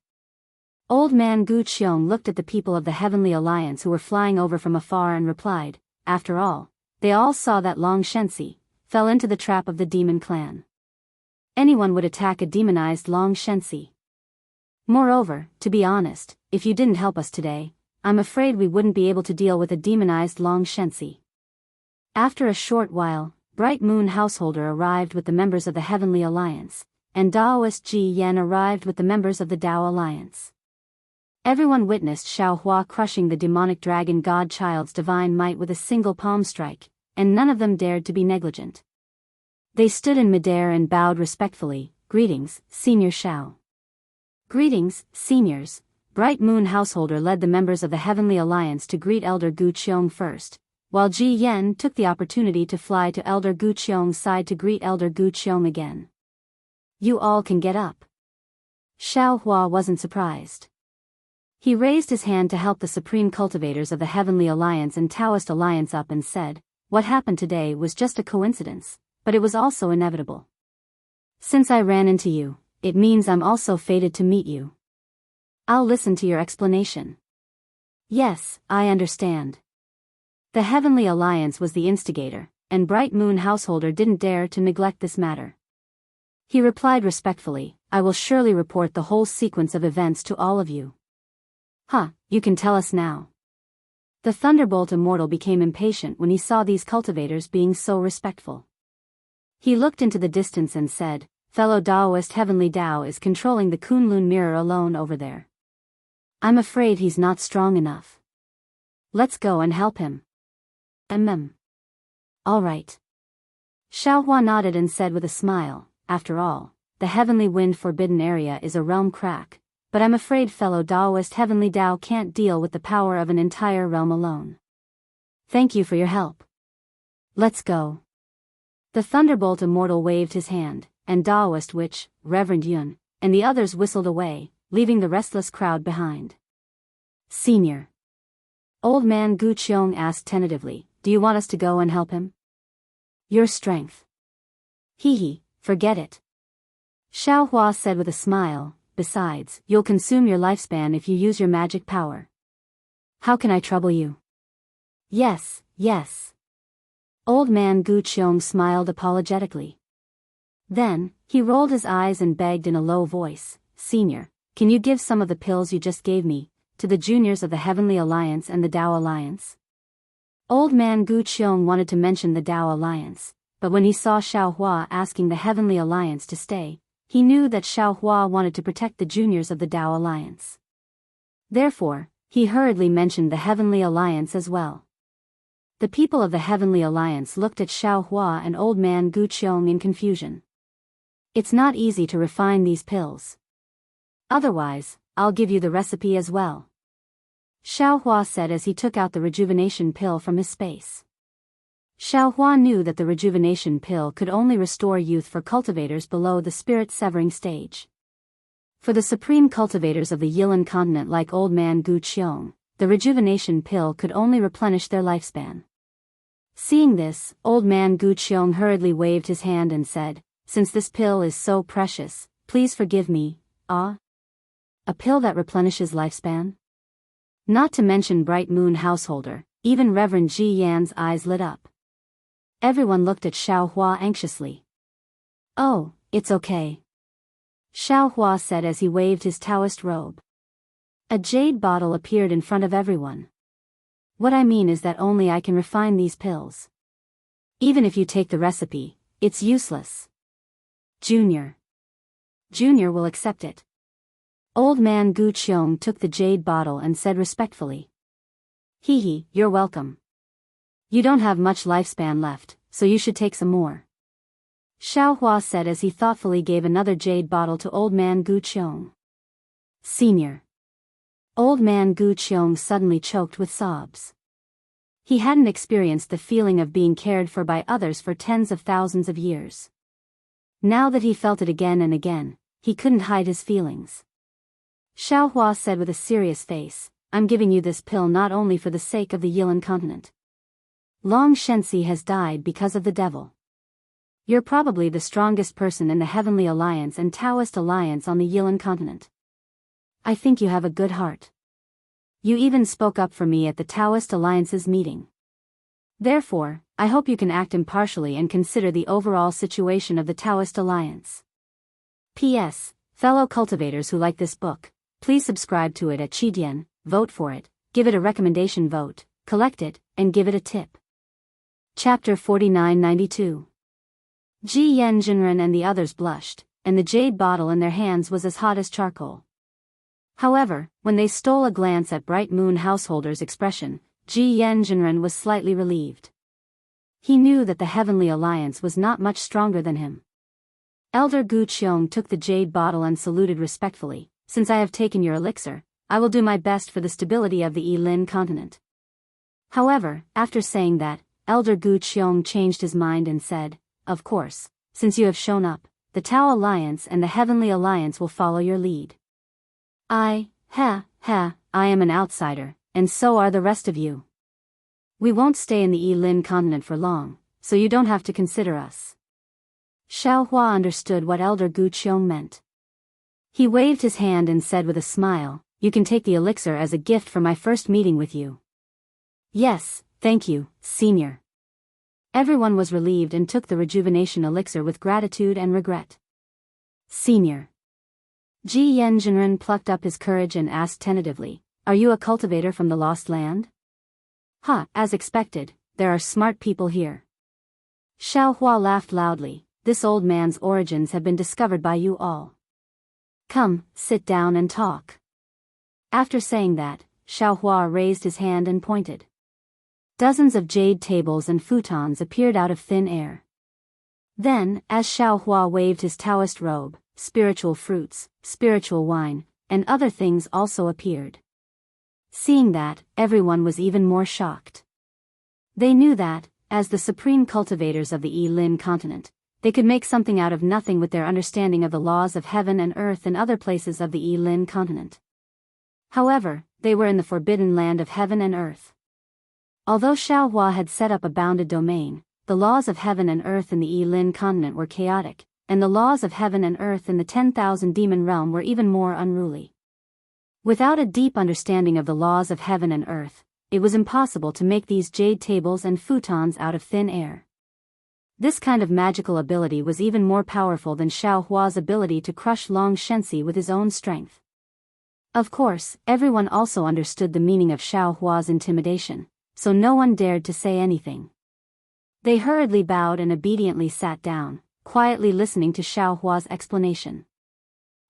Old man Gu Qiong looked at the people of the Heavenly Alliance who were flying over from afar and replied, "After all, they all saw that Long Shensi fell into the trap of the demon clan. Anyone would attack a demonized Long Shensi. Moreover, to be honest, if you didn't help us today, I'm afraid we wouldn't be able to deal with a demonized Long Shensi." After a short while, Bright Moon Householder arrived with the members of the Heavenly Alliance, and Daoist Ji Yan arrived with the members of the Dao Alliance. Everyone witnessed Xiaohua crushing the demonic dragon godchild's divine might with a single palm strike, and none of them dared to be negligent. They stood in midair and bowed respectfully. "Greetings, Senior Xiao." "Greetings, seniors." Bright Moon Householder led the members of the Heavenly Alliance to greet Elder Gu Qiong first, while Ji Yan took the opportunity to fly to Elder Gu Qiong's side to greet Elder Gu Qiong again. "You all can get up." Xiaohua wasn't surprised. He raised his hand to help the supreme cultivators of the Heavenly Alliance and Daoist Alliance up and said, "What happened today was just a coincidence, but it was also inevitable. Since I ran into you, it means I'm also fated to meet you. I'll listen to your explanation." "Yes, I understand." The Heavenly Alliance was the instigator, and Bright Moon Householder didn't dare to neglect this matter. He replied respectfully, "I will surely report the whole sequence of events to all of you." "Huh, you can tell us now." The Thunderbolt Immortal became impatient when he saw these cultivators being so respectful. He looked into the distance and said, "Fellow Daoist Heavenly Dao is controlling the Kunlun mirror alone over there. I'm afraid he's not strong enough. Let's go and help him." All right." Xiaohua nodded and said with a smile, "After all, the Heavenly Wind Forbidden Area is a realm crack, but I'm afraid fellow Daoist Heavenly Dao can't deal with the power of an entire realm alone. Thank you for your help. Let's go." The Thunderbolt Immortal waved his hand, and Daoist Witch, Reverend Yun, and the others whistled away, leaving the restless crowd behind. "Senior." Old man Gu Qiong asked tentatively, "Do you want us to go and help him?" "Your strength." "Hee, forget it." Xiaohua said with a smile, "Besides, you'll consume your lifespan if you use your magic power. How can I trouble you?" Yes. Old man Gu Qiong smiled apologetically. Then, he rolled his eyes and begged in a low voice, "Senior, can you give some of the pills you just gave me to the juniors of the Heavenly Alliance and the Dao Alliance?" Old man Gu Qiong wanted to mention the Dao Alliance, but when he saw Xiaohua asking the Heavenly Alliance to stay, he knew that Xiaohua wanted to protect the juniors of the Dao Alliance. Therefore, he hurriedly mentioned the Heavenly Alliance as well. The people of the Heavenly Alliance looked at Xiao Hua and old man Gu Qiong in confusion. It's not easy to refine these pills. Otherwise, I'll give you the recipe as well. Xiao Hua said as he took out the rejuvenation pill from his space. Xiao Hua knew that the rejuvenation pill could only restore youth for cultivators below the spirit-severing stage. For the supreme cultivators of the Yilan continent like old man Gu Qiong, the rejuvenation pill could only replenish their lifespan. Seeing this, old man Gu Qiong hurriedly waved his hand and said, "Since this pill is so precious, please forgive me." A pill that replenishes lifespan? Not to mention Bright Moon Householder, even Reverend Ji Yan's eyes lit up. Everyone looked at Xiao Hua anxiously. "Oh, it's okay," Xiao Hua said as he waved his Taoist robe. A jade bottle appeared in front of everyone. "What I mean is that only I can refine these pills. Even if you take the recipe, it's useless. Junior will accept it." Old man Gu Qiong took the jade bottle and said respectfully, "Hee, you're welcome. You don't have much lifespan left, so you should take some more." Xiao Hua said as he thoughtfully gave another jade bottle to old man Gu Qiong. "Senior." Old man Gu Qiong suddenly choked with sobs. He hadn't experienced the feeling of being cared for by others for tens of thousands of years. Now that he felt it again and again, he couldn't hide his feelings. Xiao Hua said with a serious face, "I'm giving you this pill not only for the sake of the Yilan continent. Long Shenxi has died because of the devil. You're probably the strongest person in the Heavenly Alliance and Taoist Alliance on the Yilan continent. I think you have a good heart. You even spoke up for me at the Taoist Alliance's meeting. Therefore, I hope you can act impartially and consider the overall situation of the Taoist Alliance. P.S. Fellow cultivators who like this book, please subscribe to it at Qidian, vote for it, give it a recommendation vote, collect it, and give it a tip." Chapter 4992. Ji Yan Jinren and the others blushed, and the jade bottle in their hands was as hot as charcoal. However, when they stole a glance at Bright Moon Householder's expression, Ji Yan Jinren was slightly relieved. He knew that the Heavenly Alliance was not much stronger than him. Elder Gu Qiong took the jade bottle and saluted respectfully. "Since I have taken your elixir, I will do my best for the stability of the Yilin continent." However, after saying that, Elder Gu Qiong changed his mind and said, "Of course, since you have shown up, the Tao Alliance and the Heavenly Alliance will follow your lead. I am an outsider, and so are the rest of you. We won't stay in the Yilin continent for long, so you don't have to consider us." Xiao Hua understood what Elder Gu Qiong meant. He waved his hand and said with a smile, "You can take the elixir as a gift for my first meeting with you." "Yes, thank you, Senior." Everyone was relieved and took the rejuvenation elixir with gratitude and regret. "Senior." Ji Yan Jinren plucked up his courage and asked tentatively, "Are you a cultivator from the Lost Land?" As expected, there are smart people here." Xiao Hua laughed loudly. "This old man's origins have been discovered by you all. Come, sit down and talk." After saying that, Xiao Hua raised his hand and pointed. Dozens of jade tables and futons appeared out of thin air. Then, as Xiao Hua waved his Taoist robe, spiritual fruits, spiritual wine, and other things also appeared. Seeing that, everyone was even more shocked. They knew that, as the supreme cultivators of the Yilin continent, they could make something out of nothing with their understanding of the laws of heaven and earth in other places of the Yilin continent. However, they were in the forbidden land of heaven and earth. Although Xiao Hua had set up a bounded domain, the laws of heaven and earth in the Yilin continent were chaotic, and the laws of heaven and earth in the 10,000 demon realm were even more unruly. Without a deep understanding of the laws of heaven and earth, it was impossible to make these jade tables and futons out of thin air. This kind of magical ability was even more powerful than Xiao Hua's ability to crush Long Shenxi with his own strength. Of course, everyone also understood the meaning of Xiao Hua's intimidation, so no one dared to say anything. They hurriedly bowed and obediently sat down, quietly listening to Xiao Hua's explanation.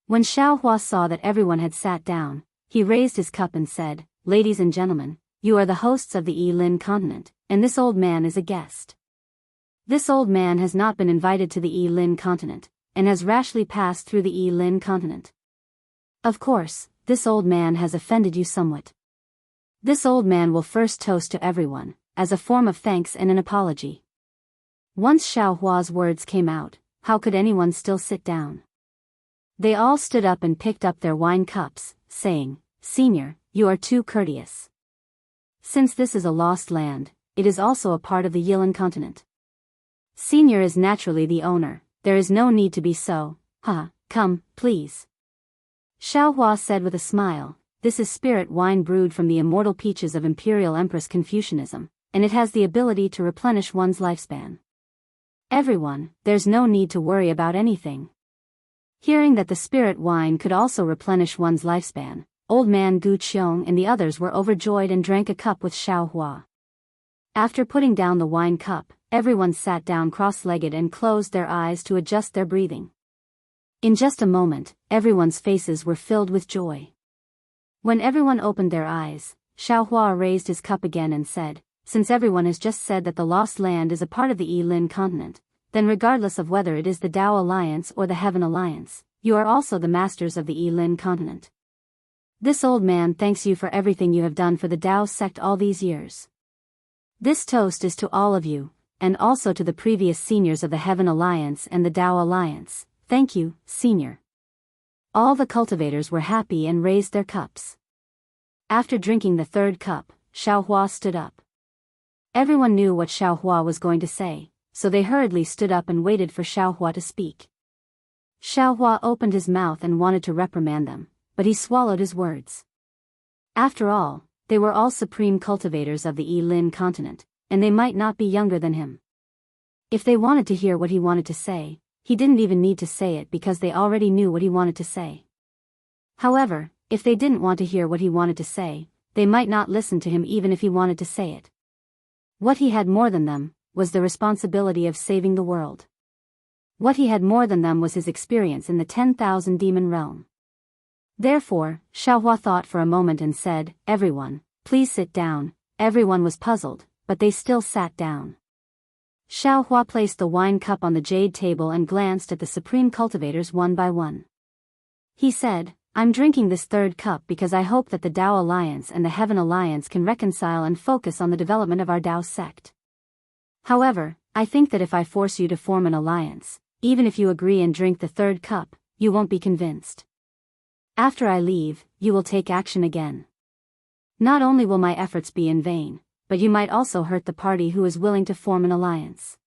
When Xiao Hua saw that everyone had sat down, He raised his cup and said, "Ladies and gentlemen, you are the hosts of the Yilin continent, and this old man is a guest. This old man has not been invited to the Yilin continent, and has rashly passed through the Yilin continent. Of course, this old man has offended you somewhat. This old man will first toast to everyone, as a form of thanks and an apology." Once Xiao Hua's words came out, how could anyone still sit down? They all stood up and picked up their wine cups, saying, "Senior, you are too courteous. Since this is a lost land, it is also a part of the Yilin continent. Senior is naturally the owner, there is no need to be so, come, please." Xiao Hua said with a smile, "This is spirit wine brewed from the immortal peaches of Imperial Empress Confucianism, and it has the ability to replenish one's lifespan. Everyone, there's no need to worry about anything." Hearing that the spirit wine could also replenish one's lifespan, Old Man Gu Qiong and the others were overjoyed and drank a cup with Xiao Hua. After putting down the wine cup, everyone sat down cross-legged and closed their eyes to adjust their breathing. In just a moment, everyone's faces were filled with joy. When everyone opened their eyes, Xiao Hua raised his cup again and said, "Since everyone has just said that the Lost Land is a part of the Yilin continent, then regardless of whether it is the Dao Alliance or the Heaven Alliance, you are also the masters of the Yilin continent. This old man thanks you for everything you have done for the Dao sect all these years. This toast is to all of you, and also to the previous seniors of the Heaven Alliance and the Dao Alliance. Thank you, senior." All the cultivators were happy and raised their cups. After drinking the third cup, Xiao Hua stood up. Everyone knew what Xiao Hua was going to say, so they hurriedly stood up and waited for Xiao Hua to speak. Xiao Hua opened his mouth and wanted to reprimand them, but he swallowed his words. After all, they were all supreme cultivators of the Yilin continent, and they might not be younger than him. If they wanted to hear what he wanted to say, he didn't even need to say it because they already knew what he wanted to say. However, if they didn't want to hear what he wanted to say, they might not listen to him even if he wanted to say it. What he had more than them was the responsibility of saving the world. What he had more than them was his experience in the 10,000 demon realm. Therefore, Xiao Hua thought for a moment and said, "Everyone, please sit down." Everyone was puzzled, but they still sat down. Xiao Hua placed the wine cup on the jade table and glanced at the supreme cultivators one by one. He said, "I'm drinking this third cup because I hope that the Dao Alliance and the Heaven Alliance can reconcile and focus on the development of our Dao sect. However, I think that if I force you to form an alliance, even if you agree and drink the third cup, you won't be convinced. After I leave, you will take action again. Not only will my efforts be in vain, but you might also hurt the party who is willing to form an alliance.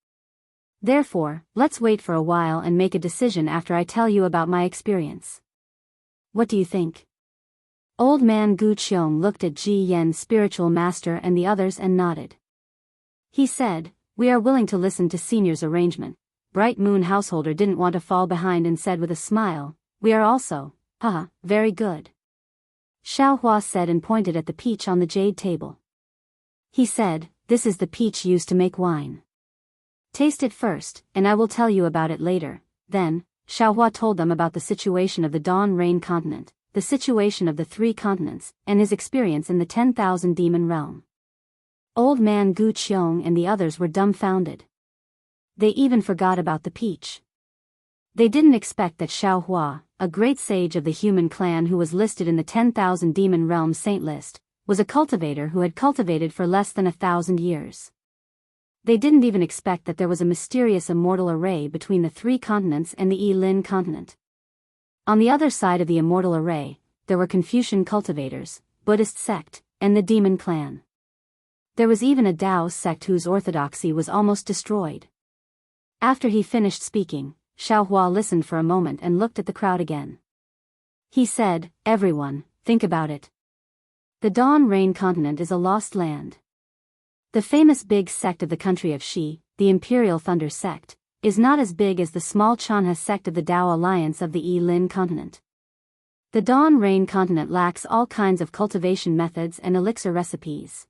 Therefore, let's wait for a while and make a decision after I tell you about my experience. What do you think?" Old Man Gu Qiong looked at Ji Yan's spiritual master and the others and nodded. He said, "We are willing to listen to senior's arrangement." Bright Moon Householder didn't want to fall behind and said with a smile, "We are also, very good." Xiao Hua said and pointed at the peach on the jade table. He said, "This is the peach used to make wine. Taste it first, and I will tell you about it later." Then, Xiao Hua told them about the situation of the Dawn Rain continent, the situation of the 3 continents, and his experience in the 10,000 demon realm. Old Man Gu Qiong and the others were dumbfounded. They even forgot about the peach. They didn't expect that Xiao Hua, a great sage of the human clan who was listed in the 10,000 demon realm saint list, was a cultivator who had cultivated for less than 1,000 years. They didn't even expect that there was a mysterious immortal array between the 3 continents and the Yilin continent. On the other side of the immortal array, there were Confucian cultivators, Buddhist sect, and the demon clan. There was even a Dao sect whose orthodoxy was almost destroyed. After he finished speaking, Xiao Hua listened for a moment and looked at the crowd again. He said, "Everyone, think about it. The Dawn Rain continent is a lost land. The famous big sect of the country of Shi, the Imperial Thunder sect, is not as big as the small Chanha sect of the Dao Alliance of the Yilin continent. The Dawn Rain continent lacks all kinds of cultivation methods and elixir recipes.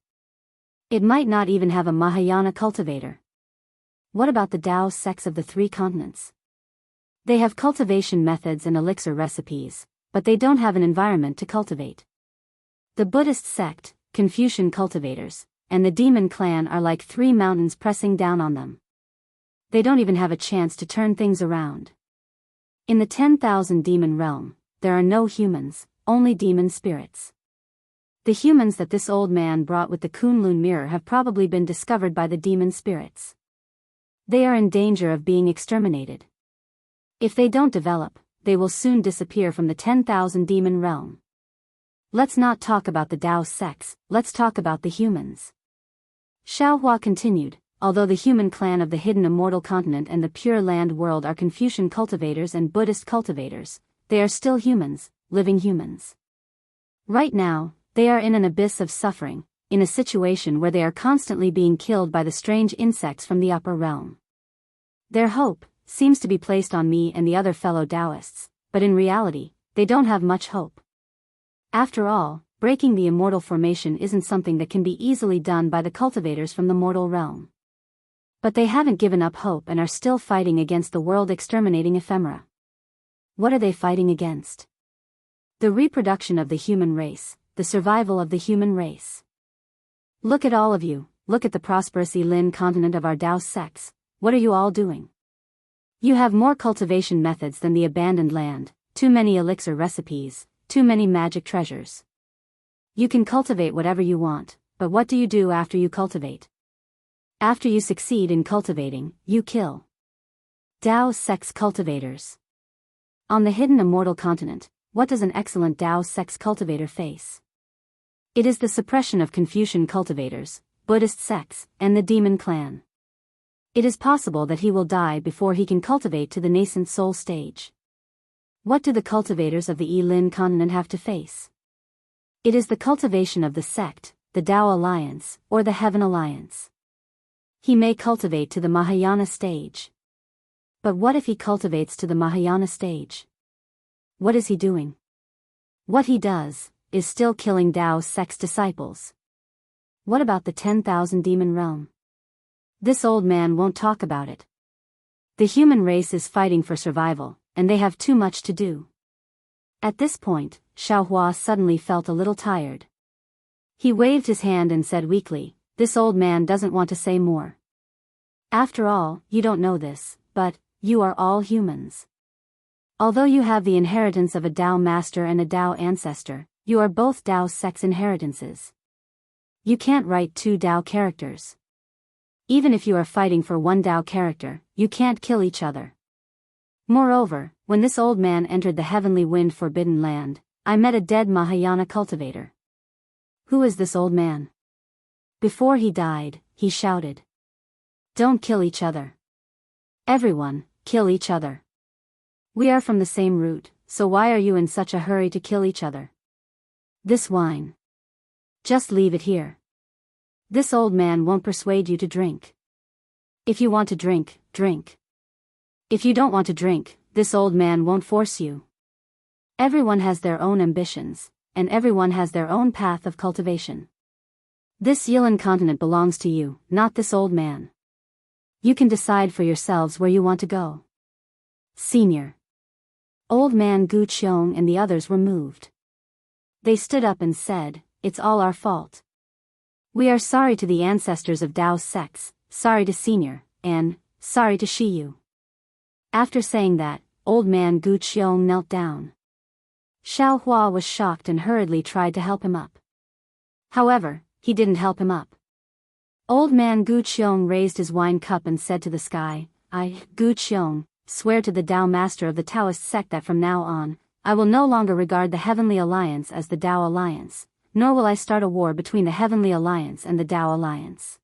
It might not even have a Mahayana cultivator. What about the Dao sects of the 3 continents? They have cultivation methods and elixir recipes, but they don't have an environment to cultivate. The Buddhist sect, Confucian cultivators, and the demon clan are like three mountains pressing down on them. They don't even have a chance to turn things around. In the 10,000 demon realm, there are no humans, only demon spirits. The humans that this old man brought with the Kunlun mirror have probably been discovered by the demon spirits. They are in danger of being exterminated. If they don't develop, they will soon disappear from the 10,000 demon realm. Let's not talk about the Daoist sects, let's talk about the humans. Xiaohua continued, although the human clan of the hidden immortal continent and the pure land world are Confucian cultivators and Buddhist cultivators, they are still humans, living humans. Right now, they are in an abyss of suffering, in a situation where they are constantly being killed by the strange insects from the upper realm. Their hope seems to be placed on me and the other fellow Daoists, but in reality, they don't have much hope. After all, breaking the immortal formation isn't something that can be easily done by the cultivators from the mortal realm. But they haven't given up hope and are still fighting against the world-exterminating ephemera. What are they fighting against? The reproduction of the human race, the survival of the human race. Look at all of you, look at the prosperous Yilin continent of our Daoist sects, what are you all doing? You have more cultivation methods than the abandoned land, too many elixir recipes, too many magic treasures. You can cultivate whatever you want, but what do you do after you cultivate? After you succeed in cultivating, you kill. Daoist sects cultivators. On the hidden immortal continent, what does an excellent Daoist sects cultivator face? It is the suppression of Confucian cultivators, Buddhist sects, and the demon clan. It is possible that he will die before he can cultivate to the nascent soul stage. What do the cultivators of the Yilin continent have to face? It is the cultivation of the sect, the Dao Alliance, or the Heaven Alliance. He may cultivate to the Mahayana stage. But what if he cultivates to the Mahayana stage? What is he doing? What he does is still killing Daoist sect's disciples. What about the 10,000 demon realm? This old man won't talk about it. The human race is fighting for survival, and they have too much to do. At this point, Xiaohua suddenly felt a little tired. He waved his hand and said weakly, "This old man doesn't want to say more. After all, you don't know this, but you are all humans. Although you have the inheritance of a Dao master and a Dao ancestor, you are both Dao sect's inheritances. You can't write two Dao characters. Even if you are fighting for one Dao character, you can't kill each other. Moreover, when this old man entered the heavenly wind forbidden land, I met a dead Mahayana cultivator. Who is this old man?" Before he died, he shouted, "Don't kill each other. Everyone, kill each other. We are from the same root, so why are you in such a hurry to kill each other? This wine. Just leave it here. This old man won't persuade you to drink. If you want to drink, drink. If you don't want to drink, this old man won't force you. Everyone has their own ambitions, and everyone has their own path of cultivation. This Yilin continent belongs to you, not this old man. You can decide for yourselves where you want to go." Senior. Old man Gu Qiong and the others were moved. They stood up and said, "It's all our fault. We are sorry to the ancestors of Daoist sects, sorry to Senior, and sorry to Shiyu." After saying that, old man Gu Qiong knelt down. Xiaohua was shocked and hurriedly tried to help him up. However, he didn't help him up. Old man Gu Qiong raised his wine cup and said to the sky, "I, Gu Qiong, swear to the Dao master of the Taoist sect that from now on, I will no longer regard the Heavenly Alliance as the Dao Alliance, nor will I start a war between the Heavenly Alliance and the Dao Alliance.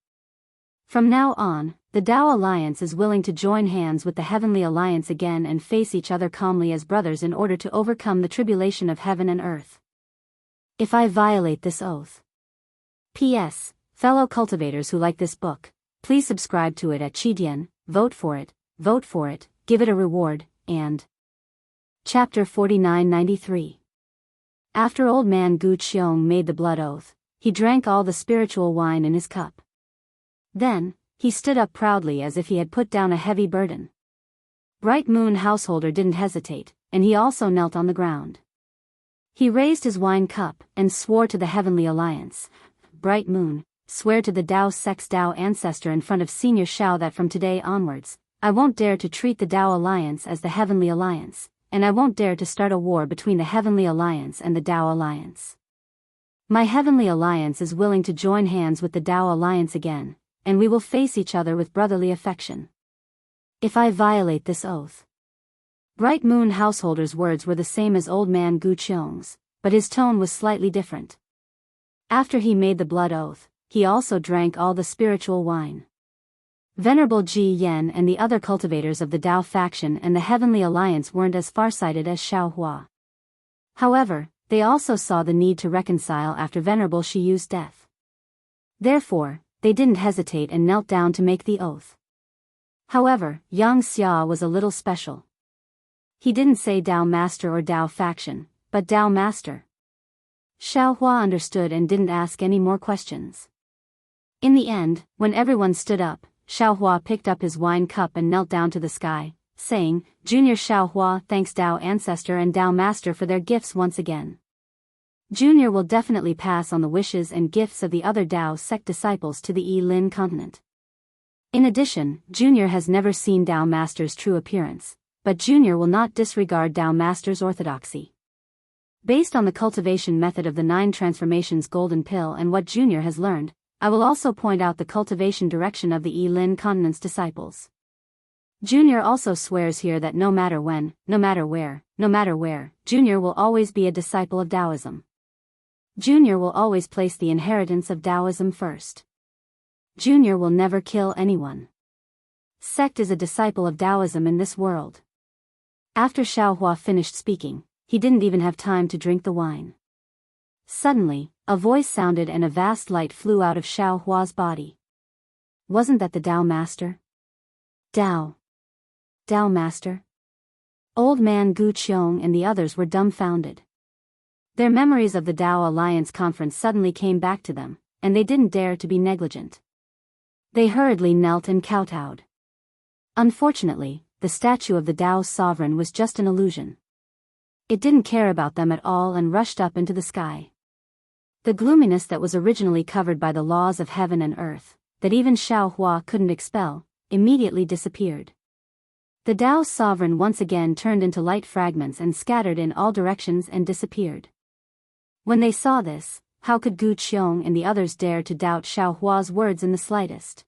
From now on, the Dao Alliance is willing to join hands with the Heavenly Alliance again and face each other calmly as brothers in order to overcome the tribulation of heaven and earth. If I violate this oath. P.S. Fellow cultivators who like this book, please subscribe to it at Qidian, vote for it, give it a reward, and Chapter 4993. After old man Gu Qiong made the blood oath, he drank all the spiritual wine in his cup. Then, he stood up proudly as if he had put down a heavy burden. Bright Moon Householder didn't hesitate, and he also knelt on the ground. He raised his wine cup and swore to the Heavenly Alliance. Bright Moon, swear to the Dao Sect's Dao ancestor in front of Senior Shao that from today onwards, I won't dare to treat the Dao Alliance as the Heavenly Alliance, and I won't dare to start a war between the Heavenly Alliance and the Dao Alliance. My Heavenly Alliance is willing to join hands with the Dao Alliance again, and we will face each other with brotherly affection. If I violate this oath. Bright Moon Householder's words were the same as Old Man Gu Qiong's, but his tone was slightly different. After he made the blood oath, he also drank all the spiritual wine. Venerable Ji Yan and the other cultivators of the Dao faction and the Heavenly Alliance weren't as farsighted as Xiao Hua. However, they also saw the need to reconcile after Venerable Shiyu's death. Therefore, they didn't hesitate and knelt down to make the oath. However, Xianxia was a little special. He didn't say Dao Master or Dao faction, but Dao Master. Xiao Hua understood and didn't ask any more questions. In the end, when everyone stood up, Xiao Hua picked up his wine cup and knelt down to the sky, saying, Junior Xiao Hua thanks Dao Ancestor and Dao Master for their gifts once again. Junior will definitely pass on the wishes and gifts of the other Dao sect disciples to the Yilin continent. In addition, Junior has never seen Dao Master's true appearance, but Junior will not disregard Dao Master's orthodoxy. Based on the cultivation method of the 9 transformations golden pill and what Junior has learned, I will also point out the cultivation direction of the Yilin continent's disciples. Junior also swears here that no matter when, no matter where, Junior will always be a disciple of Taoism. Junior will always place the inheritance of Taoism first. Junior will never kill anyone. Sect is a disciple of Taoism in this world. After Xiao Hua finished speaking, he didn't even have time to drink the wine. Suddenly, a voice sounded and a vast light flew out of Xiao Hua's body. Wasn't that the Dao Master? Dao Master? Old Man Gu Qiong and the others were dumbfounded. Their memories of the Dao Alliance conference suddenly came back to them, and they didn't dare to be negligent. They hurriedly knelt and kowtowed. Unfortunately, the statue of the Dao's sovereign was just an illusion. It didn't care about them at all and rushed up into the sky. The gloominess that was originally covered by the laws of heaven and earth, that even Xiao Hua couldn't expel, immediately disappeared. The Dao's sovereign once again turned into light fragments and scattered in all directions and disappeared. When they saw this, how could Gu Qiong and the others dare to doubt Xiao Hua's words in the slightest?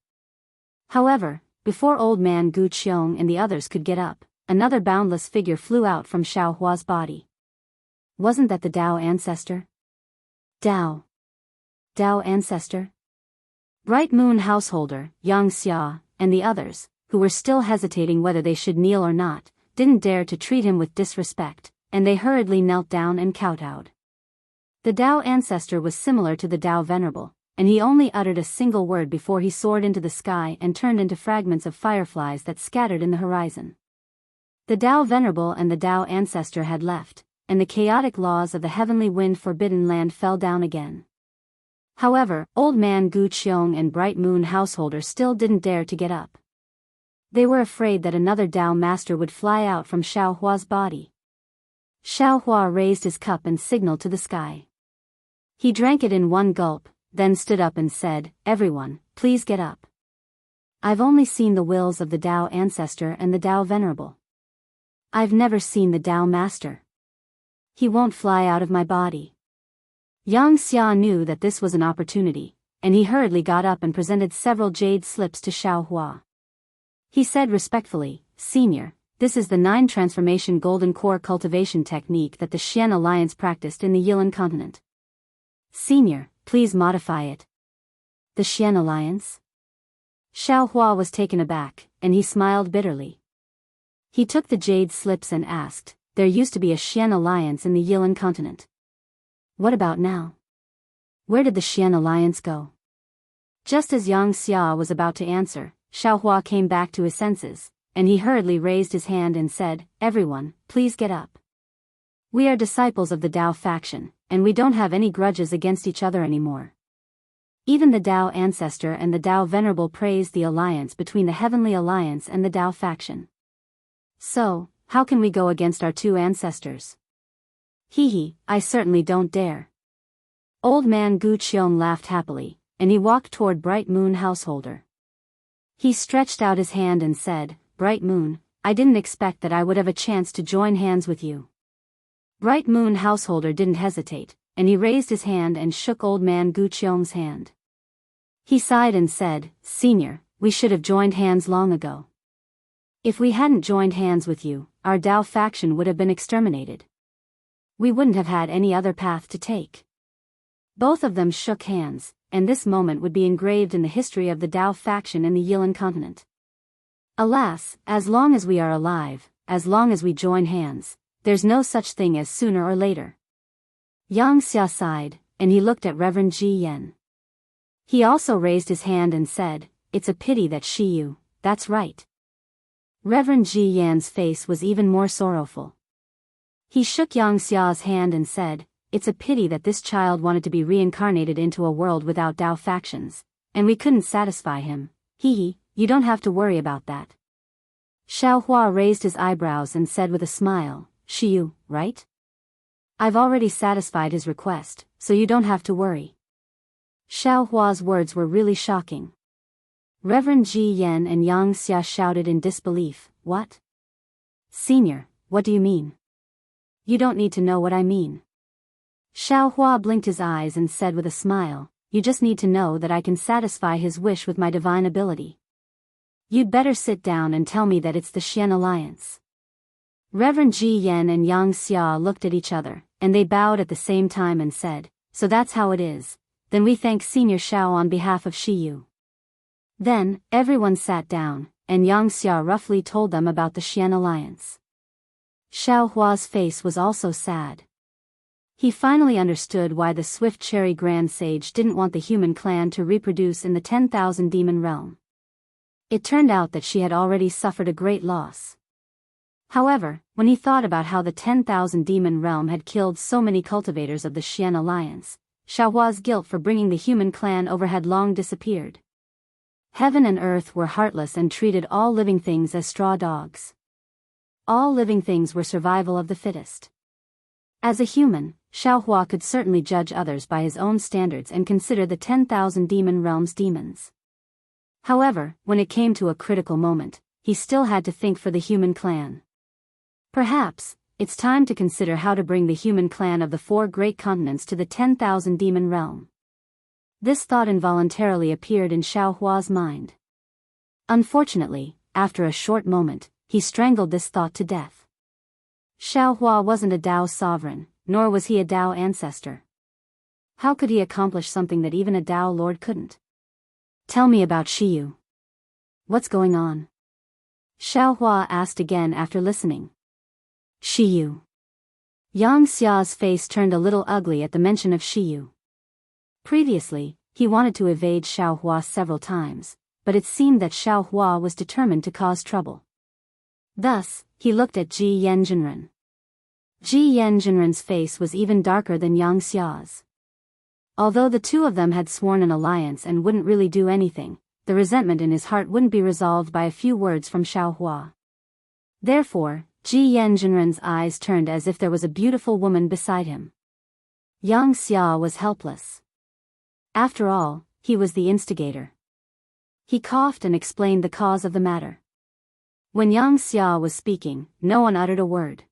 However, before Old Man Gu Qiong and the others could get up, another boundless figure flew out from Xiao Hua's body. Wasn't that the Dao Ancestor? Dao Ancestor? Bright Moon Householder, Xianxia, and the others, who were still hesitating whether they should kneel or not, didn't dare to treat him with disrespect, and they hurriedly knelt down and kowtowed. The Dao Ancestor was similar to the Dao Venerable, and he only uttered a single word before he soared into the sky and turned into fragments of fireflies that scattered in the horizon. The Dao Venerable and the Dao Ancestor had left, and the chaotic laws of the heavenly wind forbidden land fell down again. However, Old Man Gu Qiong and Bright Moon Householder still didn't dare to get up. They were afraid that another Dao Master would fly out from Xiao Hua's body. Xiao Hua raised his cup and signaled to the sky. He drank it in one gulp, then stood up and said, Everyone, please get up. I've only seen the wills of the Dao Ancestor and the Dao Venerable. I've never seen the Dao Master. He won't fly out of my body. Xianxia knew that this was an opportunity, and he hurriedly got up and presented several jade slips to Xiao Hua. He said respectfully, Senior, this is the 9 transformation golden core cultivation technique that the Xian Alliance practiced in the Yilin continent. Senior, please modify it. The Xian Alliance? Xiao Hua was taken aback, and he smiled bitterly. He took the jade slips and asked, There used to be a Xian Alliance in the Yilin continent. What about now? Where did the Xian Alliance go? Just as Xianxia was about to answer, Xiao Hua came back to his senses, and he hurriedly raised his hand and said, Everyone, please get up. We are disciples of the Dao faction, and we don't have any grudges against each other anymore. Even the Dao Ancestor and the Dao Venerable praised the alliance between the Heavenly Alliance and the Dao faction. So, how can we go against our 2 ancestors? Hee, I certainly don't dare. Old man Gu Qiong laughed happily, and he walked toward Bright Moon Householder. He stretched out his hand and said, Bright Moon, I didn't expect that I would have a chance to join hands with you. Bright Moon Householder didn't hesitate, and he raised his hand and shook old man Gu Qiong's hand. He sighed and said, Senior, we should have joined hands long ago. If we hadn't joined hands with you, our Dao faction would have been exterminated. We wouldn't have had any other path to take. Both of them shook hands, and this moment would be engraved in the history of the Dao faction in the Yilan continent. Alas, as long as we are alive, as long as we join hands, there's no such thing as sooner or later. Xianxia sighed, and he looked at Reverend Ji Yan. He also raised his hand and said, It's a pity that Shiyu, that's right. Reverend Ji Yan's face was even more sorrowful. He shook Xia's hand and said, It's a pity that this child wanted to be reincarnated into a world without Dao factions, and we couldn't satisfy him. You don't have to worry about that. Xiaohua raised his eyebrows and said with a smile, Shiyu, right? I've already satisfied his request, so you don't have to worry. Xiaohua's words were really shocking. Reverend Ji Yan and Xianxia shouted in disbelief, What? Senior, what do you mean? You don't need to know what I mean. Xiaohua blinked his eyes and said with a smile, You just need to know that I can satisfy his wish with my divine ability. You'd better sit down and tell me that it's the Xian Alliance. Reverend Ji Yan and Xianxia looked at each other, and they bowed at the same time and said, So that's how it is. Then we thank Senior Xiao on behalf of Shiyu. Then, everyone sat down, and Xianxia roughly told them about the Xian Alliance. Xiaohua's face was also sad. He finally understood why the Swift Cherry Grand Sage didn't want the human clan to reproduce in the 10,000 demon realm. It turned out that she had already suffered a great loss. However, when he thought about how the 10,000 demon realm had killed so many cultivators of the Xian Alliance, Xiaohua's guilt for bringing the human clan over had long disappeared. Heaven and earth were heartless and treated all living things as straw dogs. All living things were survival of the fittest. As a human, Xiaohua could certainly judge others by his own standards and consider the 10,000 demon realms demons. However, when it came to a critical moment, he still had to think for the human clan. Perhaps, it's time to consider how to bring the human clan of the 4 great continents to the 10,000 demon realm. This thought involuntarily appeared in Xiaohua's mind. Unfortunately, after a short moment, he strangled this thought to death. Xiaohua wasn't a Dao sovereign, nor was he a Dao ancestor. How could he accomplish something that even a Dao lord couldn't? Tell me about Shiyu. What's going on? Xiaohua asked again after listening. Shiyu. Xia's face turned a little ugly at the mention of Shiyu. Previously, he wanted to evade Xiaohua several times, but it seemed that Xiaohua was determined to cause trouble. Thus, he looked at Ji Yanjinren. Ji Yanjinren's face was even darker than Xia's. Although the two of them had sworn an alliance and wouldn't really do anything, the resentment in his heart wouldn't be resolved by a few words from Xiaohua. Therefore, Ji Yanjinren's eyes turned as if there was a beautiful woman beside him. Xianxia was helpless. After all, he was the instigator. He coughed and explained the cause of the matter. When Xianxia was speaking, no one uttered a word.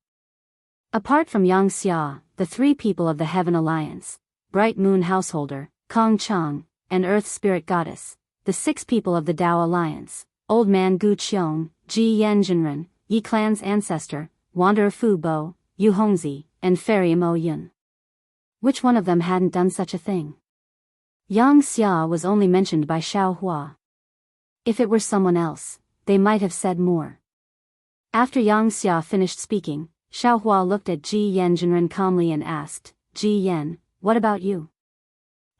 Apart from Xianxia, the 3 people of the Heaven Alliance, Bright Moon Householder, Kong Chang, and Earth Spirit Goddess, the 6 people of the Dao Alliance, Old Man Gu Qiong, Ji Yanjinren, Yi Clan's ancestor, Wanderer Fu Bo, Yu Hongzi, and Fairy Mo Yun. Which one of them hadn't done such a thing? Xianxia was only mentioned by Xiaohua. If it were someone else, they might have said more. After Xianxia finished speaking, Xiaohua looked at Ji Yanjinren calmly and asked, Ji Yan, what about you?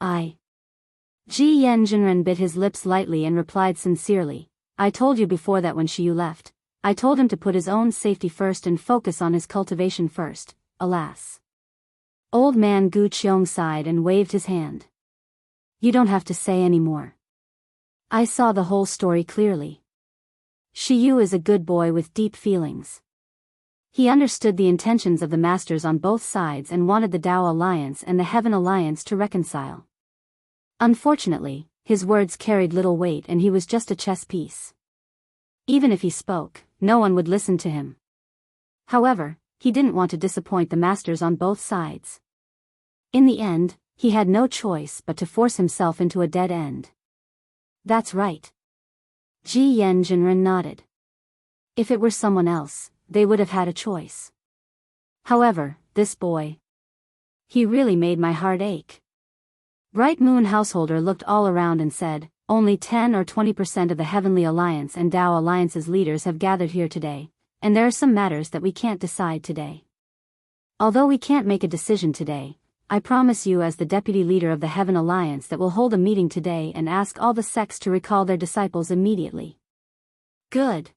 Ji Yanjinren bit his lips lightly and replied sincerely, I told you before that when Shiyu left, I told him to put his own safety first and focus on his cultivation first, alas. Old man Gu Qiong sighed and waved his hand. You don't have to say any more. I saw the whole story clearly. Shiyu is a good boy with deep feelings. He understood the intentions of the masters on both sides and wanted the Dao Alliance and the Heaven Alliance to reconcile. Unfortunately, his words carried little weight and he was just a chess piece. Even if he spoke, no one would listen to him. However, he didn't want to disappoint the masters on both sides. In the end, he had no choice but to force himself into a dead end. That's right. Ji Yanjinren nodded. If it were someone else, they would have had a choice. However, this boy. He really made my heart ache. Bright Moon Householder looked all around and said, only 10 or 20% of the Heavenly Alliance and Dao Alliance's leaders have gathered here today, and there are some matters that we can't decide today. Although we can't make a decision today, I promise you as the deputy leader of the Heaven Alliance that we'll hold a meeting today and ask all the sects to recall their disciples immediately. Good.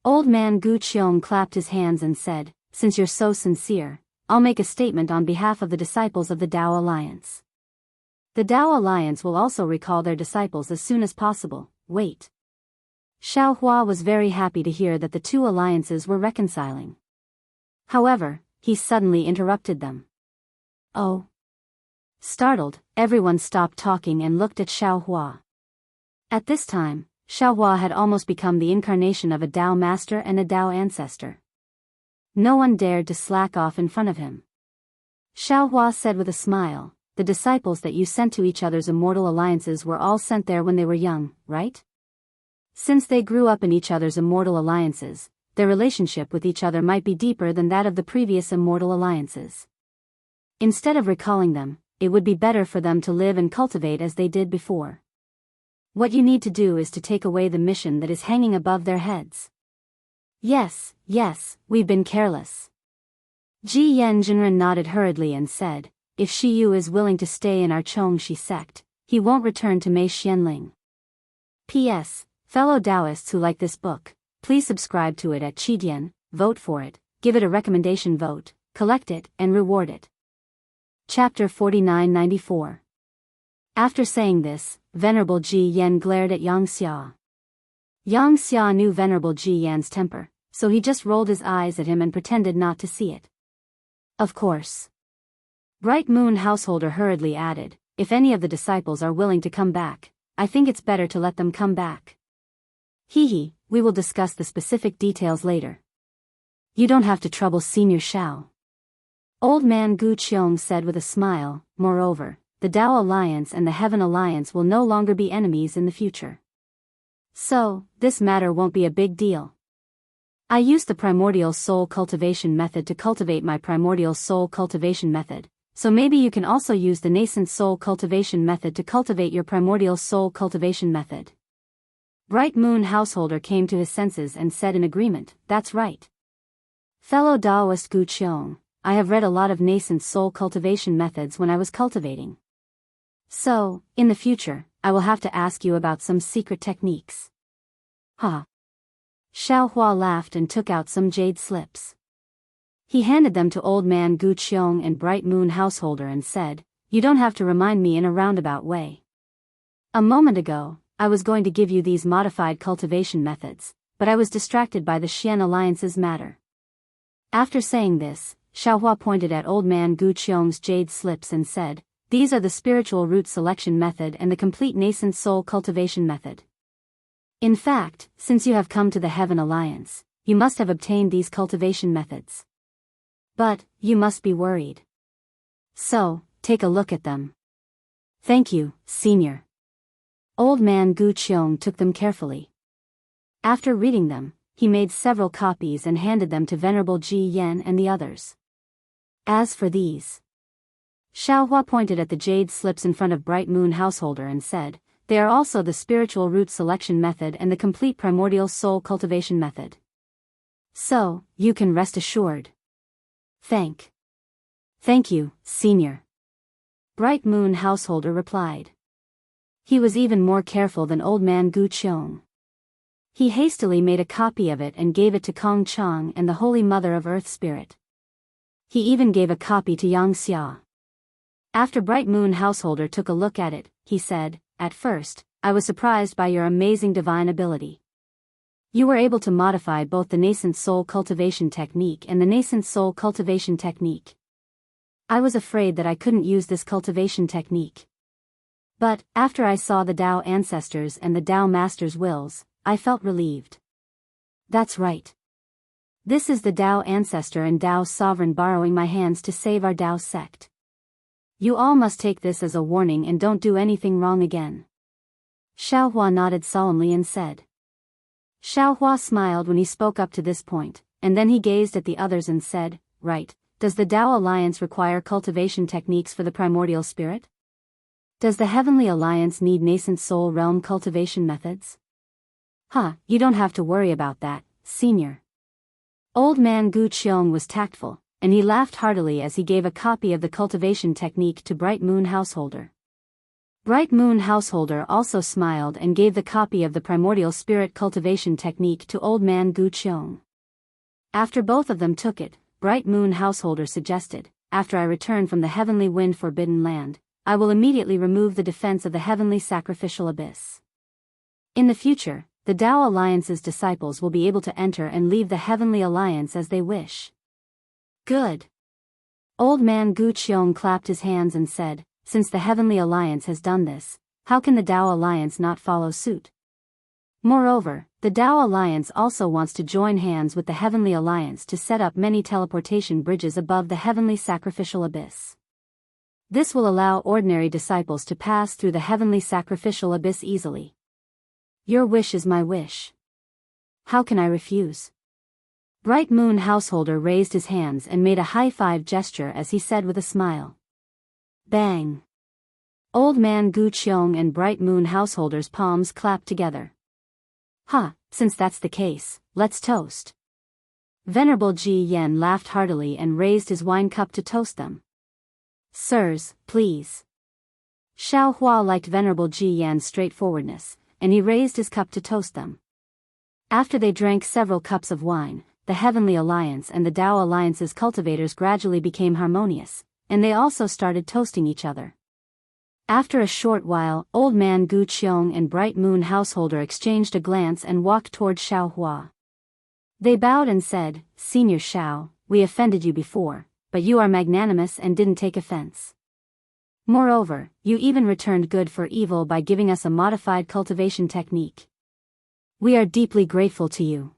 Old man Gu Qiong clapped his hands and said, since you're so sincere, I'll make a statement on behalf of the disciples of the Dao Alliance. The Dao Alliance will also recall their disciples as soon as possible. Wait. Xiao Hua was very happy to hear that the two alliances were reconciling. However, he suddenly interrupted them. Oh. Startled, everyone stopped talking and looked at Xiao Hua. At this time, Xiao Hua had almost become the incarnation of a Dao master and a Dao ancestor. No one dared to slack off in front of him. Xiao Hua said with a smile, the disciples that you sent to each other's immortal alliances were all sent there when they were young, right? Since they grew up in each other's immortal alliances, their relationship with each other might be deeper than that of the previous immortal alliances. Instead of recalling them, it would be better for them to live and cultivate as they did before. What you need to do is to take away the mission that is hanging above their heads. Yes, we've been careless. Ji Yanjinren nodded hurriedly and said, if Shi Yu is willing to stay in our Chongxi sect, he won't return to Mei Xianling. P.S. Fellow Daoists who like this book, please subscribe to it at Qidian, vote for it, give it a recommendation vote, collect it, and reward it. Chapter 4994. After saying this, Venerable Ji Yan glared at Yang Xia. Yang Xia knew Venerable Ji Yan's temper, so he just rolled his eyes at him and pretended not to see it. Of course. Bright Moon Householder hurriedly added, if any of the disciples are willing to come back, I think it's better to let them come back. We will discuss the specific details later. You don't have to trouble Senior Shao. Old man Gu Qiong said with a smile, moreover, the Dao Alliance and the Heaven Alliance will no longer be enemies in the future. So, this matter won't be a big deal. I used the primordial soul cultivation method to cultivate my primordial soul cultivation method, so maybe you can also use the nascent soul cultivation method to cultivate your primordial soul cultivation method. Bright Moon Householder came to his senses and said in agreement, that's right. Fellow Daoist Gu Qiong, I have read a lot of nascent soul cultivation methods when I was cultivating. So, in the future, I will have to ask you about some secret techniques. Ha! Xiao Hua laughed and took out some jade slips. He handed them to Old Man Gu Qiong and Bright Moon Householder and said, you don't have to remind me in a roundabout way. A moment ago, I was going to give you these modified cultivation methods, but I was distracted by the Xian Alliance's matter. After saying this, Xiao Hua pointed at Old Man Gu Qiong's jade slips and said, these are the spiritual root selection method and the complete nascent soul cultivation method. In fact, since you have come to the Heaven Alliance, you must have obtained these cultivation methods. But, you must be worried. So, take a look at them. Thank you, Senior. Old man Gu Qiong took them carefully. After reading them, he made several copies and handed them to Venerable Ji Yan and the others. As for these, Xiao Hua pointed at the jade slips in front of Bright Moon Householder and said, they are also the spiritual root selection method and the complete primordial soul cultivation method. So, you can rest assured. Thank you, Senior. Bright Moon Householder replied. He was even more careful than Old Man Gu Qiong. He hastily made a copy of it and gave it to Kong Chang and the Holy Mother of Earth Spirit. He even gave a copy to Yang Xia. After Bright Moon Householder took a look at it, he said, at first, I was surprised by your amazing divine ability. You were able to modify both the nascent soul cultivation technique and the nascent soul cultivation technique. I was afraid that I couldn't use this cultivation technique. But, after I saw the Dao ancestors and the Dao master's wills, I felt relieved. That's right. This is the Dao ancestor and Dao sovereign borrowing my hands to save our Dao sect. You all must take this as a warning and don't do anything wrong again. Xiaohua nodded solemnly and said. Xiaohua smiled when he spoke up to this point, and then he gazed at the others and said, right, does the Dao Alliance require cultivation techniques for the primordial spirit? Does the Heavenly Alliance need nascent soul realm cultivation methods? You don't have to worry about that, senior. Old man Gu Qiong was tactful, and he laughed heartily as he gave a copy of the cultivation technique to Bright Moon Householder. Bright Moon Householder also smiled and gave the copy of the primordial spirit cultivation technique to old man Gu Qiong. After both of them took it, Bright Moon Householder suggested, after I return from the heavenly wind forbidden land, I will immediately remove the defense of the heavenly sacrificial abyss. In the future, the Dao Alliance's disciples will be able to enter and leave the Heavenly Alliance as they wish. Good. Old man Gu Qiong clapped his hands and said, since the Heavenly Alliance has done this, how can the Dao Alliance not follow suit? Moreover, the Dao Alliance also wants to join hands with the Heavenly Alliance to set up many teleportation bridges above the Heavenly Sacrificial Abyss. This will allow ordinary disciples to pass through the Heavenly Sacrificial Abyss easily. Your wish is my wish. How can I refuse? Bright Moon Householder raised his hands and made a high-five gesture as he said with a smile. Bang! Old man Gu Qiong and Bright Moon Householder's palms clapped together. Since that's the case, let's toast. Venerable Ji Yen laughed heartily and raised his wine cup to toast them. Sirs, please. Xiao Hua liked Venerable Ji Yan's straightforwardness, and he raised his cup to toast them. After they drank several cups of wine, the Heavenly Alliance and the Dao Alliance's cultivators gradually became harmonious, and they also started toasting each other. After a short while, old man Gu Qiong and Bright Moon Householder exchanged a glance and walked toward Xiao Hua. They bowed and said, Senior Xiao, we offended you before, but you are magnanimous and didn't take offense. Moreover, you even returned good for evil by giving us a modified cultivation technique. We are deeply grateful to you.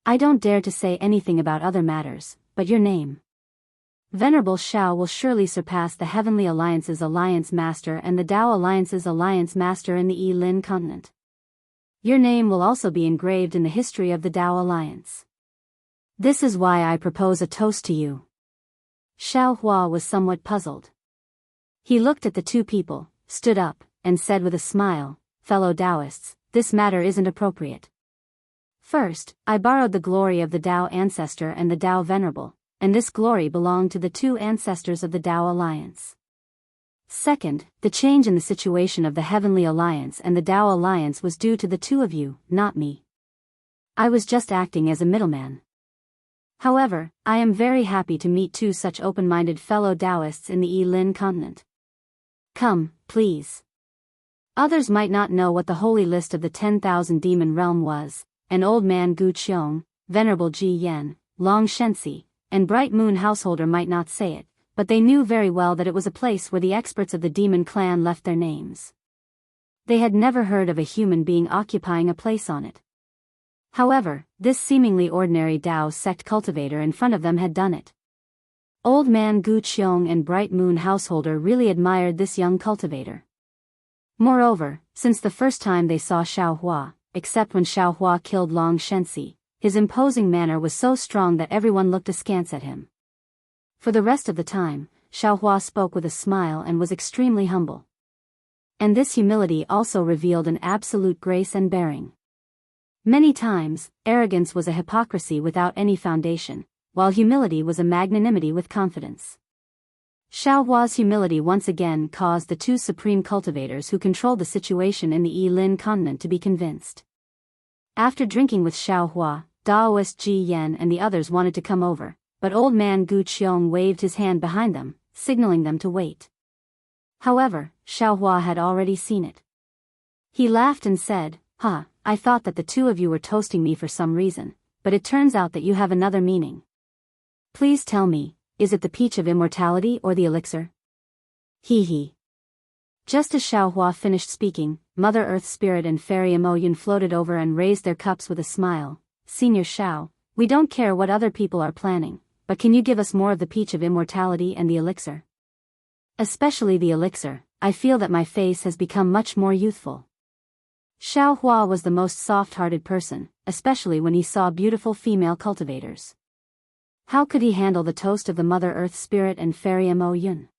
I don't dare to say anything about other matters, but your name. Venerable Xiao will surely surpass the Heavenly Alliance's Alliance Master and the Dao Alliance's Alliance Master in the Yi-Lin continent. Your name will also be engraved in the history of the Dao Alliance. This is why I propose a toast to you. Xiao Hua was somewhat puzzled. He looked at the two people, stood up, and said with a smile, Fellow Daoists, this matter isn't appropriate. First, I borrowed the glory of the Dao Ancestor and the Dao Venerable, and this glory belonged to the two ancestors of the Dao Alliance. Second, the change in the situation of the Heavenly Alliance and the Dao Alliance was due to the two of you, not me. I was just acting as a middleman. However, I am very happy to meet two such open-minded fellow Daoists in the Yi-Lin continent. Come, please. Others might not know what the holy list of the 10,000 demon realm was, and old man Gu Qiong, Venerable Ji Yen, Long Shenxi, and Bright Moon Householder might not say it, but they knew very well that it was a place where the experts of the demon clan left their names. They had never heard of a human being occupying a place on it. However, this seemingly ordinary Dao sect cultivator in front of them had done it. Old man Gu Qiong and Bright Moon Householder really admired this young cultivator. Moreover, since the first time they saw Xiao Hua, except when Xiao Hua killed Long Shenxi, his imposing manner was so strong that everyone looked askance at him. For the rest of the time, Xiao Hua spoke with a smile and was extremely humble. And this humility also revealed an absolute grace and bearing. Many times, arrogance was a hypocrisy without any foundation, while humility was a magnanimity with confidence. Xiao Hua's humility once again caused the two supreme cultivators who controlled the situation in the Yi-Lin continent to be convinced. After drinking with Xiao Hua, Daoist Ji Yen and the others wanted to come over, but old man Gu Qiong waved his hand behind them, signaling them to wait. However, Xiao Hua had already seen it. He laughed and said, I thought that the two of you were toasting me for some reason, but it turns out that you have another meaning. Please tell me, is it the peach of immortality or the elixir? Hee hee. Just as Xiaohua finished speaking, Mother Earth Spirit and Fairy Imoyun floated over and raised their cups with a smile. Senior Xiao, we don't care what other people are planning, but can you give us more of the peach of immortality and the elixir? Especially the elixir, I feel that my face has become much more youthful. Xiaohua was the most soft-hearted person, especially when he saw beautiful female cultivators. How could he handle the toast of the Mother Earth Spirit and Fairy Imoyun?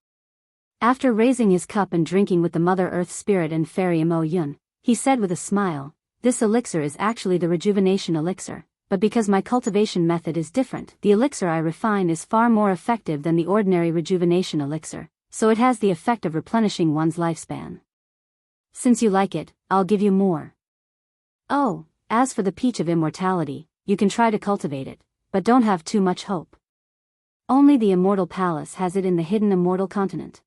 After raising his cup and drinking with the Mother Earth Spirit and Fairy Imoyun, he said with a smile, this elixir is actually the rejuvenation elixir, but because my cultivation method is different, the elixir I refine is far more effective than the ordinary rejuvenation elixir, so it has the effect of replenishing one's lifespan. Since you like it, I'll give you more. Oh, as for the peach of immortality, you can try to cultivate it, but don't have too much hope. Only the Immortal Palace has it in the hidden Immortal Continent.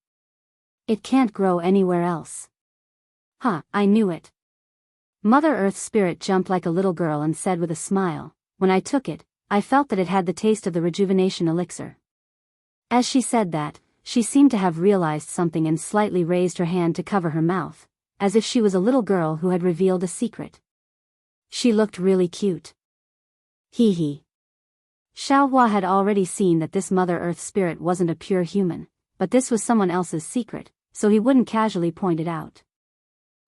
It can't grow anywhere else. I knew it. Mother Earth Spirit jumped like a little girl and said with a smile, when I took it, I felt that it had the taste of the rejuvenation elixir. As she said that, she seemed to have realized something and slightly raised her hand to cover her mouth, as if she was a little girl who had revealed a secret. She looked really cute. Hee hee. Xiaohua had already seen that this Mother Earth Spirit wasn't a pure human, but this was someone else's secret, so he wouldn't casually point it out.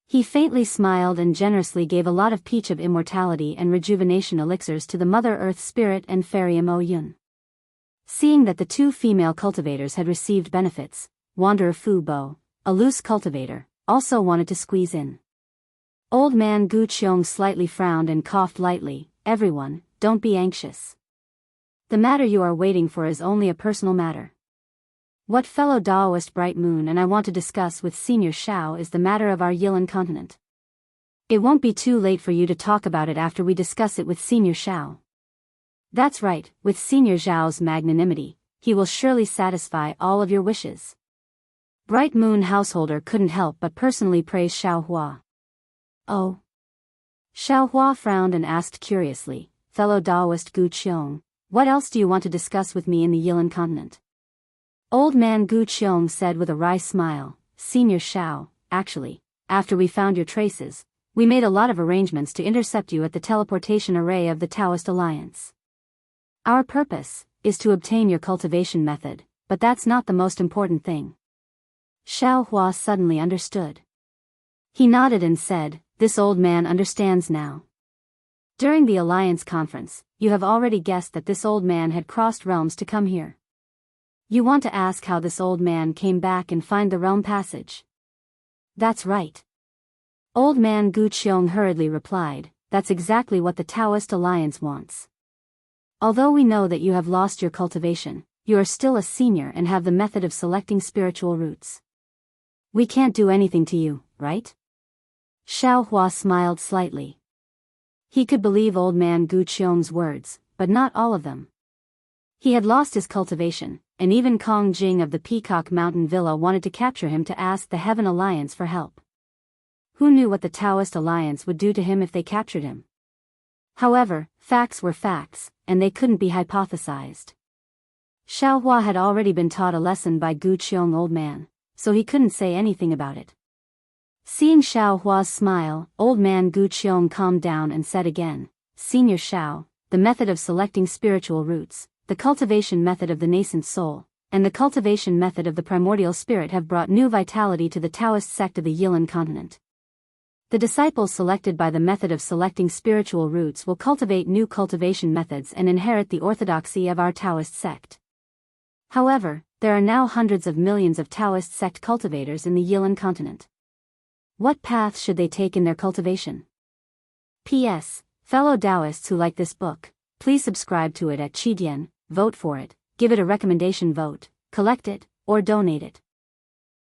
He faintly smiled and generously gave a lot of peach of immortality and rejuvenation elixirs to the Mother Earth Spirit and Fairy Imoyun. Seeing that the two female cultivators had received benefits, Wanderer Fu Bo, a loose cultivator, also wanted to squeeze in. Old man Gu Qiong slightly frowned and coughed lightly. Everyone, don't be anxious. The matter you are waiting for is only a personal matter. What fellow Daoist Bright Moon and I want to discuss with Senior Xiao is the matter of our Yilan continent. It won't be too late for you to talk about it after we discuss it with Senior Xiao. That's right, with Senior Xiao's magnanimity, he will surely satisfy all of your wishes. Bright Moon Householder couldn't help but personally praise Xiaohua. Oh? Xiaohua frowned and asked curiously, fellow Daoist Gu Qiong, what else do you want to discuss with me in the Yilan continent? Old man Gu Qiong said with a wry smile, Senior Xiao, actually, after we found your traces, we made a lot of arrangements to intercept you at the teleportation array of the Taoist Alliance. Our purpose is to obtain your cultivation method, but that's not the most important thing. Xiaohua suddenly understood. He nodded and said, this old man understands now. During the Alliance conference, you have already guessed that this old man had crossed realms to come here. You want to ask how this old man came back and find the realm passage? That's right. Old man Gu Qiong hurriedly replied, that's exactly what the Taoist Alliance wants. Although we know that you have lost your cultivation, you are still a senior and have the method of selecting spiritual roots. We can't do anything to you, right? Xiaohua smiled slightly. He could believe old man Gu Qiong's words, but not all of them. He had lost his cultivation, and even Kong Jing of the Peacock Mountain Villa wanted to capture him to ask the Heaven Alliance for help. Who knew what the Taoist Alliance would do to him if they captured him? However, facts were facts, and they couldn't be hypothesized. Xiaohua had already been taught a lesson by Gu Qiong old man, so he couldn't say anything about it. Seeing Xiaohua's smile, old man Gu Qiong calmed down and said again, Senior Xiao, the method of selecting spiritual roots, the cultivation method of the nascent soul, and the cultivation method of the primordial spirit have brought new vitality to the Taoist sect of the Yilan continent. The disciples selected by the method of selecting spiritual roots will cultivate new cultivation methods and inherit the orthodoxy of our Taoist sect. However, there are now hundreds of millions of Taoist sect cultivators in the Yilan continent. What path should they take in their cultivation? P.S. Fellow Daoists who like this book, please subscribe to it at Qidian, vote for it, give it a recommendation vote, collect it, or donate it.